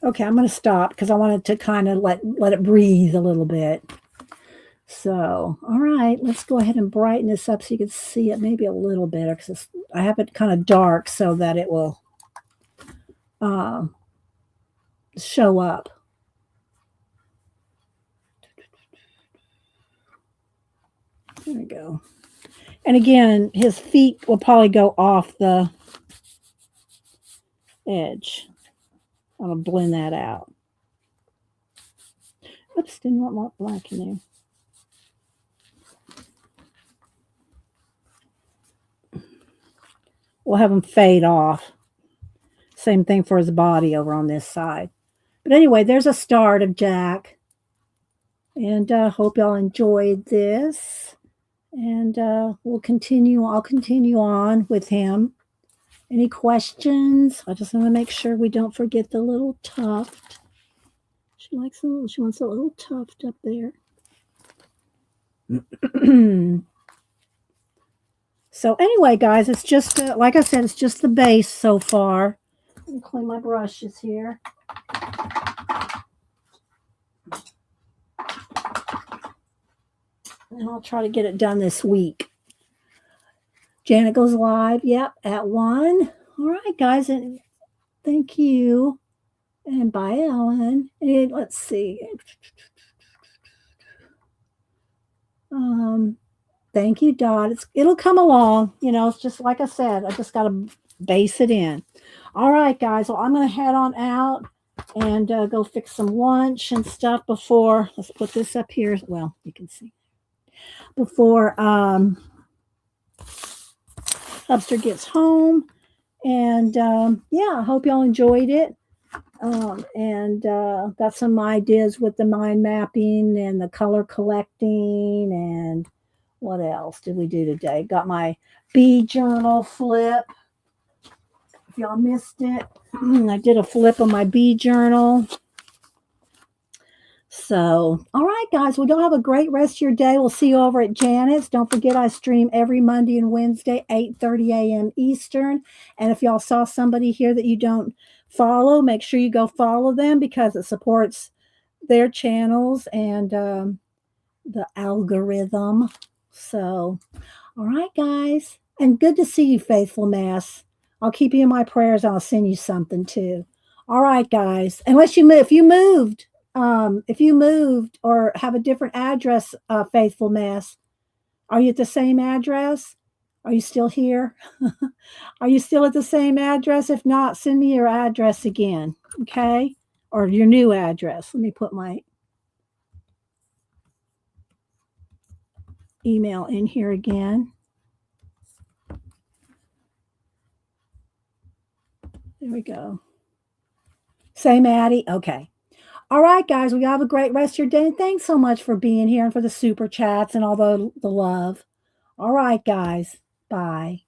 Okay, I'm going to stop because I wanted to kind of let it breathe a little bit. So, all right, let's go ahead and brighten this up so you can see it maybe a little better because I have it kind of dark so that it will uh, show up. There we go. And again, his feet will probably go off the edge. I'm going to blend that out. Oops, didn't want more black in there. We'll have him fade off. Same thing for his body over on this side. But anyway, there's a start of Jack. And hope y'all enjoyed this. And we'll continue. I'll continue on with him. Any questions? I just want to make sure we don't forget the little tuft. She wants a little tuft up there. So anyway, guys, it's just like I said, it's just the base so far. Let me clean my brushes here. And I'll try to get it done this week. Janet goes live, yep, at 1. All right, guys, and thank you. And bye, Ellen. And let's see. Thank you, Dot. It'll come along. You know, it's just like I said, I just got to base it in. All right, guys. Well, I'm going to head on out and go fix some lunch and stuff before. Let's put this up here. Well, you can see. Before Hubster gets home. And yeah, I hope y'all enjoyed it. And got some ideas with the mind mapping and the color collecting. And what else did we do today? Got my bee journal flip. If y'all missed it, I did a flip on my bee journal. So, all right, guys, well, y'all have a great rest of your day. We'll see you over at Janet's. Don't forget, I stream every Monday and Wednesday, 8:30 a.m. Eastern. And if y'all saw somebody here that you don't follow, make sure you go follow them because it supports their channels and the algorithm. So, all right, guys. And good to see you, Faithful Mass. I'll keep you in my prayers. I'll send you something too. All right, guys. Unless you move, if you moved or have a different address, Faithful Mass, are you at the same address? Are you still here? Are you still at the same address? If not, send me your address again, okay? Or your new address. Let me put my email in here again. There we go. Same Addie? Okay. All right, guys, well, you have a great rest of your day. And thanks so much for being here and for the super chats and all the love. All right, guys. Bye.